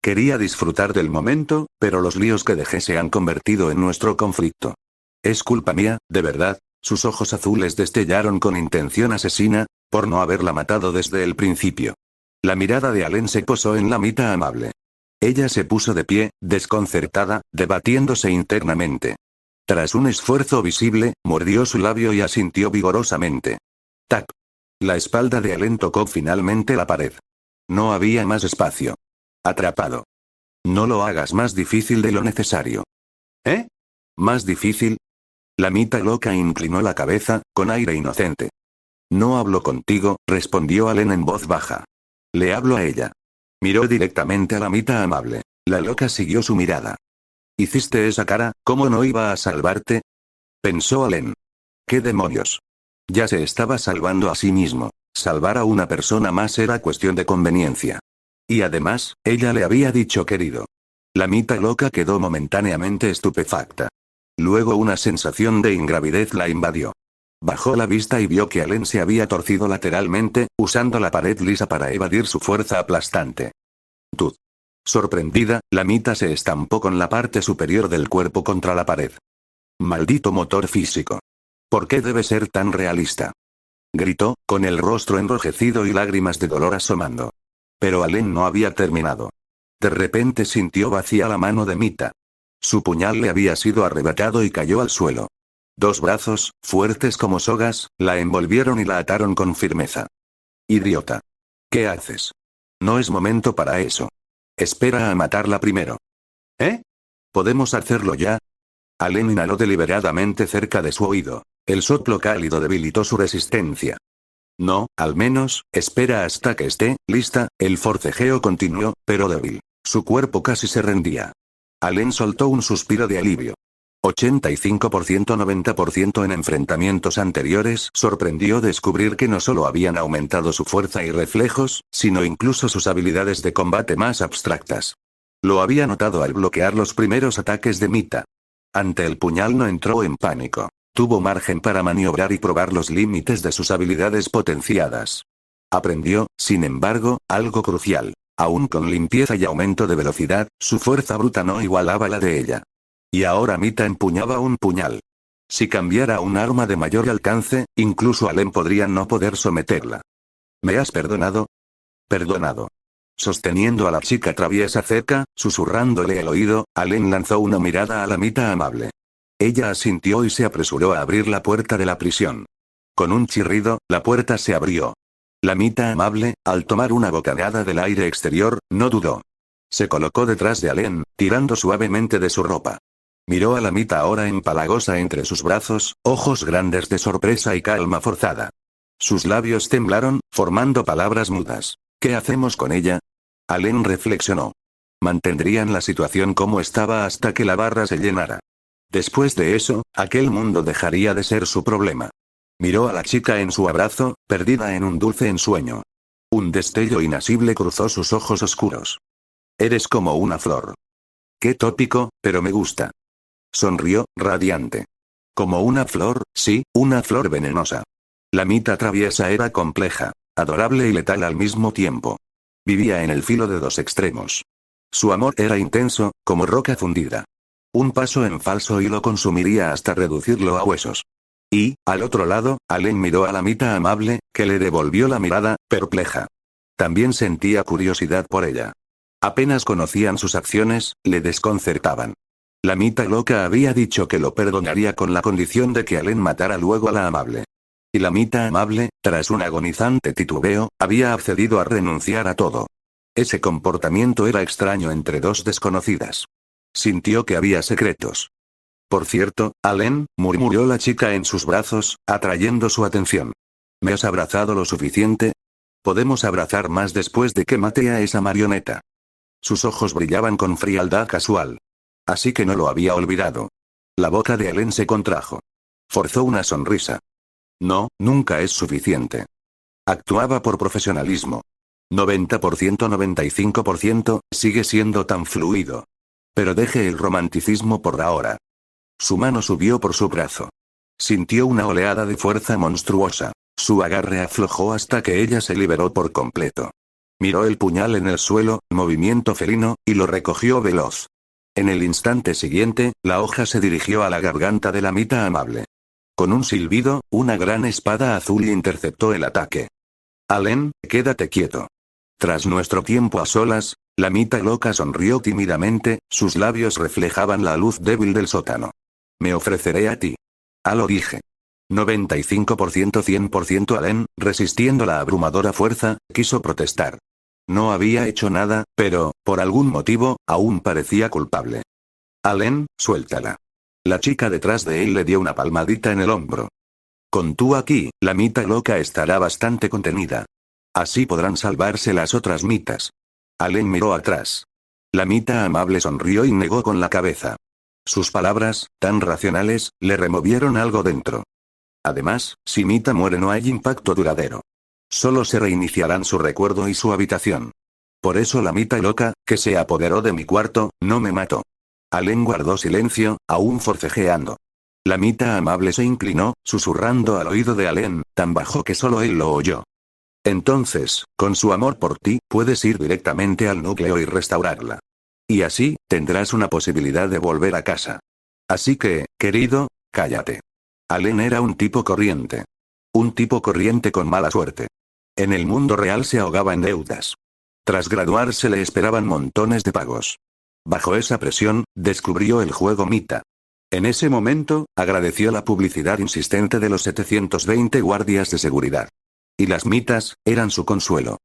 Quería disfrutar del momento, pero los líos que dejé se han convertido en nuestro conflicto. Es culpa mía, de verdad. Sus ojos azules destellaron con intención asesina, por no haberla matado desde el principio. La mirada de Allen se posó en la Mita amable. Ella se puso de pie, desconcertada, debatiéndose internamente. Tras un esfuerzo visible, mordió su labio y asintió vigorosamente. ¡Tac! La espalda de Allen tocó finalmente la pared. No había más espacio. Atrapado. No lo hagas más difícil de lo necesario. ¿Más difícil? La Mita loca inclinó la cabeza, con aire inocente. No hablo contigo, respondió Allen en voz baja. Le hablo a ella. Miró directamente a la mitad amable. La loca siguió su mirada. ¿Hiciste esa cara? ¿Cómo no iba a salvarte? Pensó Allen. ¿Qué demonios? Ya se estaba salvando a sí mismo. Salvar a una persona más era cuestión de conveniencia. Y además, ella le había dicho querido. La mitad loca quedó momentáneamente estupefacta. Luego una sensación de ingravidez la invadió. Bajó la vista y vio que Allen se había torcido lateralmente, usando la pared lisa para evadir su fuerza aplastante. ¡Tud! Sorprendida, la mitad se estampó con la parte superior del cuerpo contra la pared. ¡Maldito motor físico! ¿Por qué debe ser tan realista? Gritó, con el rostro enrojecido y lágrimas de dolor asomando. Pero Allen no había terminado. De repente sintió vacía la mano de Mita. Su puñal le había sido arrebatado y cayó al suelo. Dos brazos, fuertes como sogas, la envolvieron y la ataron con firmeza. Idiota. ¿Qué haces? No es momento para eso. Espera a matarla primero. ¿Eh? ¿Podemos hacerlo ya? Allen inhaló deliberadamente cerca de su oído. El soplo cálido debilitó su resistencia. No, al menos, espera hasta que esté lista. El forcejeo continuó, pero débil. Su cuerpo casi se rendía. Allen soltó un suspiro de alivio. 85%-90% en enfrentamientos anteriores. Sorprendió descubrir que no solo habían aumentado su fuerza y reflejos, sino incluso sus habilidades de combate más abstractas. Lo había notado al bloquear los primeros ataques de Mita. Ante el puñal no entró en pánico. Tuvo margen para maniobrar y probar los límites de sus habilidades potenciadas. Aprendió, sin embargo, algo crucial. Aún con limpieza y aumento de velocidad, su fuerza bruta no igualaba la de ella. Y ahora Mita empuñaba un puñal. Si cambiara un arma de mayor alcance, incluso Allen podría no poder someterla. ¿Me has perdonado? Perdonado. Sosteniendo a la chica traviesa cerca, susurrándole al oído, Allen lanzó una mirada a la Mita amable. Ella asintió y se apresuró a abrir la puerta de la prisión. Con un chirrido, la puerta se abrió. La Mita amable, al tomar una bocanada del aire exterior, no dudó. Se colocó detrás de Allen, tirando suavemente de su ropa. Miró a la Mita ahora empalagosa entre sus brazos, ojos grandes de sorpresa y calma forzada. Sus labios temblaron, formando palabras mudas. ¿Qué hacemos con ella? Allen reflexionó. Mantendrían la situación como estaba hasta que la barra se llenara. Después de eso, aquel mundo dejaría de ser su problema. Miró a la chica en su abrazo, perdida en un dulce ensueño. Un destello inasible cruzó sus ojos oscuros. Eres como una flor. Qué tópico, pero me gusta. Sonrió, radiante. Como una flor, sí, una flor venenosa. La Mita traviesa era compleja, adorable y letal al mismo tiempo. Vivía en el filo de dos extremos. Su amor era intenso, como roca fundida. Un paso en falso y lo consumiría hasta reducirlo a huesos. Y, al otro lado, Allen miró a la Mita amable, que le devolvió la mirada, perpleja. También sentía curiosidad por ella. Apenas conocían sus acciones, le desconcertaban. La Mita loca había dicho que lo perdonaría con la condición de que Allen matara luego a la amable. Y la Mita amable, tras un agonizante titubeo, había accedido a renunciar a todo. Ese comportamiento era extraño entre dos desconocidas. Sintió que había secretos. Por cierto, Allen, murmuró la chica en sus brazos, atrayendo su atención. ¿Me has abrazado lo suficiente? Podemos abrazar más después de que mate a esa marioneta. Sus ojos brillaban con frialdad casual. Así que no lo había olvidado. La boca de Allen se contrajo. Forzó una sonrisa. No, nunca es suficiente. Actuaba por profesionalismo. 90%-95%, sigue siendo tan fluido. Pero deje el romanticismo por ahora. Su mano subió por su brazo. Sintió una oleada de fuerza monstruosa. Su agarre aflojó hasta que ella se liberó por completo. Miró el puñal en el suelo, movimiento felino, y lo recogió veloz. En el instante siguiente, la hoja se dirigió a la garganta de la Mita amable. Con un silbido, una gran espada azul interceptó el ataque. Allen, quédate quieto. Tras nuestro tiempo a solas, la Mita loca sonrió tímidamente, sus labios reflejaban la luz débil del sótano. Me ofreceré a ti. Lo dije. 95%-100% Allen, resistiendo la abrumadora fuerza, quiso protestar. No había hecho nada, pero, por algún motivo, aún parecía culpable. Allen, suéltala. La chica detrás de él le dio una palmadita en el hombro. Con tú aquí, la mita loca estará bastante contenida. Así podrán salvarse las otras mitas. Allen miró atrás. La mita amable sonrió y negó con la cabeza. Sus palabras, tan racionales, le removieron algo dentro. Además, si Mita muere no hay impacto duradero. Solo se reiniciarán su recuerdo y su habitación. Por eso la Mita loca, que se apoderó de mi cuarto, no me mató. Allen guardó silencio, aún forcejeando. La Mita amable se inclinó, susurrando al oído de Allen, tan bajo que solo él lo oyó. Entonces, con su amor por ti, puedes ir directamente al núcleo y restaurarla. Y así, tendrás una posibilidad de volver a casa. Así que, querido, cállate. Allen era un tipo corriente. Un tipo corriente con mala suerte. En el mundo real se ahogaba en deudas. Tras graduarse le esperaban montones de pagos. Bajo esa presión, descubrió el juego Mita. En ese momento, agradeció la publicidad insistente de los 720 guardias de seguridad. Y las mitas, eran su consuelo.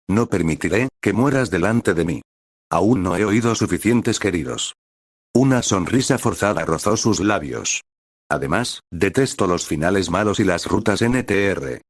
No permitiré, que mueras delante de mí. Aún no he oído suficientes queridos. Una sonrisa forzada rozó sus labios. Además, detesto los finales malos y las rutas NTR.